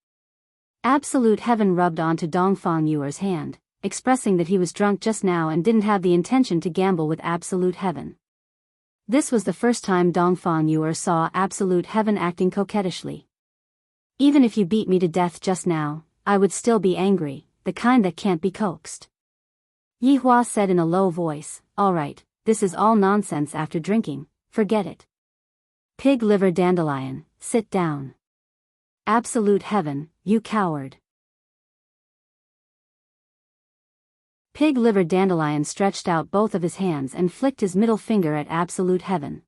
Absolute Heaven rubbed onto Dongfang Yuer's hand, expressing that he was drunk just now and didn't have the intention to gamble with Absolute Heaven. This was the first time Dongfang Yuer saw Absolute Heaven acting coquettishly. Even if you beat me to death just now, I would still be angry, the kind that can't be coaxed. Yi Hua said in a low voice, All right, this is all nonsense after drinking, forget it. Pig Liver Dandelion, sit down. Absolute Heaven, you coward. Pig Liver Dandelion stretched out both of his hands and flicked his middle finger at Absolute Heaven.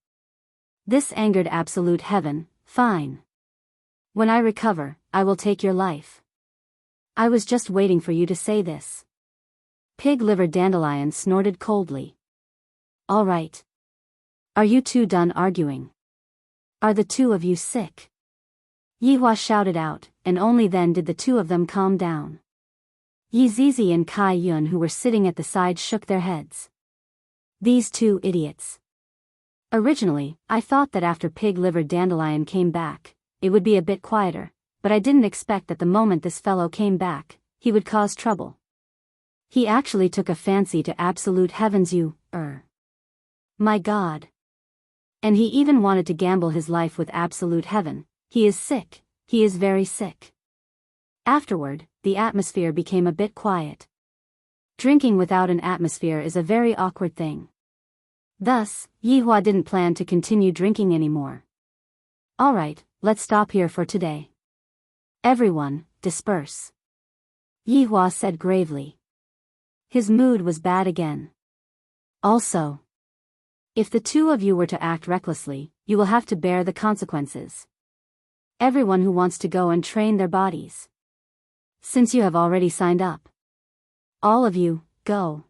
This angered Absolute Heaven. Fine. When I recover, I will take your life. I was just waiting for you to say this. Pig Liver Dandelion snorted coldly. All right. Are you two done arguing? Are the two of you sick? Yi Hua shouted out, and only then did the two of them calm down. Yi Zizi and Kai Yun, who were sitting at the side, shook their heads. These two idiots. Originally, I thought that after Pig Liver Dandelion came back, it would be a bit quieter, but I didn't expect that the moment this fellow came back, he would cause trouble. He actually took a fancy to absolute heavens, my God. And he even wanted to gamble his life with absolute heaven. He is sick, he is very sick. Afterward, the atmosphere became a bit quiet. Drinking without an atmosphere is a very awkward thing. Thus, Yihua didn't plan to continue drinking anymore. Alright, let's stop here for today. Everyone, disperse. Yihua said gravely. His mood was bad again. Also, if the two of you were to act recklessly, you will have to bear the consequences. Everyone who wants to go and train their bodies. Since you have already signed up. All of you, go.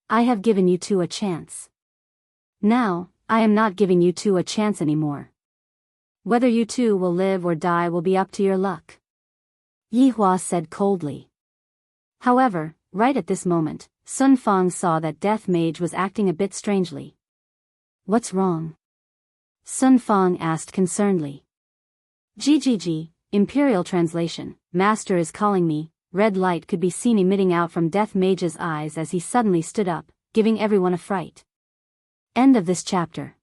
I have given you two a chance. Now, I am not giving you two a chance anymore. Whether you two will live or die will be up to your luck. Yihua said coldly. However, right at this moment, Sun Fang saw that Death Mage was acting a bit strangely. What's wrong? Sun Fang asked concernedly. GGG, Imperial Translation, Master is calling me. Red light could be seen emitting out from Death Mage's eyes as he suddenly stood up, giving everyone a fright. End of this chapter.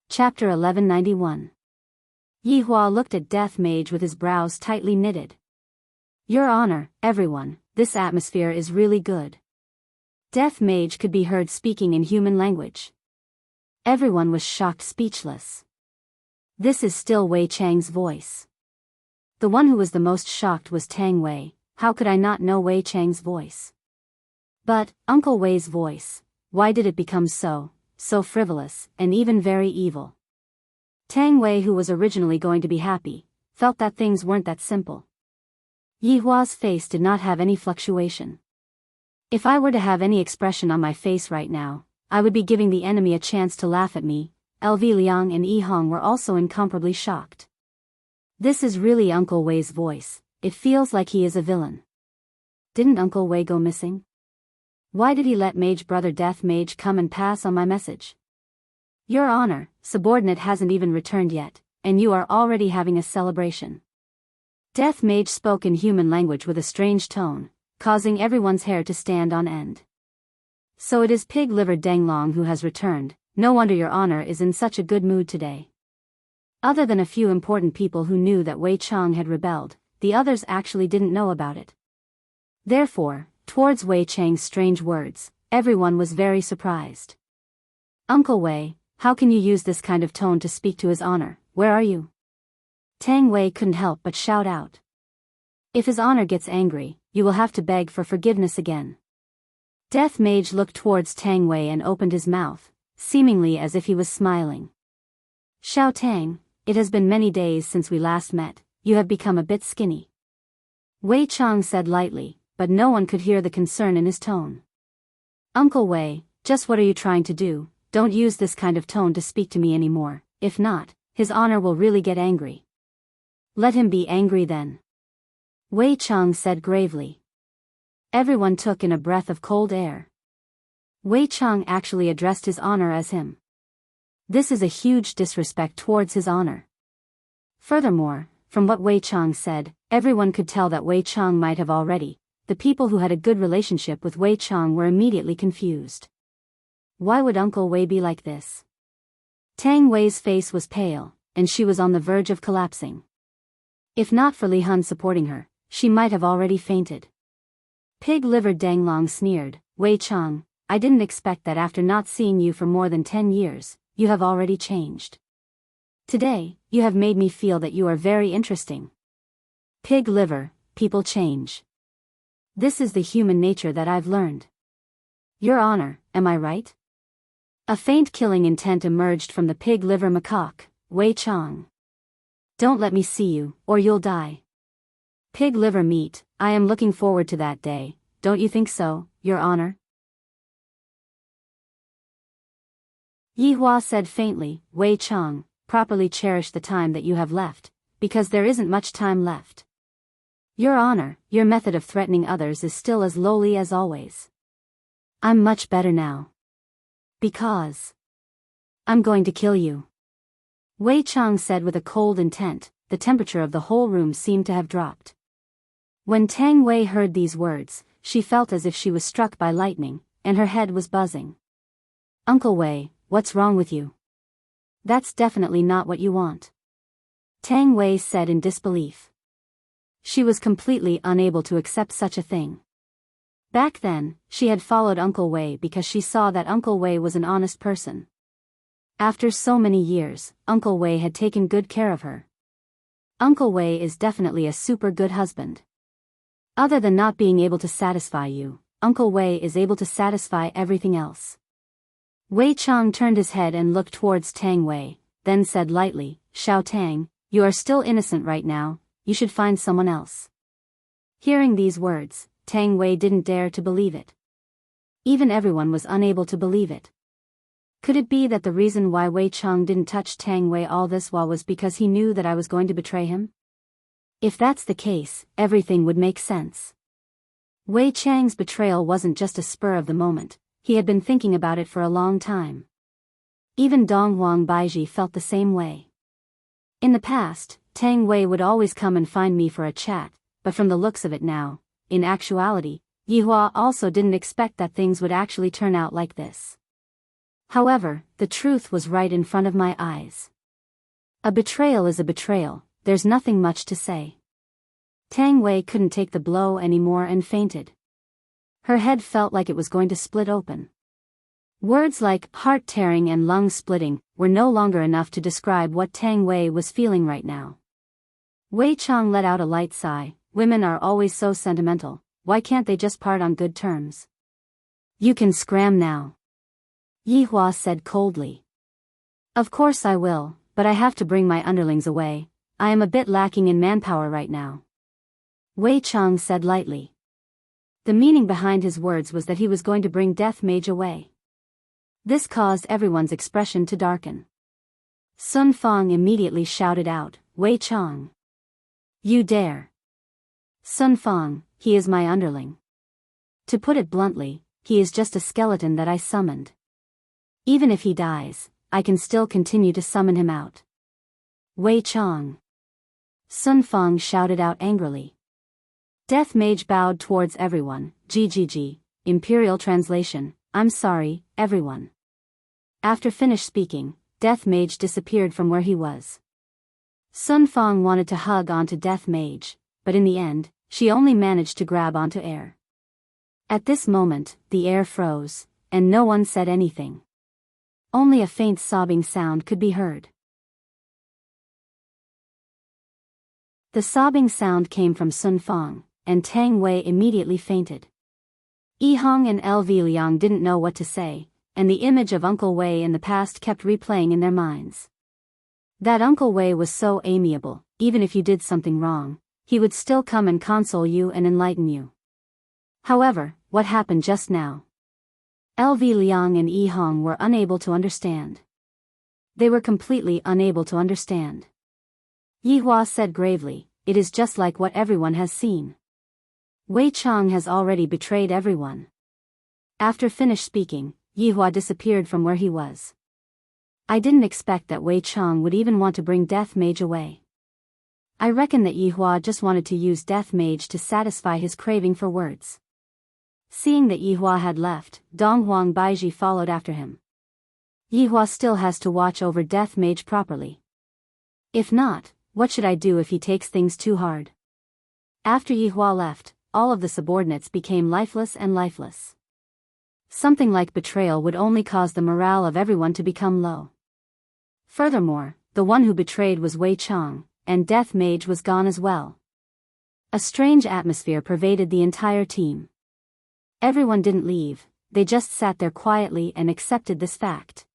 Chapter 1191. Yihua looked at Death Mage with his brows tightly knitted. Your Honor, everyone, this atmosphere is really good. Death Mage could be heard speaking in human language. Everyone was shocked speechless. This is still Wei Chang's voice. The one who was the most shocked was Tang Wei. How could I not know Wei Chang's voice? But, Uncle Wei's voice, why did it become so frivolous, and even very evil? Tang Wei, who was originally going to be happy, felt that things weren't that simple. Yihua's face did not have any fluctuation. If I were to have any expression on my face right now, I would be giving the enemy a chance to laugh at me. LV Liang and Yi Hong were also incomparably shocked. This is really Uncle Wei's voice, it feels like he is a villain. Didn't Uncle Wei go missing? Why did he let Mage Brother Death Mage come and pass on my message? Your Honor, subordinate hasn't even returned yet, and you are already having a celebration. Death Mage spoke in human language with a strange tone, causing everyone's hair to stand on end. So it is Pig-Livered Denglong who has returned. No wonder Your Honor is in such a good mood today. Other than a few important people who knew that Wei Chang had rebelled, the others actually didn't know about it. Therefore, towards Wei Chang's strange words, everyone was very surprised. Uncle Wei, how can you use this kind of tone to speak to His Honor? Where are you? Tang Wei couldn't help but shout out. If His Honor gets angry, you will have to beg for forgiveness again. Death Mage looked towards Tang Wei and opened his mouth, seemingly as if he was smiling. Xiao Tang, it has been many days since we last met, you have become a bit skinny. Wei Chang said lightly, but no one could hear the concern in his tone. Uncle Wei, just what are you trying to do? Don't use this kind of tone to speak to me anymore, if not, His Honor will really get angry. Let him be angry then. Wei Chang said gravely. Everyone took in a breath of cold air. Wei Chang actually addressed His Honor as him. This is a huge disrespect towards His Honor. Furthermore, from what Wei Chang said, everyone could tell that Wei Chang might have already. The people who had a good relationship with Wei Chang were immediately confused. Why would Uncle Wei be like this? Tang Wei's face was pale, and she was on the verge of collapsing. If not for Li Hun supporting her, she might have already fainted. Pig-Livered Denglong sneered, Wei Chang, I didn't expect that after not seeing you for more than 10 years, you have already changed. Today, you have made me feel that you are very interesting. Pig liver, people change. This is the human nature that I've learned. Your Honor, am I right? A faint killing intent emerged from the pig liver macaque, Wei Chang. Don't let me see you, or you'll die. Pig liver meat, I am looking forward to that day, don't you think so, Your Honor? Yihua said faintly, Wei Chang, properly cherish the time that you have left, because there isn't much time left. Your Honor, your method of threatening others is still as lowly as always. I'm much better now. Because I'm going to kill you. Wei Chang said with a cold intent. The temperature of the whole room seemed to have dropped. When Tang Wei heard these words, she felt as if she was struck by lightning, and her head was buzzing. Uncle Wei, what's wrong with you? That's definitely not what you want. Tang Wei said in disbelief. She was completely unable to accept such a thing. Back then, she had followed Uncle Wei because she saw that Uncle Wei was an honest person. After so many years, Uncle Wei had taken good care of her. Uncle Wei is definitely a super good husband. Other than not being able to satisfy you, Uncle Wei is able to satisfy everything else. Wei Chang turned his head and looked towards Tang Wei, then said lightly, Xiao Tang, you are still innocent right now, you should find someone else. Hearing these words, Tang Wei didn't dare to believe it. Even everyone was unable to believe it. Could it be that the reason why Wei Chang didn't touch Tang Wei all this while was because he knew that I was going to betray him? If that's the case, everything would make sense. Wei Chang's betrayal wasn't just a spur of the moment, he had been thinking about it for a long time. Even Dong Huang Baiji felt the same way. In the past, Tang Wei would always come and find me for a chat, but from the looks of it now, in actuality, Yihua also didn't expect that things would actually turn out like this. However, the truth was right in front of my eyes. A betrayal is a betrayal, there's nothing much to say. Tang Wei couldn't take the blow anymore and fainted. Her head felt like it was going to split open. Words like heart-tearing and lung-splitting were no longer enough to describe what Tang Wei was feeling right now. Wei Chang let out a light sigh. Women are always so sentimental, why can't they just part on good terms? You can scram now. Yihua said coldly. Of course I will, but I have to bring my underlings away. I am a bit lacking in manpower right now. Wei Chang said lightly. The meaning behind his words was that he was going to bring Death Mage away. This caused everyone's expression to darken. Sun Fang immediately shouted out, Wei Chang. You dare. Sun Fang, he is my underling. To put it bluntly, he is just a skeleton that I summoned. Even if he dies, I can still continue to summon him out. Wei Chang. Sun Fang shouted out angrily. Death Mage bowed towards everyone. GGG, Imperial Translation, I'm sorry, everyone. After finished speaking, Death Mage disappeared from where he was. Sun Fang wanted to hug onto Death Mage, but in the end, she only managed to grab onto air. At this moment, the air froze, and no one said anything. Only a faint sobbing sound could be heard. The sobbing sound came from Sun Fang, and Tang Wei immediately fainted. Yi Hong and LV Liang didn't know what to say, and the image of Uncle Wei in the past kept replaying in their minds. That Uncle Wei was so amiable, even if you did something wrong, he would still come and console you and enlighten you. However, what happened just now? LV Liang and Yi Hong were unable to understand. They were completely unable to understand. Yihua said gravely, it is just like what everyone has seen. Wei Chang has already betrayed everyone. After finished speaking, Yihua disappeared from where he was. I didn't expect that Wei Chang would even want to bring Death Mage away. I reckon that Yihua just wanted to use Death Mage to satisfy his craving for words. Seeing that Yihua had left, Dong Huang Baiji followed after him. Yihua still has to watch over Death Mage properly. If not, what should I do if he takes things too hard? After Yihua left, all of the subordinates became lifeless and lifeless. Something like betrayal would only cause the morale of everyone to become low. Furthermore, the one who betrayed was Wei Chang, and Death Mage was gone as well. A strange atmosphere pervaded the entire team. Everyone didn't leave, they just sat there quietly and accepted this fact.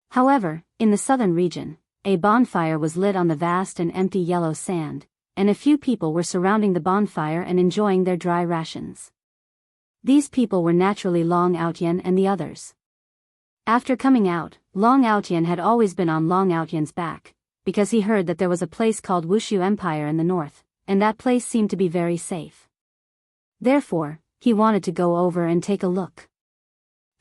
However, in the southern region, a bonfire was lit on the vast and empty yellow sand, and a few people were surrounding the bonfire and enjoying their dry rations. These people were naturally Long Outyan and the others. After coming out, Long Outyan had always been on Long Outyan's back, because he heard that there was a place called Wushu Empire in the north, and that place seemed to be very safe. Therefore, he wanted to go over and take a look.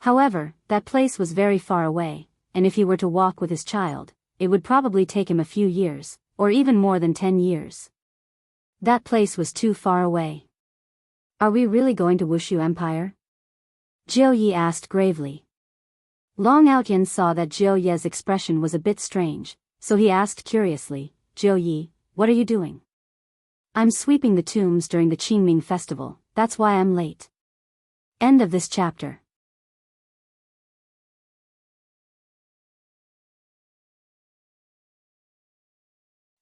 However, that place was very far away, and if he were to walk with his child, it would probably take him a few years, or even more than 10 years. That place was too far away. Are we really going to Wushu Empire? Jiu Yi asked gravely. Long Outyan saw that Jiu Ye's expression was a bit strange, so he asked curiously, Jiu Yi, what are you doing? I'm sweeping the tombs during the Qingming festival, that's why I'm late. End of this chapter.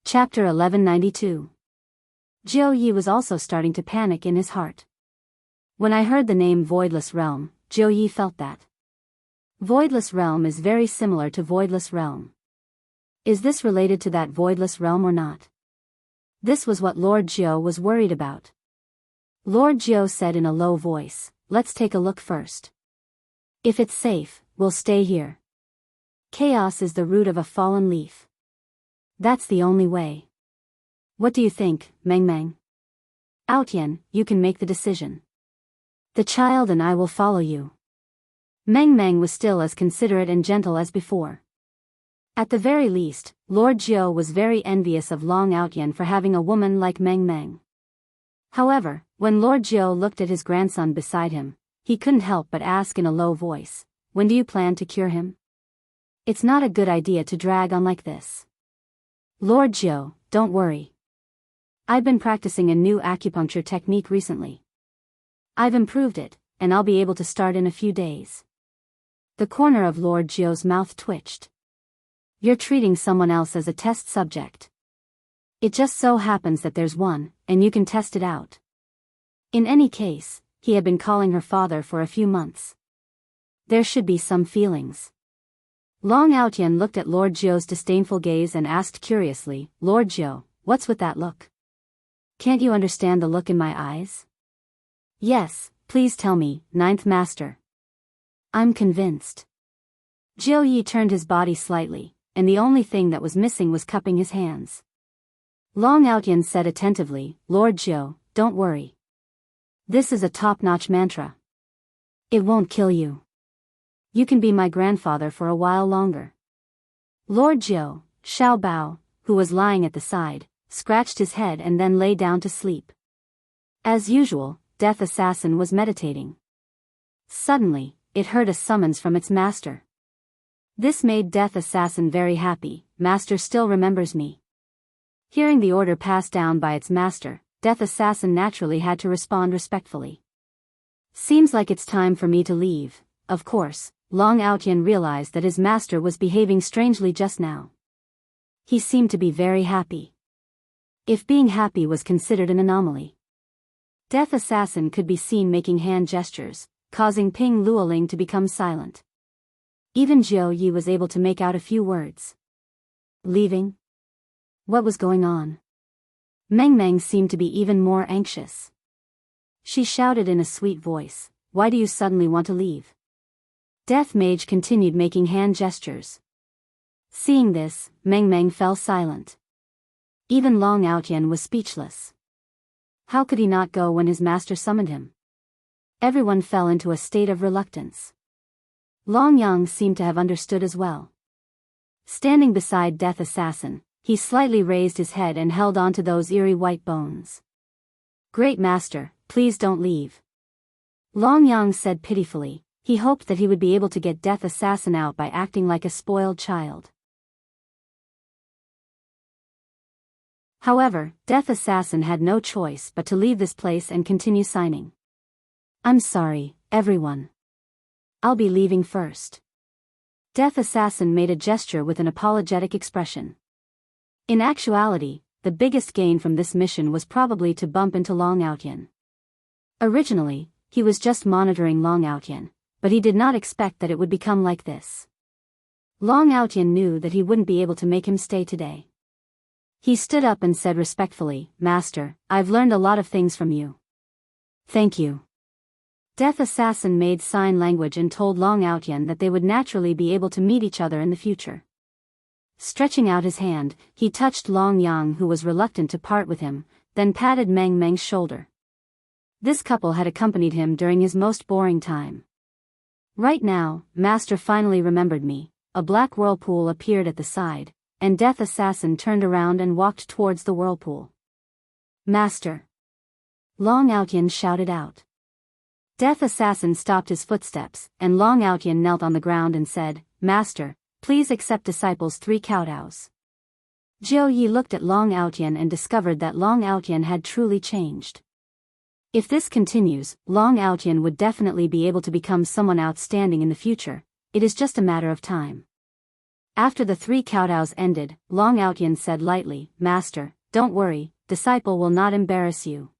Chapter 1192. Jiu Yi was also starting to panic in his heart. When I heard the name Voidless Realm, Jiu Yi felt that. Voidless Realm is very similar to Voidless Realm. Is this related to that Voidless Realm or not? This was what Lord Jiu was worried about. Lord Jiu said in a low voice, let's take a look first. If it's safe, we'll stay here. Chaos is the root of a fallen leaf. That's the only way. What do you think, Meng Meng? Outyan, you can make the decision. The child and I will follow you. Meng Meng was still as considerate and gentle as before. At the very least, Lord Jiu was very envious of Long Outyan for having a woman like Meng Meng. However, when Lord Jiu looked at his grandson beside him, he couldn't help but ask in a low voice, when do you plan to cure him? It's not a good idea to drag on like this. Lord Jiu, don't worry. I've been practicing a new acupuncture technique recently. I've improved it, and I'll be able to start in a few days. The corner of Lord Jiu's mouth twitched. You're treating someone else as a test subject. It just so happens that there's one, and you can test it out. In any case, he had been calling her father for a few months. There should be some feelings. Long Outyan looked at Lord Jiu's disdainful gaze and asked curiously, Lord Jiu, what's with that look? Can't you understand the look in my eyes? Yes, please tell me, Ninth Master. I'm convinced. Jiu Yi turned his body slightly, and the only thing that was missing was cupping his hands. Long Outyan said attentively, Lord Jiu, don't worry. This is a top-notch mantra. It won't kill you. You can be my grandfather for a while longer. Lord Jiu, Xiao Bao, who was lying at the side, scratched his head and then lay down to sleep. As usual, Death Assassin was meditating. Suddenly, it heard a summons from its master. This made Death Assassin very happy. Master still remembers me. Hearing the order passed down by its master, Death Assassin naturally had to respond respectfully. Seems like it's time for me to leave. Of course, Long Outyan realized that his master was behaving strangely just now. He seemed to be very happy. If being happy was considered an anomaly. Death Assassin could be seen making hand gestures, causing Ping Luoling to become silent. Even Jiu Yi was able to make out a few words. Leaving? What was going on? Meng Meng seemed to be even more anxious. She shouted in a sweet voice, why do you suddenly want to leave? Death Mage continued making hand gestures. Seeing this, Meng Meng fell silent. Even Long Outyan was speechless. How could he not go when his master summoned him? Everyone fell into a state of reluctance. Long Yang seemed to have understood as well. Standing beside Death Assassin, he slightly raised his head and held on to those eerie white bones. Great Master, please don't leave. Long Yang said pitifully. He hoped that he would be able to get Death Assassin out by acting like a spoiled child. However, Death Assassin had no choice but to leave this place and continue signing. I'm sorry, everyone. I'll be leaving first. Death Assassin made a gesture with an apologetic expression. In actuality, the biggest gain from this mission was probably to bump into Long Outyan. Originally, he was just monitoring Long Outyan, but he did not expect that it would become like this. Long Outyan knew that he wouldn't be able to make him stay today. He stood up and said respectfully, Master, I've learned a lot of things from you. Thank you. Death Assassin made sign language and told Long Outyan that they would naturally be able to meet each other in the future. Stretching out his hand, he touched Long Yang, who was reluctant to part with him, then patted Meng Meng's shoulder. This couple had accompanied him during his most boring time. Right now, Master finally remembered me. A black whirlpool appeared at the side, and Death Assassin turned around and walked towards the whirlpool. "Master!" Long Outyan shouted out. Death Assassin stopped his footsteps, and Long Outyan knelt on the ground and said, "Master, please accept disciples 3 kowtows." Jiu Yi looked at Long Outyan and discovered that Long Outyan had truly changed. If this continues, Long Outyan would definitely be able to become someone outstanding in the future. It is just a matter of time. After the 3 kowtows ended, Long Outyan said lightly, "Master, don't worry, disciple will not embarrass you."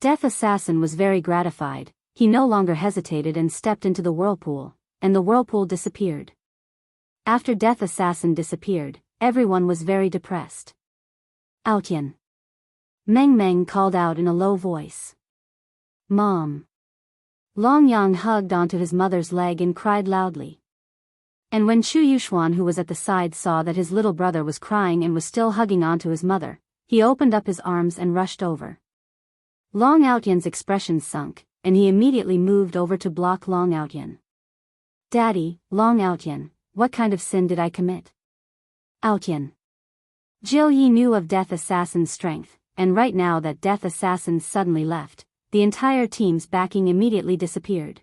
Death Assassin was very gratified. He no longer hesitated and stepped into the whirlpool, and the whirlpool disappeared. After Death Assassin disappeared, everyone was very depressed. "Outyan." Meng Meng called out in a low voice. "Mom." Long Yang hugged onto his mother's leg and cried loudly. And when Chu Yuxuan, who was at the side, saw that his little brother was crying and was still hugging onto his mother, he opened up his arms and rushed over. Long Outyan's expression sunk, and he immediately moved over to block Long Outyan. "Daddy, Long Outyan, what kind of sin did I commit?" "Outyan." Jiu Yi knew of Death Assassin's strength, and right now that Death Assassin suddenly left, the entire team's backing immediately disappeared.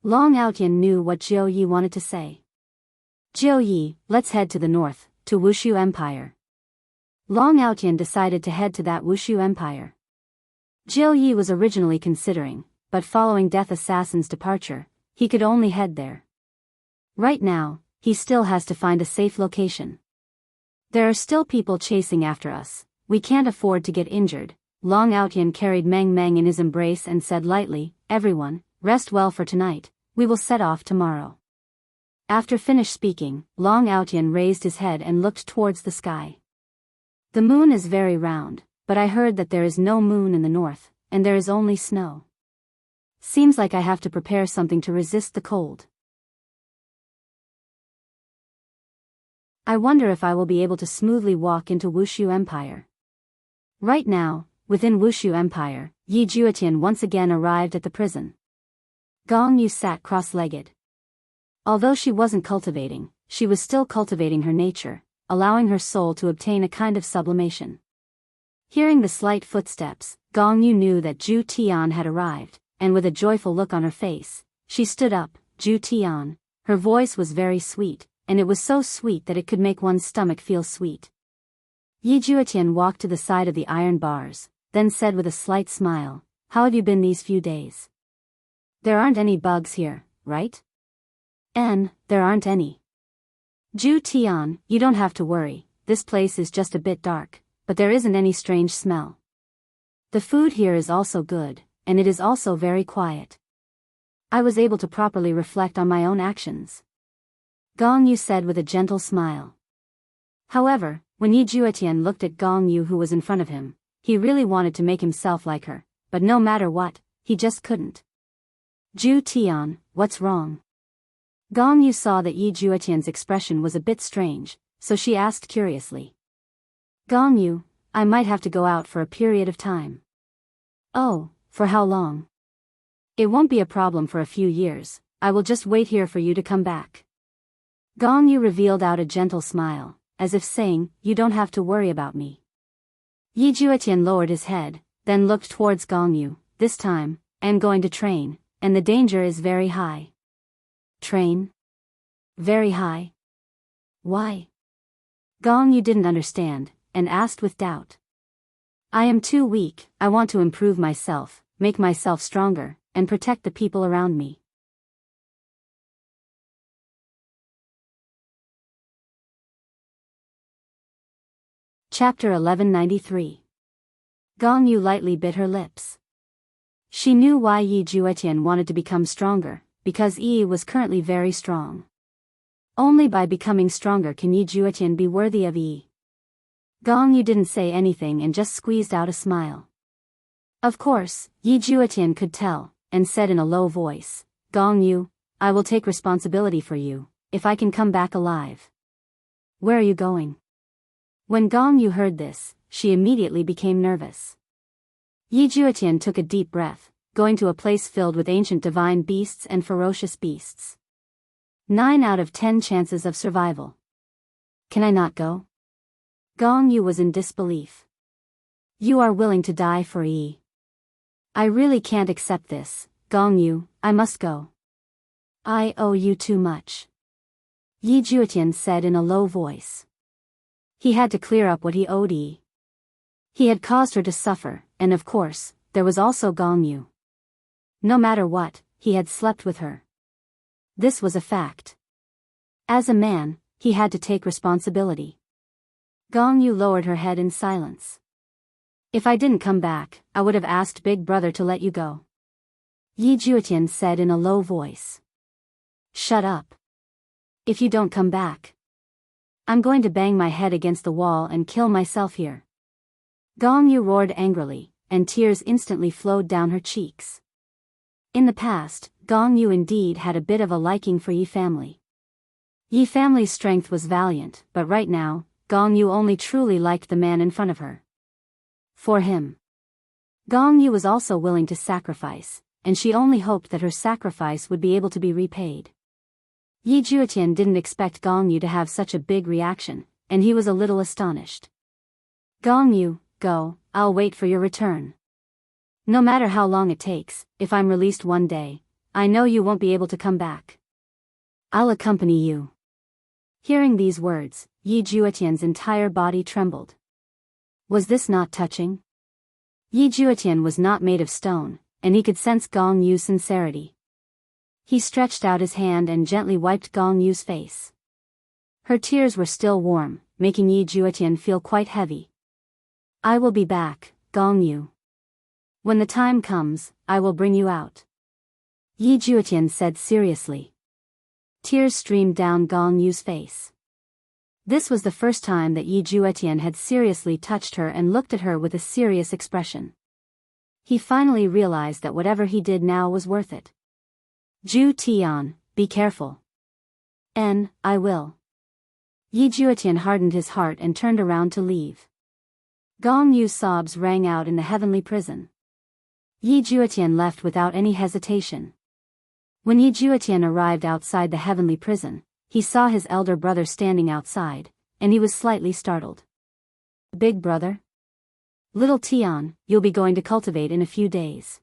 Long Outyan knew what Jiu Yi wanted to say. "Jiu Yi, let's head to the north, to Wushu Empire." Long Outyan decided to head to that Wushu Empire. Jiu Yi was originally considering, but following Death Assassin's departure, he could only head there. Right now, he still has to find a safe location. "There are still people chasing after us, we can't afford to get injured." Long Outyan carried Meng Meng in his embrace and said lightly, "Everyone, rest well for tonight, we will set off tomorrow." After finished speaking, Long Outyan raised his head and looked towards the sky. "The moon is very round, but I heard that there is no moon in the north, and there is only snow. Seems like I have to prepare something to resist the cold. I wonder if I will be able to smoothly walk into Wushu Empire." Right now, within Wushu Empire, Yi Juetian once again arrived at the prison. Gong Yu sat cross-legged. Although she wasn't cultivating, she was still cultivating her nature, allowing her soul to obtain a kind of sublimation. Hearing the slight footsteps, Gong Yu knew that Ju Tian had arrived, and with a joyful look on her face, she stood up. "Ju Tian." Her voice was very sweet, and it was so sweet that it could make one's stomach feel sweet. Yi Juetian walked to the side of the iron bars, then said with a slight smile, "How have you been these few days? There aren't any bugs here, right?" There aren't any." "Ju Tian, you don't have to worry, this place is just a bit dark, but there isn't any strange smell. The food here is also good, and it is also very quiet. I was able to properly reflect on my own actions," Gong Yu said with a gentle smile. However, when Yi Juetian looked at Gong Yu, who was in front of him, he really wanted to make himself like her, but no matter what, he just couldn't. "Ju Tian, what's wrong?" Gong Yu saw that Yi Juetian's expression was a bit strange, so she asked curiously. "Gong Yu, I might have to go out for a period of time." "Oh, for how long?" "It won't be a problem for a few years, I will just wait here for you to come back." Gong Yu revealed out a gentle smile, as if saying, "You don't have to worry about me." Yi Juetian lowered his head, then looked towards Gong Yu. "This time, I am going to train, and the danger is very high." "Train? Very high? Why?" Gong Yu didn't understand, and asked with doubt. "I am too weak, I want to improve myself, make myself stronger, and protect the people around me." Chapter 1193. Gong Yu lightly bit her lips. She knew why Yi Juetian wanted to become stronger, because Yi was currently very strong. Only by becoming stronger can Yi Juetian be worthy of Yi. Gong Yu didn't say anything and just squeezed out a smile. Of course, Yi Juetian could tell, and said in a low voice, "Gong Yu, I will take responsibility for you, if I can come back alive." "Where are you going?" When Gong Yu heard this, she immediately became nervous. Yi Juetian took a deep breath, going to a place filled with ancient divine beasts and ferocious beasts. 9 out of 10 chances of survival. Can I not go? Gong Yu was in disbelief. You are willing to die for Yi. I really can't accept this, Gong Yu, I must go. I owe you too much. Yi Juetian said in a low voice. He had to clear up what he owed Yi. He had caused her to suffer, and of course, there was also Gong Yu. No matter what, he had slept with her. This was a fact. As a man, he had to take responsibility. Gong Yu lowered her head in silence. If I didn't come back, I would have asked Big Brother to let you go. Yi Juetian said in a low voice. Shut up. If you don't come back, I'm going to bang my head against the wall and kill myself here. Gong Yu roared angrily, and tears instantly flowed down her cheeks. In the past, Gong Yu indeed had a bit of a liking for Yi family. Yi family's strength was valiant, but right now, Gong Yu only truly liked the man in front of her. For him, Gong Yu was also willing to sacrifice, and she only hoped that her sacrifice would be able to be repaid. Yi Juetian didn't expect Gong Yu to have such a big reaction, and he was a little astonished. Gong Yu, go, I'll wait for your return. No matter how long it takes, if I'm released one day, I know you won't be able to come back. I'll accompany you. Hearing these words, Yi Juetian's entire body trembled. Was this not touching? Yi Juetian was not made of stone, and he could sense Gong Yu's sincerity. He stretched out his hand and gently wiped Gong Yu's face. Her tears were still warm, making Yi Juetian feel quite heavy. I will be back, Gong Yu. When the time comes, I will bring you out. Yi Juetian said seriously. Tears streamed down Gong Yu's face. This was the first time that Yi Juetian had seriously touched her and looked at her with a serious expression. He finally realized that whatever he did now was worth it. Ju Tian, be careful. I will. Yi Juetian hardened his heart and turned around to leave. Gong Yu's sobs rang out in the heavenly prison. Yi Juetian left without any hesitation. When Yi Juetian arrived outside the heavenly prison, he saw his elder brother standing outside, and he was slightly startled. Big brother? Little Tian, you'll be going to cultivate in a few days.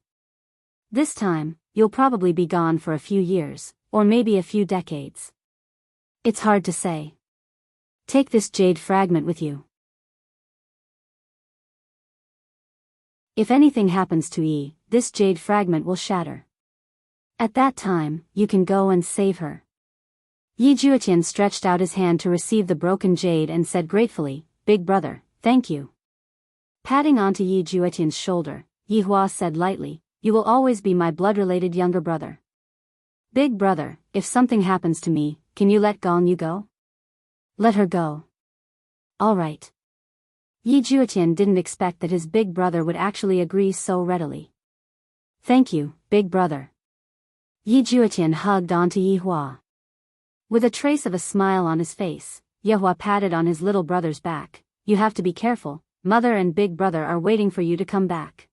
This time, you'll probably be gone for a few years, or maybe a few decades. It's hard to say. Take this jade fragment with you. If anything happens to Yi, this jade fragment will shatter. At that time, you can go and save her. Yi Juetian stretched out his hand to receive the broken jade and said gratefully, Big brother, thank you. Patting onto Yi Juetian's shoulder, Yi Hua said lightly, you will always be my blood-related younger brother. Big brother, if something happens to me, can you let Gong Yu go? Let her go. All right. Yi Juetian didn't expect that his big brother would actually agree so readily. Thank you, big brother. Yi Juetian hugged onto Yi Hua. With a trace of a smile on his face, Yi Hua patted on his little brother's back. You have to be careful, mother and big brother are waiting for you to come back.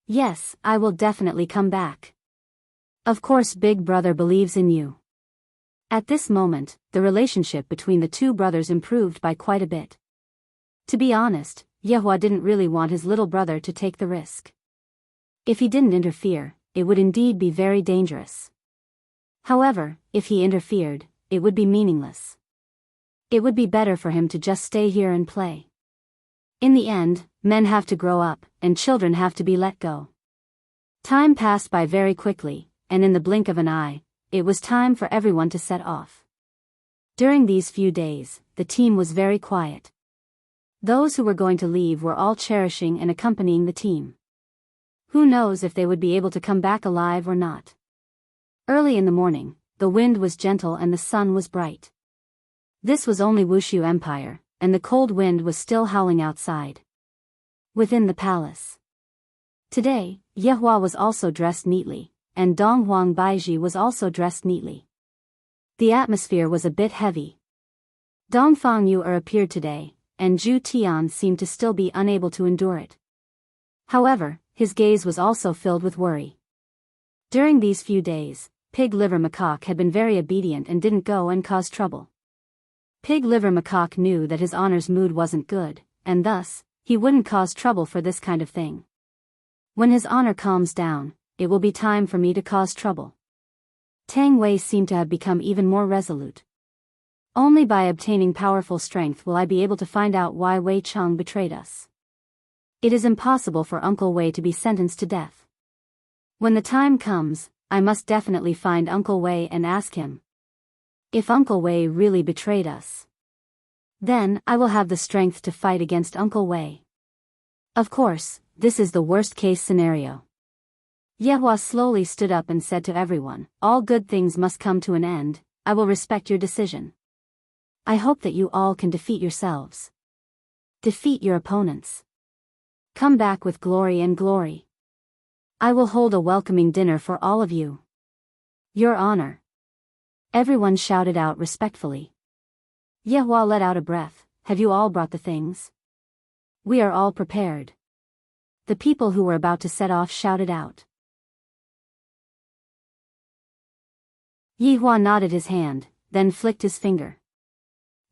Yes, I will definitely come back. Of course big brother believes in you. At this moment, the relationship between the two brothers improved by quite a bit. To be honest, Yi Hua didn't really want his little brother to take the risk. If he didn't interfere, it would indeed be very dangerous. However, if he interfered, it would be meaningless. It would be better for him to just stay here and play. In the end, men have to grow up, and children have to be let go. Time passed by very quickly, and in the blink of an eye, it was time for everyone to set off. During these few days, the team was very quiet. Those who were going to leave were all cherishing and accompanying the team. Who knows if they would be able to come back alive or not. Early in the morning, the wind was gentle and the sun was bright. This was only Wushu Empire, and the cold wind was still howling outside. Within the palace. Today, Ye Hua was also dressed neatly, and Dong Huang Baiji was also dressed neatly. The atmosphere was a bit heavy. Dong Fang Yu appeared today, and Zhu Tian seemed to still be unable to endure it. However, his gaze was also filled with worry. During these few days, Pig Liver Macaque had been very obedient and didn't go and cause trouble. Pig Liver Macaque knew that his honor's mood wasn't good, and thus, he wouldn't cause trouble for this kind of thing. When his honor calms down, it will be time for me to cause trouble. Tang Wei seemed to have become even more resolute. Only by obtaining powerful strength will I be able to find out why Wei Cheng betrayed us. It is impossible for Uncle Wei to be sentenced to death. When the time comes, I must definitely find Uncle Wei and ask him. If Uncle Wei really betrayed us, then I will have the strength to fight against Uncle Wei. Of course, this is the worst-case scenario. Yehua slowly stood up and said to everyone, all good things must come to an end, I will respect your decision. I hope that you all can defeat yourselves. Defeat your opponents. Come back with glory and glory. I will hold a welcoming dinner for all of you. Your honor. Everyone shouted out respectfully. Yehua let out a breath. Have you all brought the things? We are all prepared. The people who were about to set off shouted out. Yehua nodded his hand, then flicked his finger.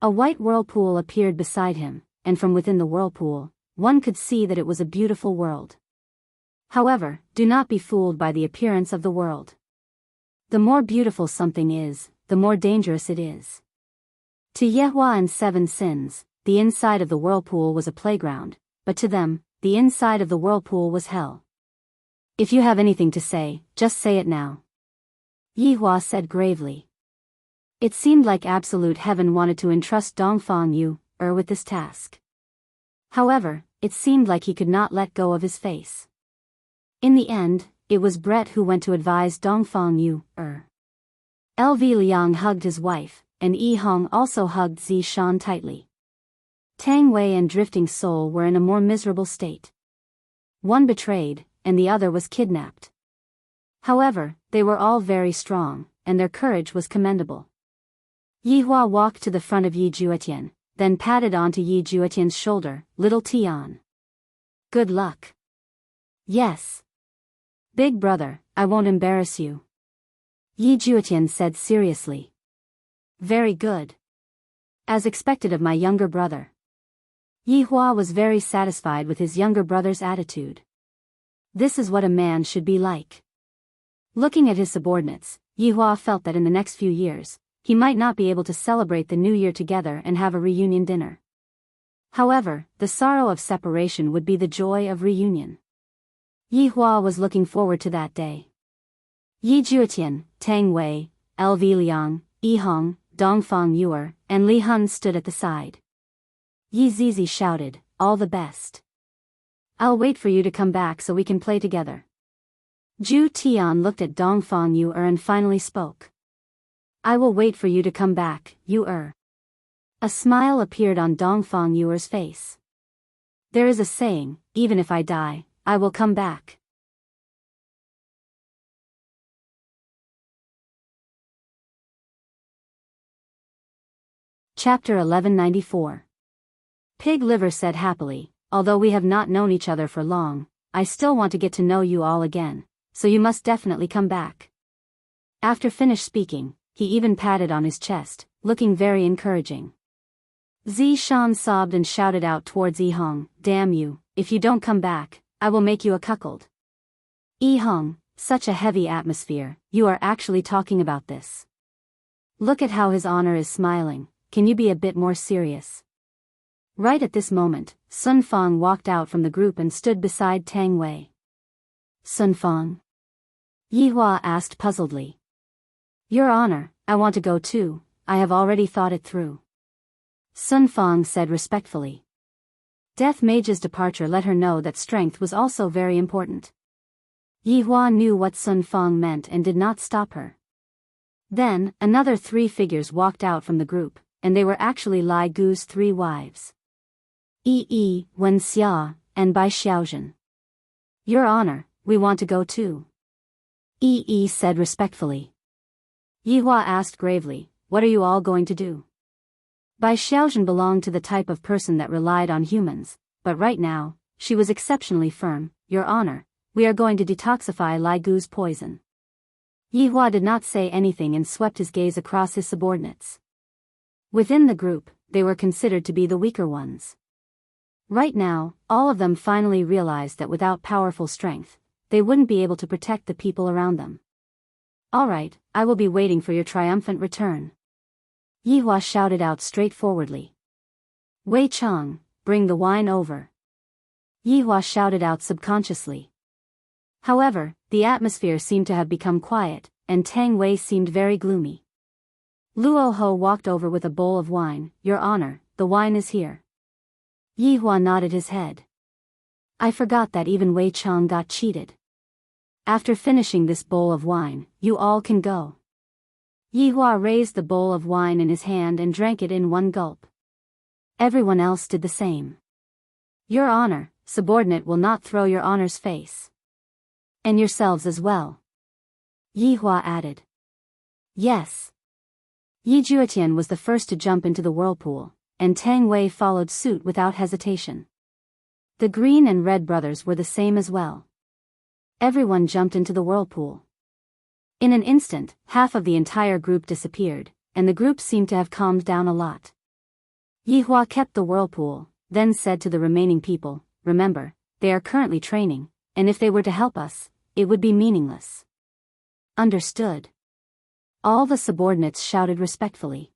A white whirlpool appeared beside him, and from within the whirlpool, one could see that it was a beautiful world. However, do not be fooled by the appearance of the world. The more beautiful something is, the more dangerous it is. To Yehua and Seven Sins, the inside of the whirlpool was a playground, but to them, the inside of the whirlpool was hell. If you have anything to say, just say it now. Yehua said gravely. It seemed like absolute heaven wanted to entrust Dongfang Yu with this task. However, it seemed like he could not let go of his face. In the end, it was Brett who went to advise Dongfang Yu. LV Liang hugged his wife, and Yi Hong also hugged Zi Shan tightly. Tang Wei and Drifting Soul were in a more miserable state. One betrayed, and the other was kidnapped. However, they were all very strong, and their courage was commendable. Yihua walked to the front of Yi Juetian, then patted onto Yi Juetian's shoulder, Little Tian. Good luck. Yes. Big brother, I won't embarrass you. Yi Juetian said seriously. Very good. As expected of my younger brother. Yihua was very satisfied with his younger brother's attitude. This is what a man should be like. Looking at his subordinates, Yihua felt that in the next few years, he might not be able to celebrate the new year together and have a reunion dinner. However, the sorrow of separation would be the joy of reunion. Yihua was looking forward to that day. Yi Juetian, Tang Wei, LV Liang, Yi Hong, Dongfang Yu and Li Hun stood at the side. Yi Zizi shouted, all the best. I'll wait for you to come back so we can play together. Zhu Tian looked at Dongfang Yu and finally spoke. I will wait for you to come back, Yu. A smile appeared on Dongfang Yu's face. There is a saying, even if I die, I will come back. Chapter 1194. Pig Liver said happily, although we have not known each other for long, I still want to get to know you all again, so you must definitely come back. After finished speaking, he even patted on his chest, looking very encouraging. Zi Shan sobbed and shouted out towards Yi Hong, damn you, if you don't come back, I will make you a cuckold. Yi Hong, such a heavy atmosphere, you are actually talking about this. Look at how his honor is smiling, can you be a bit more serious? Right at this moment, Sun Fang walked out from the group and stood beside Tang Wei. Sun Fang? Yihua asked puzzledly. Your honor, I want to go too, I have already thought it through. Sun Fang said respectfully. Death Mage's departure let her know that strength was also very important. Yihua knew what Sun Fang meant and did not stop her. Then, another 3 figures walked out from the group, and they were actually Lai Gu's 3 wives. Yi, Wen Xia, and Bai Xiaozhen. Your honor, we want to go too. Yi said respectfully. Yihua asked gravely, what are you all going to do? Bai Xiaozhen belonged to the type of person that relied on humans, but right now, she was exceptionally firm. Your honor, we are going to detoxify Lai Gu's poison. Yihua did not say anything and swept his gaze across his subordinates. Within the group, they were considered to be the weaker ones. Right now, all of them finally realized that without powerful strength, they wouldn't be able to protect the people around them. "Alright, I will be waiting for your triumphant return," Yihua shouted out straightforwardly. "Wei Chang, bring the wine over," Yihua shouted out subconsciously. However, the atmosphere seemed to have become quiet, and Tang Wei seemed very gloomy. Luo Ho walked over with a bowl of wine. "Your Honor, the wine is here." Yihua nodded his head. "I forgot that even Wei Chang got cheated. After finishing this bowl of wine, you all can go." Yihua raised the bowl of wine in his hand and drank it in one gulp. Everyone else did the same. "Your Honor, subordinate will not throw your Honor's face. And yourselves as well," Yihua added. "Yes." Yi Juetian was the first to jump into the whirlpool, and Tang Wei followed suit without hesitation. The green and red brothers were the same as well. Everyone jumped into the whirlpool. In an instant, half of the entire group disappeared, and the group seemed to have calmed down a lot. Yihua kept the whirlpool, then said to the remaining people, "Remember, they are currently training, and if they were to help us, it would be meaningless." "Understood." All the subordinates shouted respectfully.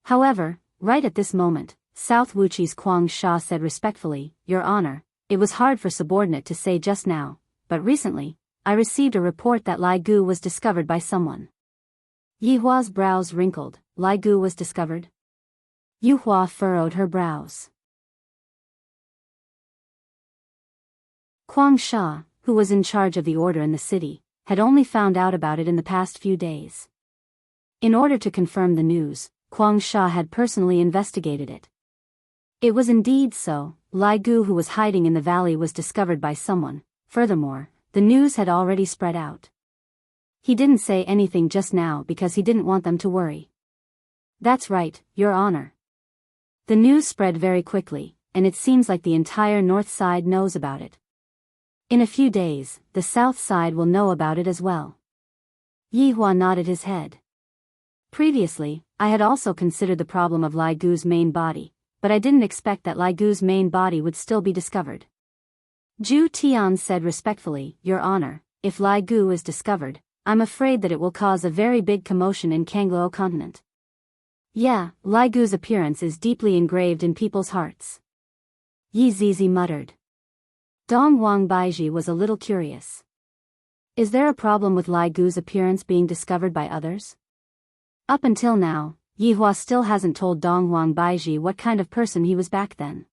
However, right at this moment, South Wuchi's Kwang Sha said respectfully, "Your Honor, it was hard for subordinate to say just now, but recently, I received a report that Lai Gu was discovered by someone." Yihua's brows wrinkled. "Lai Gu was discovered?" Yuhua furrowed her brows. Kwang Sha, who was in charge of the order in the city, had only found out about it in the past few days. In order to confirm the news, Kwang Sha had personally investigated it. It was indeed so. Lai Gu, who was hiding in the valley, was discovered by someone. Furthermore, the news had already spread out. He didn't say anything just now because he didn't want them to worry. "That's right, Your Honor." The news spread very quickly, and it seems like the entire north side knows about it. In a few days, the south side will know about it as well. Yihua nodded his head. "Previously, I had also considered the problem of Lai Gu's main body, but I didn't expect that Lai Gu's main body would still be discovered." Zhu Tian said respectfully, "Your Honor, if Lai Gu is discovered, I'm afraid that it will cause a very big commotion in Kangluo continent." "Yeah, Lai Gu's appearance is deeply engraved in people's hearts," Yi Zizi muttered. Dong Wang Baiji was a little curious. "Is there a problem with Lai Gu's appearance being discovered by others?" Up until now, Yihua still hasn't told Dong Wang Baiji what kind of person he was back then.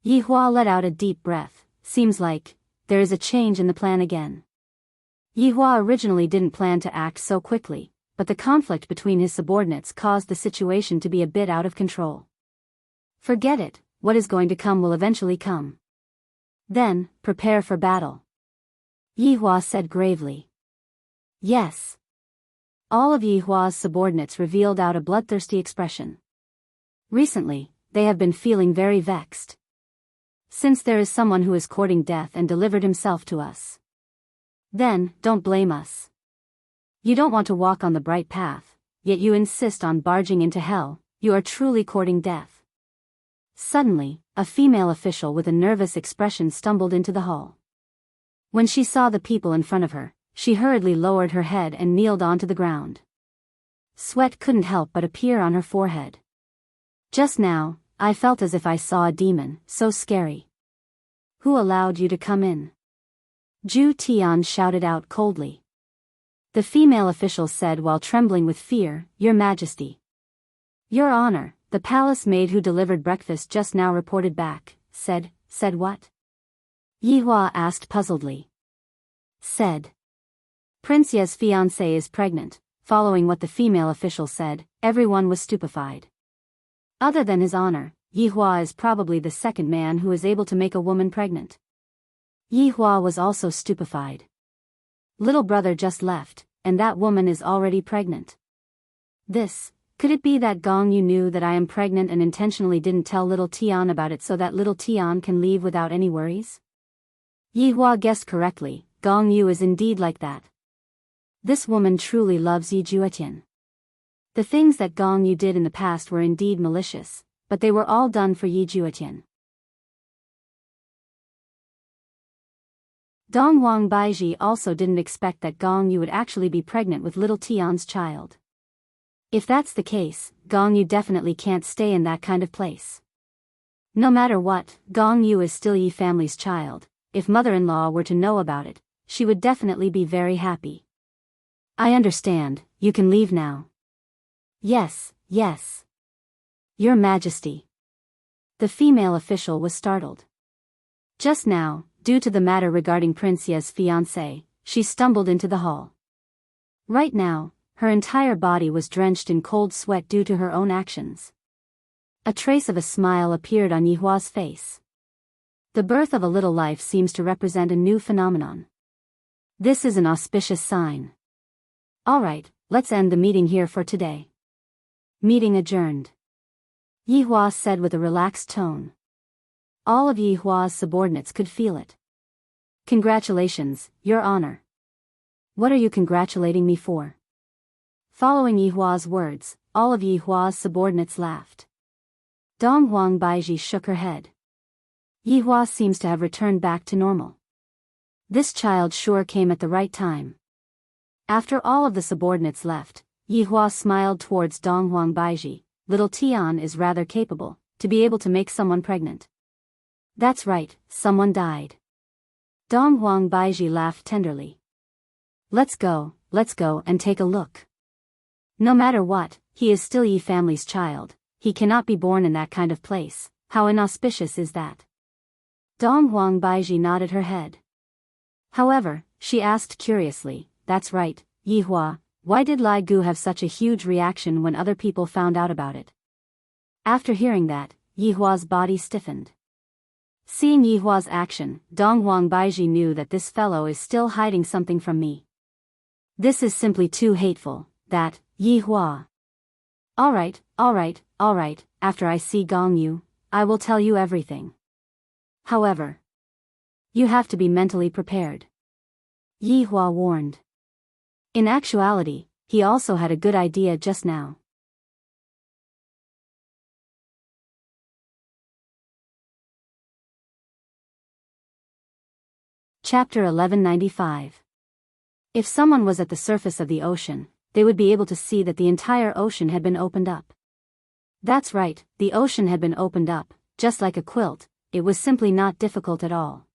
Yihua let out a deep breath. "Seems like there is a change in the plan again." Yihua originally didn't plan to act so quickly, but the conflict between his subordinates caused the situation to be a bit out of control. "Forget it, what is going to come will eventually come. Then, prepare for battle," Yihua said gravely. "Yes." All of Yihua's subordinates revealed out a bloodthirsty expression. Recently, they have been feeling very vexed. Since there is someone who is courting death and delivered himself to us, then, don't blame us. You don't want to walk on the bright path, yet you insist on barging into hell. You are truly courting death. Suddenly, a female official with a nervous expression stumbled into the hall. When she saw the people in front of her, she hurriedly lowered her head and kneeled onto the ground. Sweat couldn't help but appear on her forehead. "Just now, I felt as if I saw a demon, so scary." "Who allowed you to come in?" Zhu Tian shouted out coldly. The female official said while trembling with fear, "Your Majesty." "Your Honor," the palace maid who delivered breakfast just now reported back. Said what?" Yihua asked puzzledly. "Said Prince Ye's fiancée is pregnant." Following what the female official said, everyone was stupefied. Other than his honor, Yihua is probably the second man who is able to make a woman pregnant. Yihua was also stupefied. Little brother just left, and that woman is already pregnant. Could it be that Gong Yu knew that I am pregnant and intentionally didn't tell little Tian about it so that little Tian can leave without any worries? Yihua guessed correctly. Gong Yu is indeed like that. This woman truly loves Yi Juetian. The things that Gong Yu did in the past were indeed malicious, but they were all done for Yi Juetian. Dong Wang Baiji also didn't expect that Gong Yu would actually be pregnant with little Tian's child. If that's the case, Gong Yu definitely can't stay in that kind of place. No matter what, Gong Yu is still Yi family's child. If mother-in-law were to know about it, she would definitely be very happy. I understand, you can leave now. Yes, yes. Your Majesty. The female official was startled. Just now, due to the matter regarding Prince Ye's fiancé, she stumbled into the hall. Right now, her entire body was drenched in cold sweat due to her own actions. A trace of a smile appeared on Yihua's face. The birth of a little life seems to represent a new phenomenon. This is an auspicious sign. Alright, let's end the meeting here for today. Meeting adjourned. Yihua said with a relaxed tone. All of Yihua's subordinates could feel it. Congratulations, Your Honor. What are you congratulating me for? Following Yihua's words, all of Yihua's subordinates laughed. Dong Huang Baiji shook her head. Yihua seems to have returned back to normal. This child sure came at the right time. After all of the subordinates left, Yihua smiled towards Dong Huang Baiji. Little Tian is rather capable, to be able to make someone pregnant. That's right, someone died. Dong Huang Baiji laughed tenderly. Let's go and take a look. No matter what, he is still Yi family's child, he cannot be born in that kind of place. How inauspicious is that? Dong Huang Baiji nodded her head. However, she asked curiously, that's right, Yihua, why did Lai Gu have such a huge reaction when other people found out about it? After hearing that, Yihua's body stiffened. Seeing Yihua's action, Dong Huang Baiji knew that this fellow is still hiding something from me. This is simply too hateful, that, Yihua. Alright, after I see Gong Yu, I will tell you everything. However, you have to be mentally prepared. Yihua warned. In actuality, he also had a good idea just now. Chapter 1195. If someone was at the surface of the ocean, they would be able to see that the entire ocean had been opened up. That's right, the ocean had been opened up, just like a quilt. It was simply not difficult at all.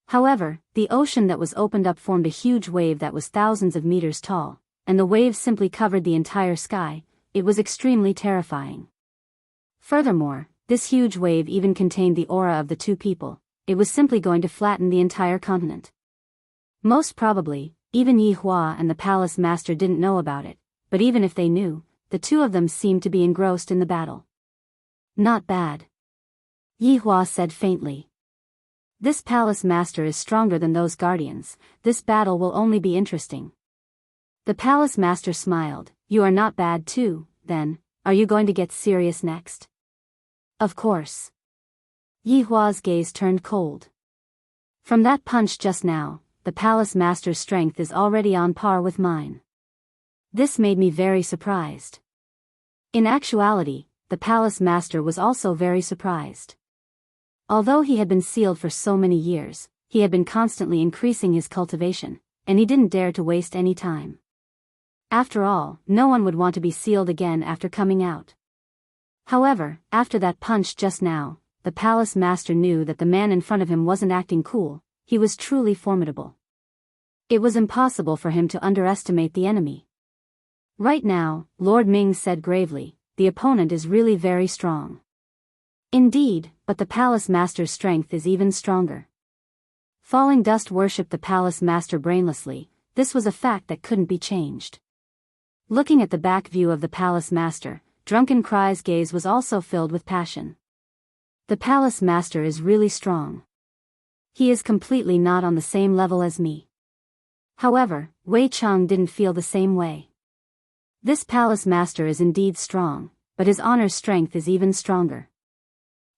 However, the ocean that was opened up formed a huge wave that was thousands of meters tall, and the wave simply covered the entire sky. It was extremely terrifying. Furthermore, this huge wave even contained the aura of the two people. It was simply going to flatten the entire continent. Most probably, even Yihua and the palace master didn't know about it, but even if they knew, the two of them seemed to be engrossed in the battle. Not bad. Yihua said faintly. This palace master is stronger than those guardians. This battle will only be interesting. The palace master smiled. You are not bad too, then. Are you going to get serious next? Of course. Yihua's gaze turned cold. From that punch just now, the palace master's strength is already on par with mine. This made me very surprised. In actuality, the palace master was also very surprised. Although he had been sealed for so many years, he had been constantly increasing his cultivation, and he didn't dare to waste any time. After all, no one would want to be sealed again after coming out. However, after that punch just now, the palace master knew that the man in front of him wasn't acting cool. He was truly formidable. It was impossible for him to underestimate the enemy. Right now, Lord Ming said gravely, the opponent is really very strong. Indeed, but the palace master's strength is even stronger. Falling Dust worshipped the palace master brainlessly. This was a fact that couldn't be changed. Looking at the back view of the palace master, Drunken Cry's gaze was also filled with passion. The palace master is really strong. He is completely not on the same level as me. However, Wei Chang didn't feel the same way. This palace master is indeed strong, but his honor's strength is even stronger.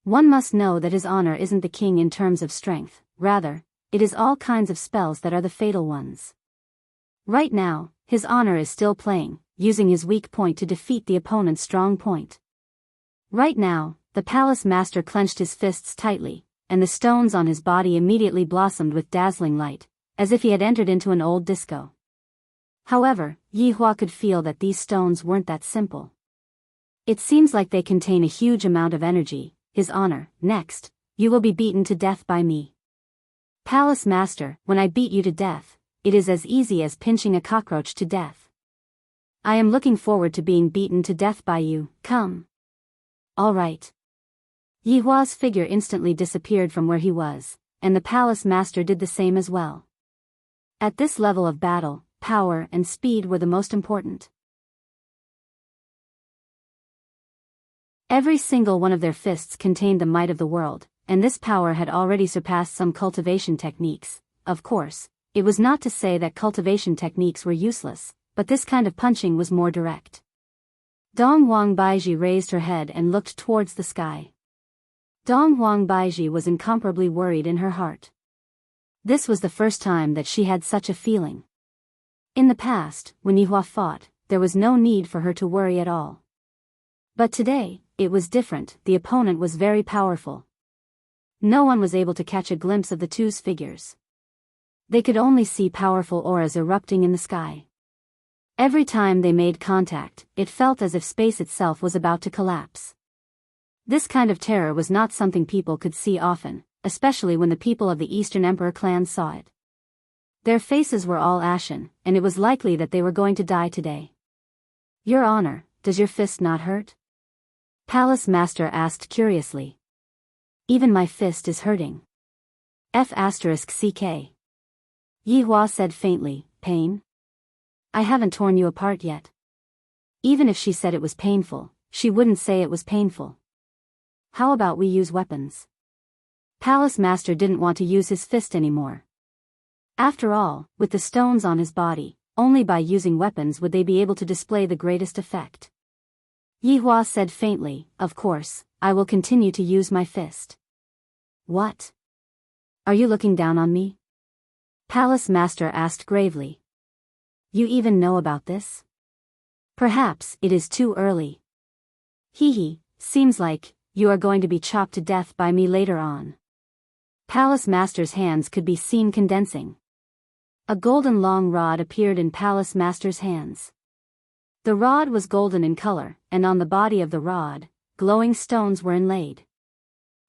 One must know that his honor isn't the king in terms of strength, rather, it is all kinds of spells that are the fatal ones. Right now, his honor is still playing. using his weak point to defeat the opponent's strong point. Right now, the palace master clenched his fists tightly, and the stones on his body immediately blossomed with dazzling light, as if he had entered into an old disco. However, Yihua could feel that these stones weren't that simple. It seems like they contain a huge amount of energy. His honor, next, you will be beaten to death by me. Palace master, when I beat you to death, it is as easy as pinching a cockroach to death. I am looking forward to being beaten to death by you, come. All right. Yihua's figure instantly disappeared from where he was, and the palace master did the same as well. At this level of battle, power and speed were the most important. Every single one of their fists contained the might of the world, and this power had already surpassed some cultivation techniques. Of course, it was not to say that cultivation techniques were useless, but this kind of punching was more direct. Dong Huang Baiji raised her head and looked towards the sky. Dong Huang Baiji was incomparably worried in her heart. This was the first time that she had such a feeling. In the past, when Yihua fought, there was no need for her to worry at all. But today, it was different. The opponent was very powerful. No one was able to catch a glimpse of the two's figures. They could only see powerful auras erupting in the sky. Every time they made contact, it felt as if space itself was about to collapse. This kind of terror was not something people could see often, especially when the people of the Eastern Emperor clan saw it. Their faces were all ashen, and it was likely that they were going to die today. Your honor, does your fist not hurt? Palace master asked curiously. Even my fist is hurting. F***ck. Yihua said faintly, pain? I haven't torn you apart yet. Even if she said it was painful, she wouldn't say it was painful. How about we use weapons? Palace master didn't want to use his fist anymore. After all, with the stones on his body, only by using weapons would they be able to display the greatest effect. Yihua said faintly, of course, I will continue to use my fist. What? Are you looking down on me? Palace master asked gravely. You even know about this? Perhaps it is too early. Hee, seems like you are going to be chopped to death by me later on. Palace master's hands could be seen condensing. A golden long rod appeared in Palace master's hands. The rod was golden in color, and on the body of the rod, glowing stones were inlaid.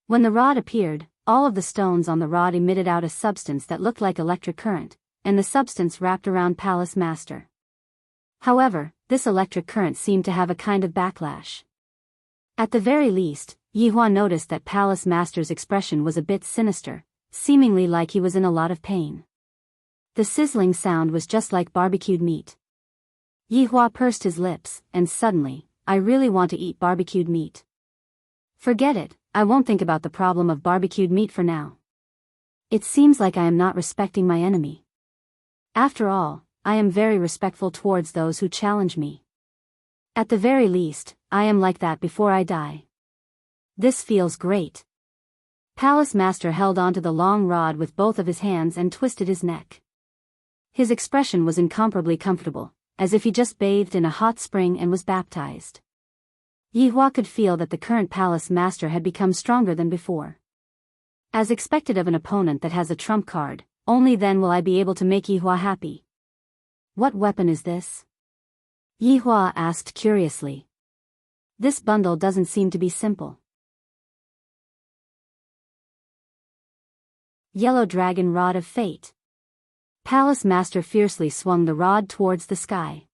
When the rod appeared, all of the stones on the rod emitted out a substance that looked like electric current, and the substance wrapped around Palace master. However, this electric current seemed to have a kind of backlash. At the very least, Yihua noticed that Palace master's expression was a bit sinister, seemingly like he was in a lot of pain. The sizzling sound was just like barbecued meat. Yihua pursed his lips, and suddenly, I really want to eat barbecued meat. Forget it, I won't think about the problem of barbecued meat for now. It seems like I am not respecting my enemy. After all, I am very respectful towards those who challenge me. At the very least, I am like that before I die. This feels great. Palace master held onto the long rod with both of his hands and twisted his neck. His expression was incomparably comfortable, as if he just bathed in a hot spring and was baptized. Yihua could feel that the current palace master had become stronger than before. As expected of an opponent that has a trump card, only then will I be able to make Yihua happy. What weapon is this? Yihua asked curiously. This bundle doesn't seem to be simple. Yellow Dragon Rod of Fate. Palace master fiercely swung the rod towards the sky.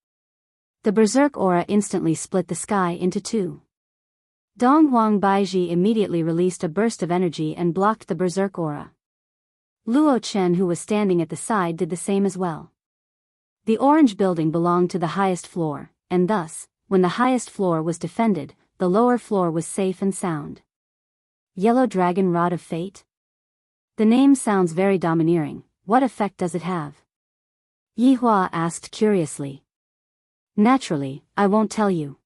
The berserk aura instantly split the sky into two. Dong Huang Baiji immediately released a burst of energy and blocked the berserk aura. Luo Chen, who was standing at the side, did the same as well. The orange building belonged to the highest floor, and thus, when the highest floor was defended, the lower floor was safe and sound. Yellow Dragon Rod of Fate? The name sounds very domineering. What effect does it have? Yihua asked curiously. Naturally, I won't tell you.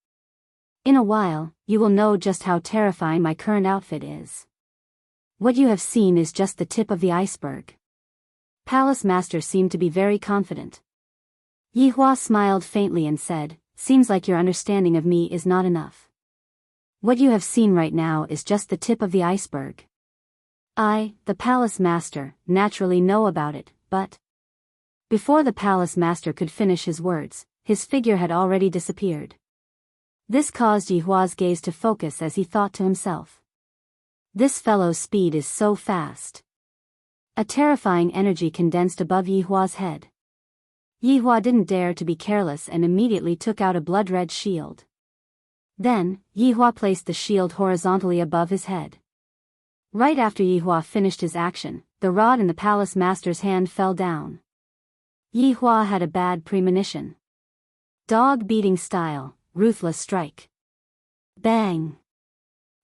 In a while, you will know just how terrifying my current outfit is. What you have seen is just the tip of the iceberg. Palace master seemed to be very confident. Yihua smiled faintly and said, seems like your understanding of me is not enough. What you have seen right now is just the tip of the iceberg. I, the palace master, naturally know about it, but... Before the palace master could finish his words, his figure had already disappeared. This caused Yihua's gaze to focus as he thought to himself. This fellow's speed is so fast. A terrifying energy condensed above Yihua's head. Yihua didn't dare to be careless and immediately took out a blood-red shield. Then, Yihua placed the shield horizontally above his head. Right after Yihua finished his action, the rod in the palace master's hand fell down. Yihua had a bad premonition. Dog-beating style, ruthless strike. Bang!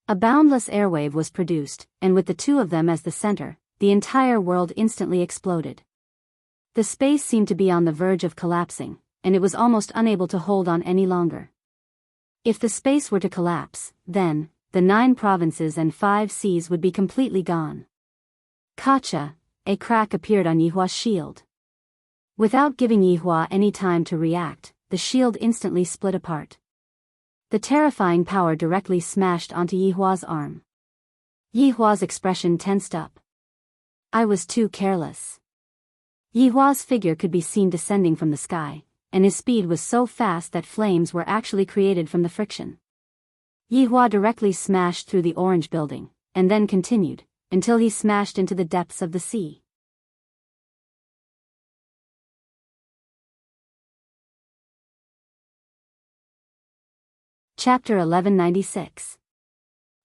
A boundless airwave was produced, and with the two of them as the center, the entire world instantly exploded. The space seemed to be on the verge of collapsing, and it was almost unable to hold on any longer. If the space were to collapse, then, the 9 provinces and 5 seas would be completely gone. Kacha, a crack appeared on Yihua's shield. Without giving Yihua any time to react, the shield instantly split apart. The terrifying power directly smashed onto Yihua's arm. Yihua's expression tensed up. I was too careless. Yihua's figure could be seen descending from the sky, and his speed was so fast that flames were actually created from the friction. Yihua directly smashed through the orange building, and then continued, until he smashed into the depths of the sea. Chapter 1196.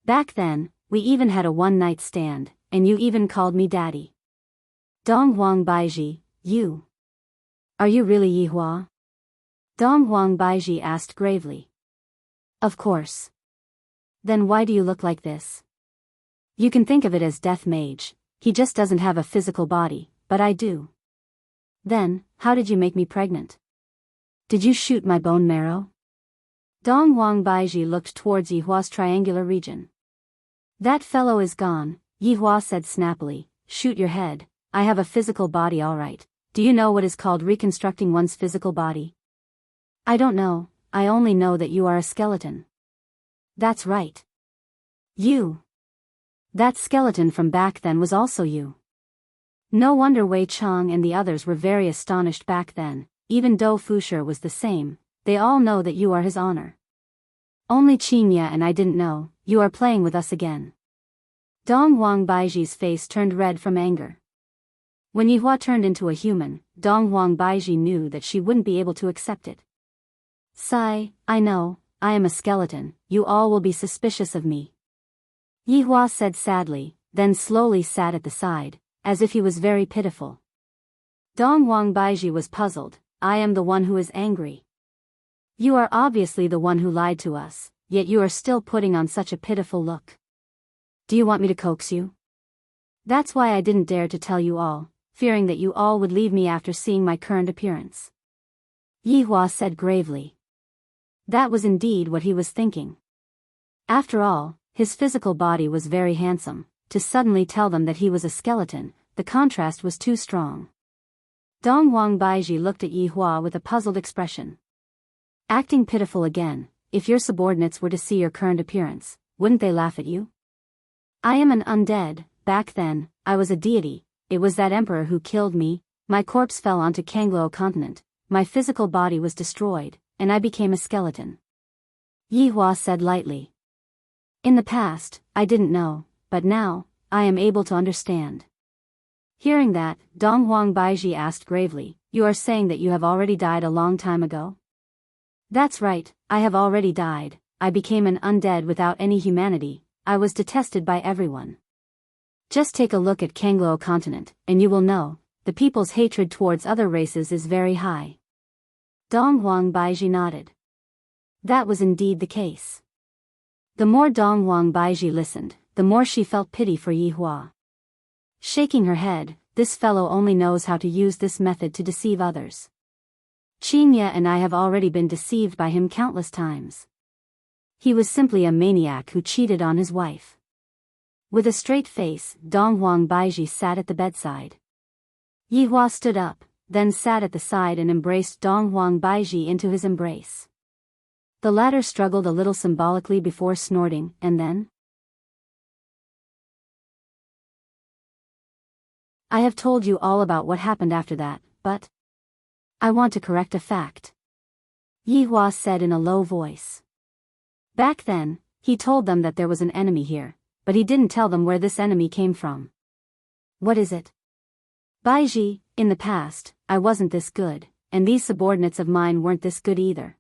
Back then, we even had a one-night stand, and you even called me daddy. Donghuang Baiji, you. Are you really Yihua? Donghuang Baiji asked gravely. Of course. Then why do you look like this? You can think of it as Death Mage, he just doesn't have a physical body, but I do. Then, how did you make me pregnant? Did you shoot my bone marrow? Donghuang Baiji looked towards Yihua's triangular region. That fellow is gone, Yihua said snappily. Shoot your head, I have a physical body all right. Do you know what is called reconstructing one's physical body? I don't know, I only know that you are a skeleton. That's right. You. That skeleton from back then was also you. No wonder Wei Chang and the others were very astonished back then, even though Fushir was the same, they all know that you are his honor. Only Qingya and I didn't know, you are playing with us again. Donghuang Baiji's face turned red from anger. When Yihua turned into a human, Donghuang Baiji knew that she wouldn't be able to accept it. Sigh, I know, I am a skeleton, you all will be suspicious of me. Yihua said sadly, then slowly sat at the side, as if he was very pitiful. Donghuang Baiji was puzzled. I am the one who is angry. You are obviously the one who lied to us, yet you are still putting on such a pitiful look. Do you want me to coax you? That's why I didn't dare to tell you all, fearing that you all would leave me after seeing my current appearance. Yihua said gravely. That was indeed what he was thinking. After all, his physical body was very handsome. To suddenly tell them that he was a skeleton, the contrast was too strong. Donghuang Baiji looked at Yihua with a puzzled expression. Acting pitiful again, if your subordinates were to see your current appearance, wouldn't they laugh at you? I am an undead. Back then, I was a deity. It was that emperor who killed me. My corpse fell onto Kanglo continent, my physical body was destroyed, and I became a skeleton. Yihua said lightly. In the past, I didn't know, but now, I am able to understand. Hearing that, Donghuang Baiji asked gravely, you are saying that you have already died a long time ago? That's right, I have already died. I became an undead without any humanity. I was detested by everyone. Just take a look at Kanglo continent, and you will know, the people's hatred towards other races is very high. Donghuang Baiji nodded. That was indeed the case. The more Donghuang Baiji listened, the more she felt pity for Yihua. Shaking her head, this fellow only knows how to use this method to deceive others. Qingya and I have already been deceived by him countless times. He was simply a maniac who cheated on his wife. With a straight face, Donghuang Baiji sat at the bedside. Yihua stood up, then sat at the side and embraced Donghuang Baiji into his embrace. The latter struggled a little symbolically before snorting, and then, I have told you all about what happened after that, but I want to correct a fact. Yihua said in a low voice. Back then, he told them that there was an enemy here, but he didn't tell them where this enemy came from. What is it? Baiji, in the past, I wasn't this good, and these subordinates of mine weren't this good either.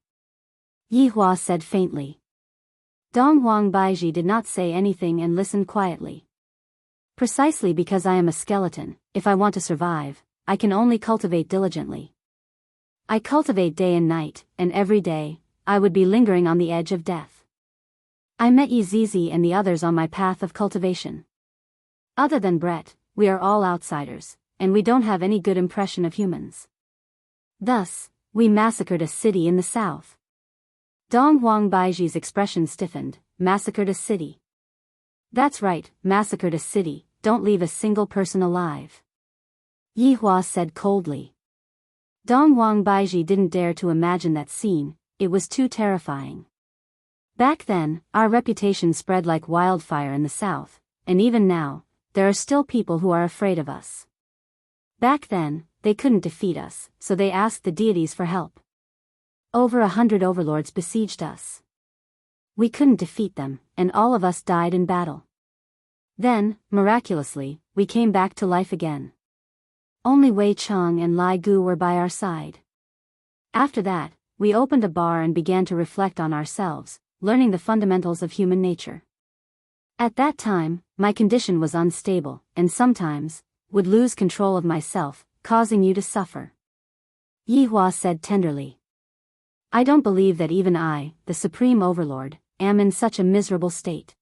Yihua said faintly. Donghuang Baiji did not say anything and listened quietly. Precisely because I am a skeleton, if I want to survive, I can only cultivate diligently. I cultivate day and night, and every day, I would be lingering on the edge of death. I met Yizizi and the others on my path of cultivation. Other than Brett, we are all outsiders, and we don't have any good impression of humans. Thus, we massacred a city in the south. Donghuang Baiji's expression stiffened. Massacred a city. That's right, massacred a city, don't leave a single person alive. Yihua said coldly. Donghuang Baiji didn't dare to imagine that scene, it was too terrifying. Back then, our reputation spread like wildfire in the south, and even now, there are still people who are afraid of us. Back then, they couldn't defeat us, so they asked the deities for help. Over 100 overlords besieged us. We couldn't defeat them, and all of us died in battle. Then, miraculously, we came back to life again. Only Wei Cheng and Lai Gu were by our side. After that, we opened a bar and began to reflect on ourselves, learning the fundamentals of human nature. At that time, my condition was unstable, and sometimes, would lose control of myself, causing you to suffer. Yihua said tenderly. I don't believe that even I, the Supreme Overlord, am in such a miserable state.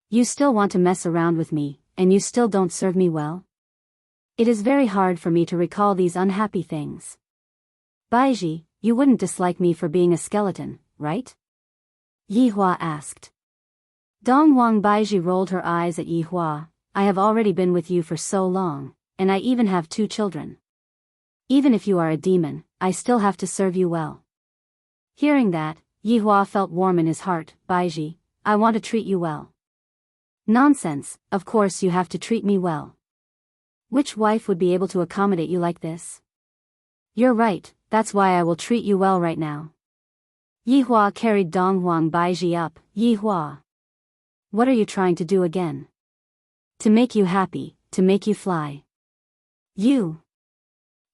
You still want to mess around with me, and you still don't serve me well? It is very hard for me to recall these unhappy things. Baiji, you wouldn't dislike me for being a skeleton, right? Yihua asked. Donghuang Baiji rolled her eyes at Yihua. I have already been with you for so long, and I even have 2 children. Even if you are a demon, I still have to serve you well. Hearing that, Yihua felt warm in his heart. Baiji, I want to treat you well. Nonsense, of course you have to treat me well. Which wife would be able to accommodate you like this? You're right, that's why I will treat you well right now. Yihua carried Donghuang Baiji up. Yihua. What are you trying to do again? To make you happy, to make you fly. You.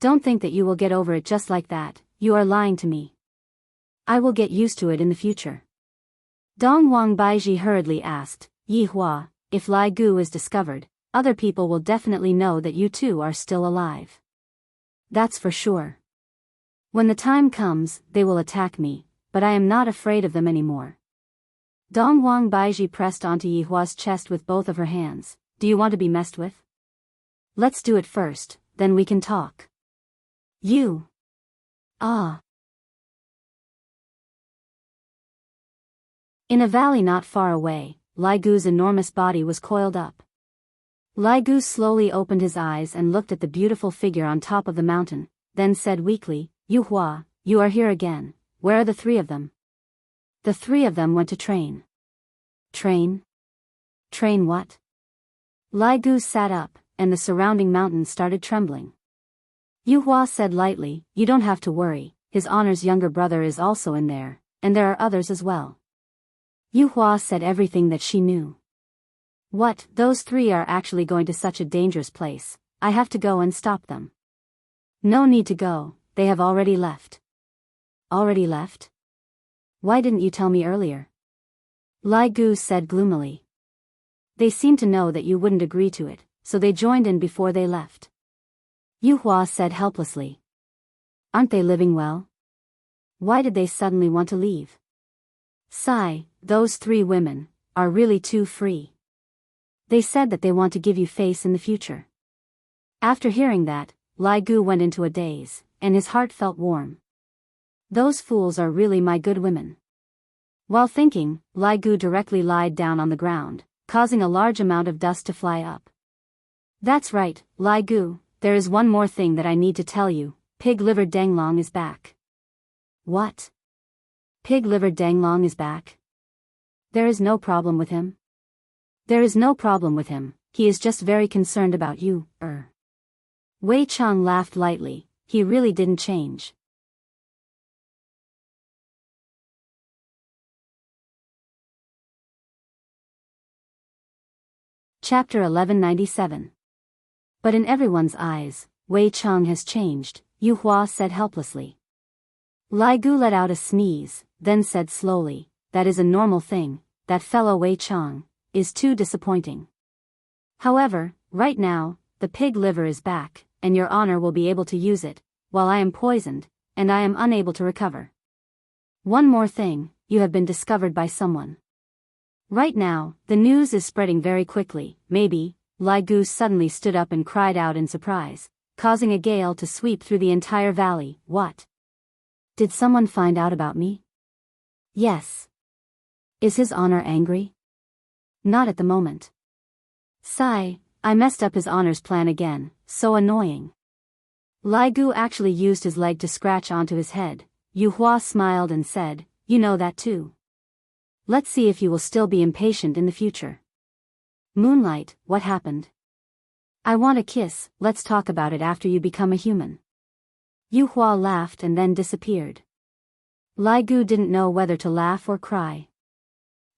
Don't think that you will get over it just like that, you are lying to me. I will get used to it in the future. Donghuang Baiji hurriedly asked, Yihua, if Lai Gu is discovered, other people will definitely know that you two are still alive. That's for sure. When the time comes, they will attack me, but I am not afraid of them anymore. Donghuang Baiji pressed onto Yihua's chest with both of her hands. Do you want to be messed with? Let's do it first, then we can talk. You. Ah. In a valley not far away, Lai Gu's enormous body was coiled up. Lai Gu slowly opened his eyes and looked at the beautiful figure on top of the mountain, then said weakly, Yihua, you are here again, where are the 3 of them? The 3 of them went to train. Train? Train what? Lai Gu sat up, and the surrounding mountains started trembling. Yihua said lightly, you don't have to worry, his honor's younger brother is also in there, and there are others as well. Yihua said everything that she knew. What, those 3 are actually going to such a dangerous place, I have to go and stop them. No need to go, they have already left. Already left? Why didn't you tell me earlier? Lai Gu said gloomily. They seemed to know that you wouldn't agree to it, so they joined in before they left. Yihua said helplessly. Aren't they living well? Why did they suddenly want to leave? Sigh, those 3 women are really too free. They said that they want to give you face in the future. After hearing that, Lai Gu went into a daze, and his heart felt warm. Those fools are really my good women. While thinking, Lai Gu directly lied down on the ground, causing a large amount of dust to fly up. That's right, Lai Gu, there is one more thing that I need to tell you, pig-livered Denglong is back. What? Pig-livered Danglong is back. There is no problem with him. There is no problem with him, he is just very concerned about you, Wei Chang laughed lightly, he really didn't change. Chapter 1197. But in everyone's eyes, Wei Chang has changed, Yu Hua said helplessly. Lai Gu let out a sneeze, then said slowly, that is a normal thing, that fellow Wei Chang is too disappointing. However, right now, the pig liver is back, and your honor will be able to use it, while I am poisoned, and I am unable to recover. One more thing, you have been discovered by someone. Right now, the news is spreading very quickly, maybe. Lai Gu suddenly stood up and cried out in surprise, causing a gale to sweep through the entire valley. What? Did someone find out about me? Yes. Is his honor angry? Not at the moment. Sigh, I messed up his honor's plan again, so annoying. Lai Gu actually used his leg to scratch onto his head. Yu Hua smiled and said, you know that too. Let's see if you will still be impatient in the future. Moonlight, what happened? I want a kiss, let's talk about it after you become a human. Yu Hua laughed and then disappeared. Lai Gu didn't know whether to laugh or cry.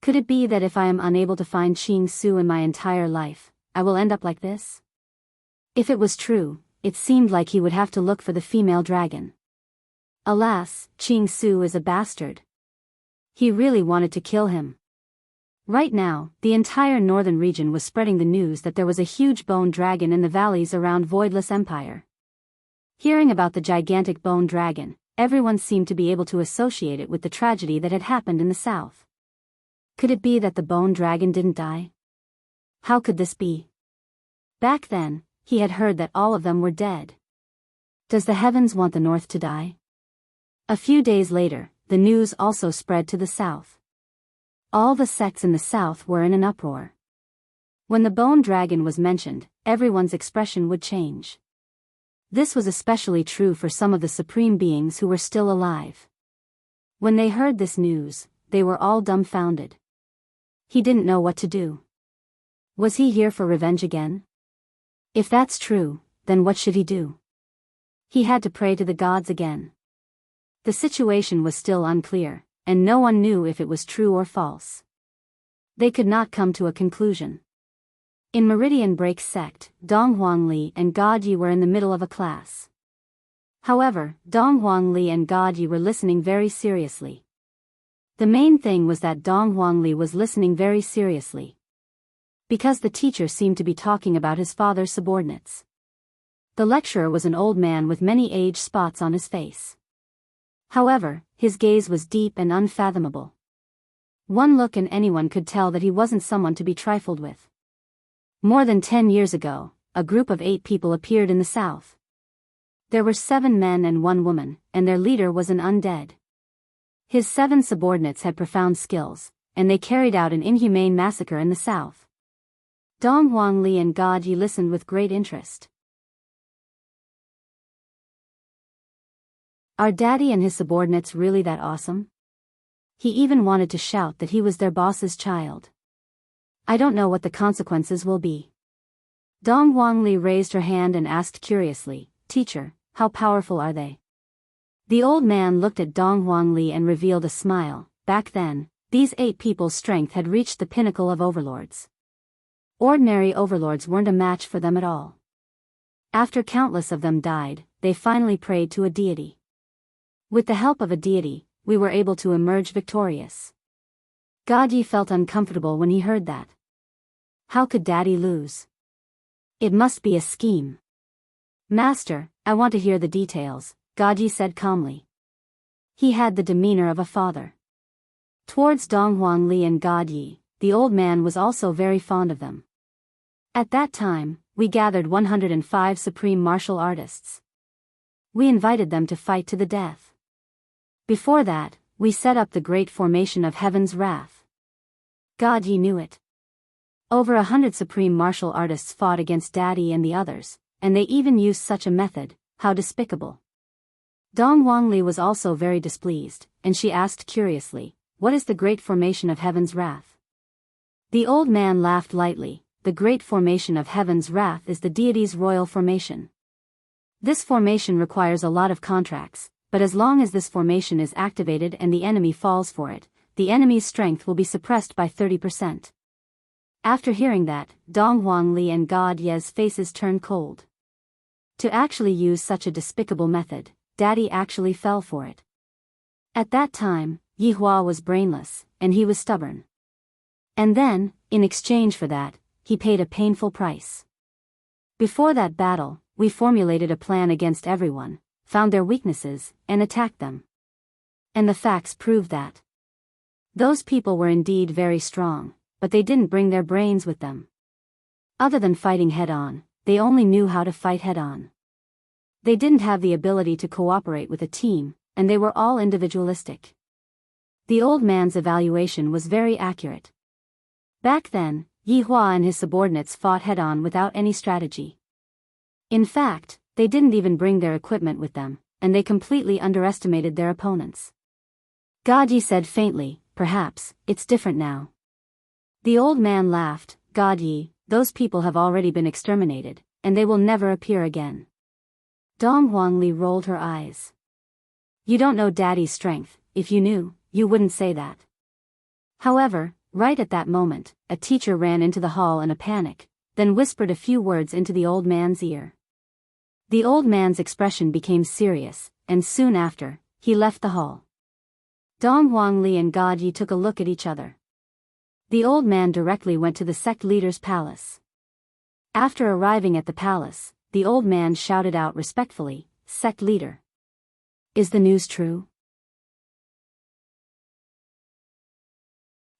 Could it be that if I am unable to find Qing Su in my entire life, I will end up like this? If it was true, it seemed like he would have to look for the female dragon. Alas, Qing Su is a bastard. He really wanted to kill him. Right now, the entire northern region was spreading the news that there was a huge bone dragon in the valleys around Voidless Empire. Hearing about the gigantic bone dragon, everyone seemed to be able to associate it with the tragedy that had happened in the south. Could it be that the bone dragon didn't die? How could this be? Back then, he had heard that all of them were dead. Does the heavens want the north to die? A few days later, the news also spread to the south. All the sects in the south were in an uproar. When the bone dragon was mentioned, everyone's expression would change. This was especially true for some of the supreme beings who were still alive. When they heard this news, they were all dumbfounded. He didn't know what to do. Was he here for revenge again? If that's true, then what should he do? He had to pray to the gods again. The situation was still unclear, and no one knew if it was true or false. They could not come to a conclusion. In Meridian Break sect, Dong Huangli and God Yi were in the middle of a class. However, Dong Huangli and God Yi were listening very seriously. The main thing was that Dong Huangli was listening very seriously. Because the teacher seemed to be talking about his father's subordinates. The lecturer was an old man with many age spots on his face. However, his gaze was deep and unfathomable. One look and anyone could tell that he wasn't someone to be trifled with. More than 10 years ago, a group of 8 people appeared in the south. There were 7 men and 1 woman, and their leader was an undead. His 7 subordinates had profound skills, and they carried out an inhumane massacre in the south. Dong Huangli and God Yi listened with great interest. Are Daddy and his subordinates really that awesome? He even wanted to shout that he was their boss's child. I don't know what the consequences will be. Dong Huangli raised her hand and asked curiously, Teacher, how powerful are they? The old man looked at Dong Huangli and revealed a smile. Back then, these 8 people's strength had reached the pinnacle of overlords. Ordinary overlords weren't a match for them at all. After countless of them died, they finally prayed to a deity. With the help of a deity, we were able to emerge victorious. God Yi felt uncomfortable when he heard that. How could Daddy lose? It must be a scheme. Master, I want to hear the details, God Yi said calmly. He had the demeanor of a father. Towards Dong Huangli and God Yi, the old man was also very fond of them. At that time, we gathered 105 supreme martial artists. We invited them to fight to the death. Before that, we set up the great formation of Heaven's Wrath. God Yi knew it. Over 100 supreme martial artists fought against Daddy and the others, and they even used such a method. How despicable. Dong Wangli was also very displeased, and she asked curiously, "What is the great formation of heaven's wrath?" The old man laughed lightly. "The great formation of heaven's wrath is the deity's royal formation. This formation requires a lot of contracts, but as long as this formation is activated and the enemy falls for it, the enemy's strength will be suppressed by 30%. After hearing that, Dong Wangli and God Ye's faces turned cold. To actually use such a despicable method, Daddy actually fell for it. At that time, Yi Hua was brainless, and he was stubborn. And then, in exchange for that, he paid a painful price. Before that battle, we formulated a plan against everyone, found their weaknesses, and attacked them. And the facts prove that. Those people were indeed very strong, but they didn't bring their brains with them. Other than fighting head-on, they only knew how to fight head-on. They didn't have the ability to cooperate with a team, and they were all individualistic. The old man's evaluation was very accurate. Back then, Yi Hua and his subordinates fought head-on without any strategy. In fact, they didn't even bring their equipment with them, and they completely underestimated their opponents. God Yi said faintly, "Perhaps, it's different now." The old man laughed. "God Yi, those people have already been exterminated, and they will never appear again." Dong Wangli rolled her eyes. "You don't know Daddy's strength. If you knew, you wouldn't say that." However, right at that moment, a teacher ran into the hall in a panic, then whispered a few words into the old man's ear. The old man's expression became serious, and soon after, he left the hall. Dong Wangli and God Yi took a look at each other. The old man directly went to the sect leader's palace. After arriving at the palace, the old man shouted out respectfully, "Sect leader. Is the news true?"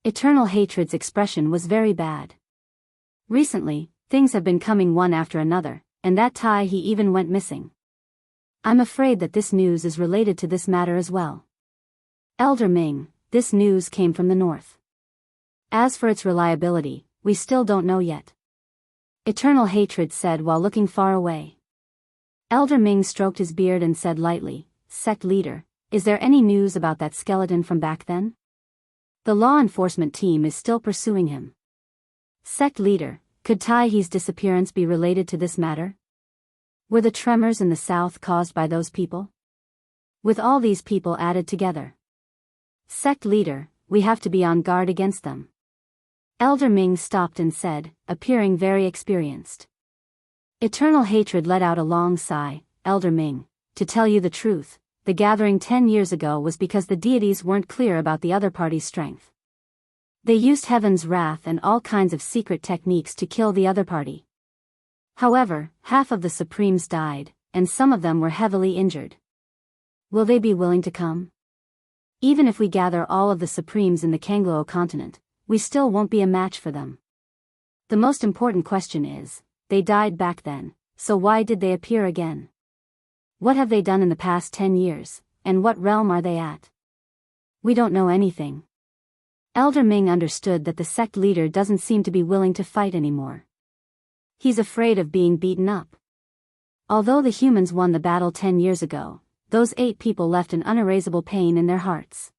Eternal Hatred's expression was very bad. Recently, things have been coming one after another, and that Tai he even went missing. I'm afraid that this news is related to this matter as well. Elder Ming, this news came from the north. As for its reliability, we still don't know yet. Eternal Hatred said while looking far away. Elder Ming stroked his beard and said lightly, "Sect leader, is there any news about that skeleton from back then? The law enforcement team is still pursuing him." Sect leader, could Tai He's disappearance be related to this matter? Were the tremors in the south caused by those people? With all these people added together. Sect leader, we have to be on guard against them. Elder Ming stopped and said, appearing very experienced. Eternal Hatred let out a long sigh. "Elder Ming, to tell you the truth, the gathering 10 years ago was because the deities weren't clear about the other party's strength. They used heaven's wrath and all kinds of secret techniques to kill the other party. However, half of the Supremes died, and some of them were heavily injured. Will they be willing to come? Even if we gather all of the Supremes in the Kanglo continent, we still won't be a match for them. The most important question is, they died back then, so why did they appear again? What have they done in the past 10 years, and what realm are they at? We don't know anything." Elder Ming understood that the sect leader doesn't seem to be willing to fight anymore. He's afraid of being beaten up. Although the humans won the battle 10 years ago, those 8 people left an unerasable pain in their hearts.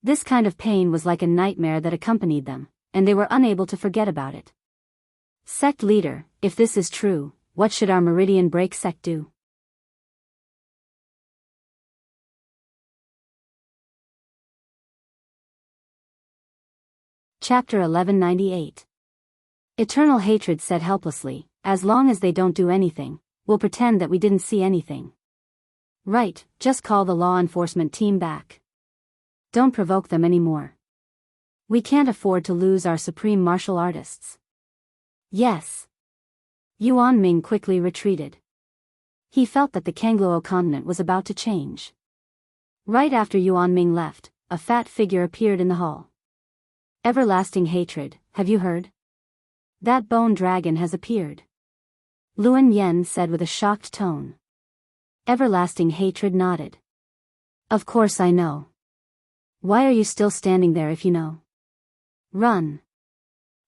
This kind of pain was like a nightmare that accompanied them, and they were unable to forget about it. "Sect leader, if this is true, what should our Meridian Break sect do?" Chapter 1198. Eternal Hatred said helplessly, "As long as they don't do anything, we'll pretend that we didn't see anything." "Right, just call the law enforcement team back. Don't provoke them anymore. We can't afford to lose our supreme martial artists." "Yes." Yuan Ming quickly retreated. He felt that the Kanglo continent was about to change. Right after Yuan Ming left, a fat figure appeared in the hall. "Everlasting Hatred, have you heard? That bone dragon has appeared." Luan Yen said with a shocked tone. Everlasting Hatred nodded. "Of course I know. Why are you still standing there if you know? Run."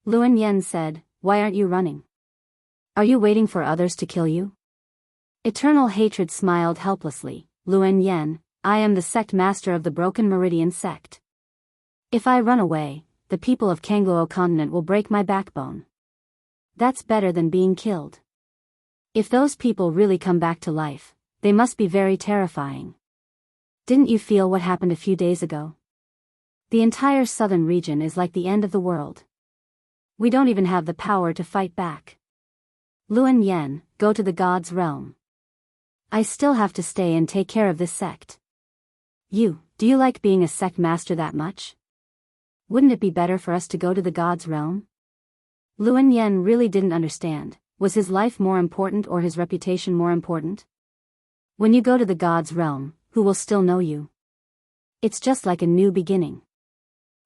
Luan Yen said, "Why aren't you running? Are you waiting for others to kill you?" Eternal Hatred smiled helplessly. Luan Yen, I am the sect master of the Broken Meridian sect. If I run away, the people of Kangluo continent will break my backbone. That's better than being killed. If those people really come back to life, they must be very terrifying. Didn't you feel what happened a few days ago? The entire southern region is like the end of the world. We don't even have the power to fight back. Luan Yen, go to the God's realm. I still have to stay and take care of this sect. Do you like being a sect master that much? Wouldn't it be better for us to go to the God's realm? Luan Yen really didn't understand. Was his life more important or his reputation more important? When you go to the God's realm, who will still know you? It's just like a new beginning.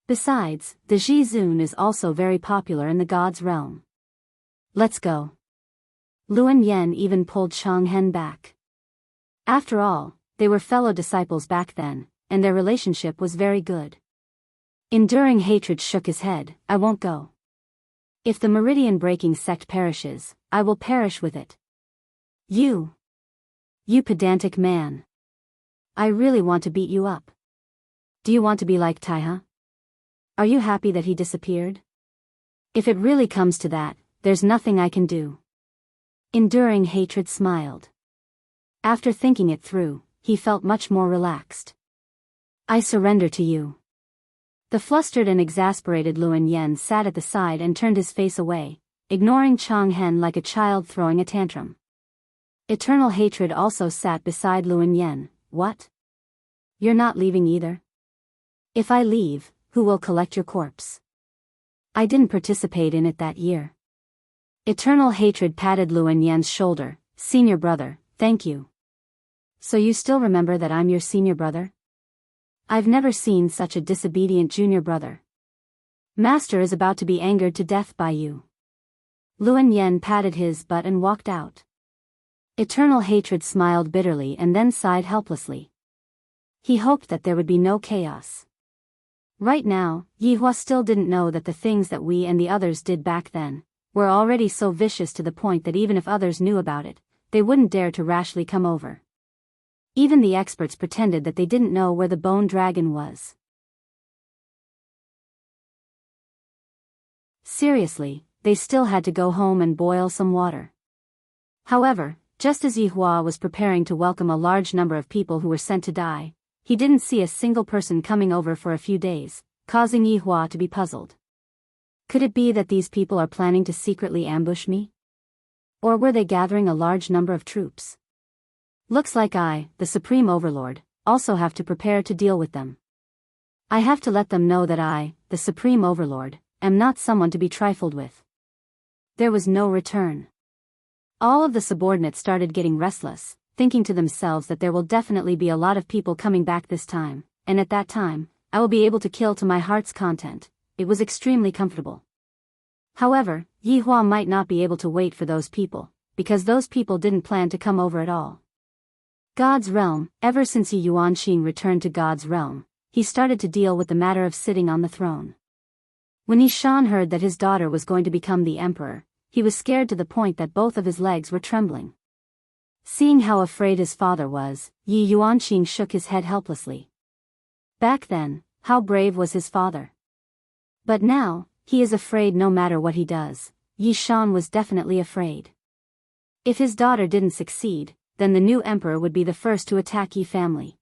Besides, the Zhizun is also very popular in the God's realm. Let's go. Luan Yen even pulled Changhen back. After all, they were fellow disciples back then, and their relationship was very good. Enduring hatred shook his head. I won't go. If the meridian-breaking sect perishes, I will perish with it. You pedantic man. I really want to beat you up. Do you want to be like Taiha? Are you happy that he disappeared? If it really comes to that, there's nothing I can do. Enduring hatred smiled. After thinking it through, he felt much more relaxed. I surrender to you. The flustered and exasperated Luan Yen sat at the side and turned his face away, ignoring Changhen like a child throwing a tantrum. Eternal hatred also sat beside Luan Yen. What? You're not leaving either? If I leave, who will collect your corpse? I didn't participate in it that year. Eternal hatred patted Luan Yen's shoulder. Senior brother, thank you. So you still remember that I'm your senior brother? I've never seen such a disobedient junior brother. Master is about to be angered to death by you. Luan Yen patted his butt and walked out. Eternal hatred smiled bitterly and then sighed helplessly. He hoped that there would be no chaos. Right now, Yihua still didn't know that the things that we and the others did back then were already so vicious to the point that even if others knew about it, they wouldn't dare to rashly come over. Even the experts pretended that they didn't know where the bone dragon was. Seriously, they still had to go home and boil some water. However, just as Yihua was preparing to welcome a large number of people who were sent to die, he didn't see a single person coming over for a few days, causing Yihua to be puzzled. Could it be that these people are planning to secretly ambush me? Or were they gathering a large number of troops? Looks like I, the Supreme Overlord, also have to prepare to deal with them. I have to let them know that I, the Supreme Overlord, am not someone to be trifled with. There was no return. All of the subordinates started getting restless, thinking to themselves that there will definitely be a lot of people coming back this time, and at that time, I will be able to kill to my heart's content. It was extremely comfortable. However, Yihua might not be able to wait for those people, because those people didn't plan to come over at all. God's realm. Ever since Yi Yuanqing returned to God's realm, he started to deal with the matter of sitting on the throne. When Yi Shan heard that his daughter was going to become the emperor, he was scared to the point that both of his legs were trembling. Seeing how afraid his father was, Yi Yuanqing shook his head helplessly. Back then, how brave was his father. But now, he is afraid no matter what he does. Yi Shan was definitely afraid. If his daughter didn't succeed, then the new emperor would be the first to attack Yi family.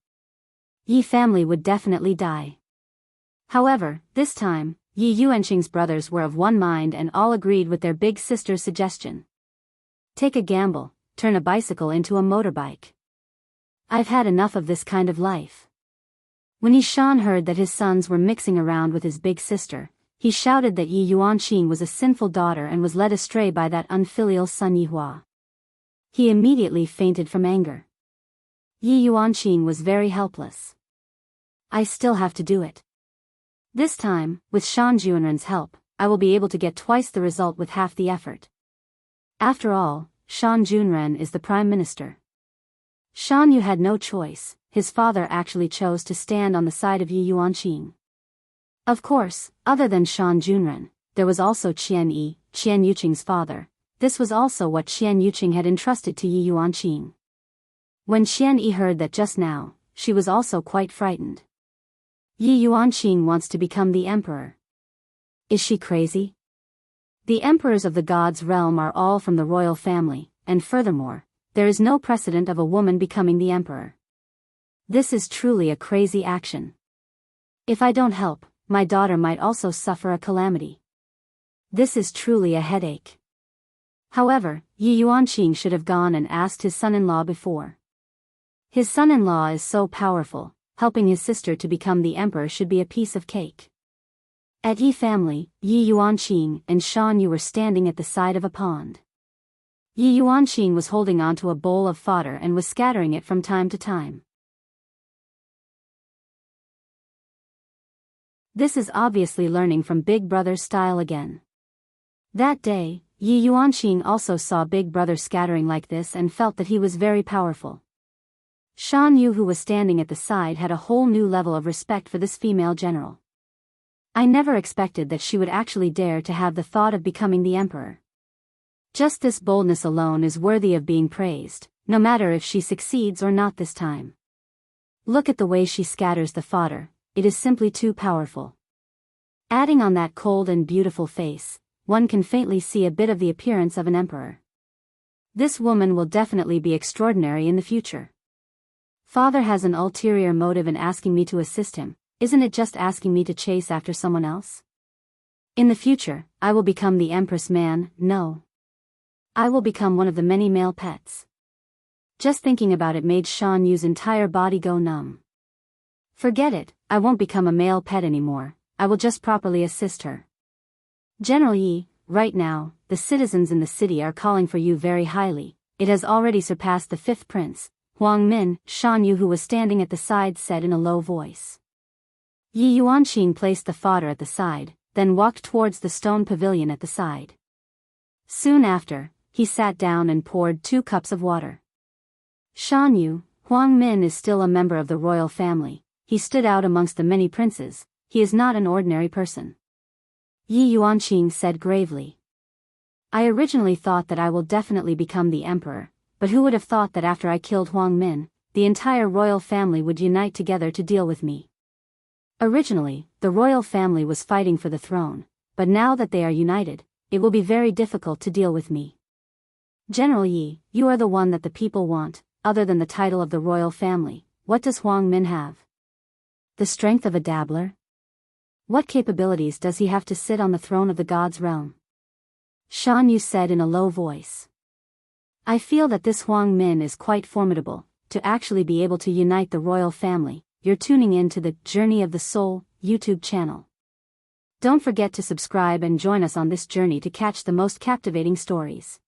Yi family would definitely die. However, this time, Yi Yuanqing's brothers were of one mind and all agreed with their big sister's suggestion. Take a gamble, turn a bicycle into a motorbike. I've had enough of this kind of life. When Yi Shan heard that his sons were mixing around with his big sister, he shouted that Yi Yuanqing was a sinful daughter and was led astray by that unfilial son Yihua. He immediately fainted from anger. Yi Yuanqing was very helpless. I still have to do it. This time, with Shan Junren's help, I will be able to get twice the result with half the effort. After all, Shan Junren is the Prime Minister. Shan Yu had no choice. His father actually chose to stand on the side of Yi Yuanqing. Of course, other than Shan Junren, there was also Qian Yi, Qian Yuqing's father. This was also what Qian Yuqing had entrusted to Yi Yuanqing. When Xian Yi heard that just now, she was also quite frightened. Yi Yuanqing wants to become the emperor. Is she crazy? The emperors of the gods' realm are all from the royal family, and furthermore, there is no precedent of a woman becoming the emperor. This is truly a crazy action. If I don't help, my daughter might also suffer a calamity. This is truly a headache. However, Yi Yuanqing should have gone and asked his son-in-law before. His son-in-law is so powerful, helping his sister to become the emperor should be a piece of cake. At Yi family, Yi Yuanqing and Shan Yu were standing at the side of a pond. Yi Yuanqing was holding onto a bowl of fodder and was scattering it from time to time. This is obviously learning from Big Brother's style again. That day, Yi Yuanqing also saw Big Brother scattering like this and felt that he was very powerful. Shan Yu, who was standing at the side, had a whole new level of respect for this female general. I never expected that she would actually dare to have the thought of becoming the emperor. Just this boldness alone is worthy of being praised, no matter if she succeeds or not this time. Look at the way she scatters the fodder, it is simply too powerful. Adding on that cold and beautiful face, one can faintly see a bit of the appearance of an emperor. This woman will definitely be extraordinary in the future. Father has an ulterior motive in asking me to assist him, isn't it just asking me to chase after someone else? In the future, I will become the Empress man, no. I will become one of the many male pets. Just thinking about it made Shan Yu's entire body go numb. Forget it, I won't become a male pet anymore, I will just properly assist her. General Yi, right now, the citizens in the city are calling for you very highly, it has already surpassed the fifth prince, Huang Min, Shan Yu, who was standing at the side, said in a low voice. Yi Yuanqing placed the fodder at the side, then walked towards the stone pavilion at the side. Soon after, he sat down and poured 2 cups of water. Shan Yu, Huang Min is still a member of the royal family, he stood out amongst the many princes, he is not an ordinary person. Yi Yuanqing said gravely. I originally thought that I will definitely become the emperor, but who would have thought that after I killed Huang Min, the entire royal family would unite together to deal with me. Originally, the royal family was fighting for the throne, but now that they are united, it will be very difficult to deal with me. General Yi, you are the one that the people want, other than the title of the royal family, what does Huang Min have? The strength of a dabbler? What capabilities does he have to sit on the throne of the gods' realm? Shan Yu said in a low voice. I feel that this Huang Min is quite formidable, to actually be able to unite the royal family. You're tuning in to the Journey of the Soul YouTube channel. Don't forget to subscribe and join us on this journey to catch the most captivating stories.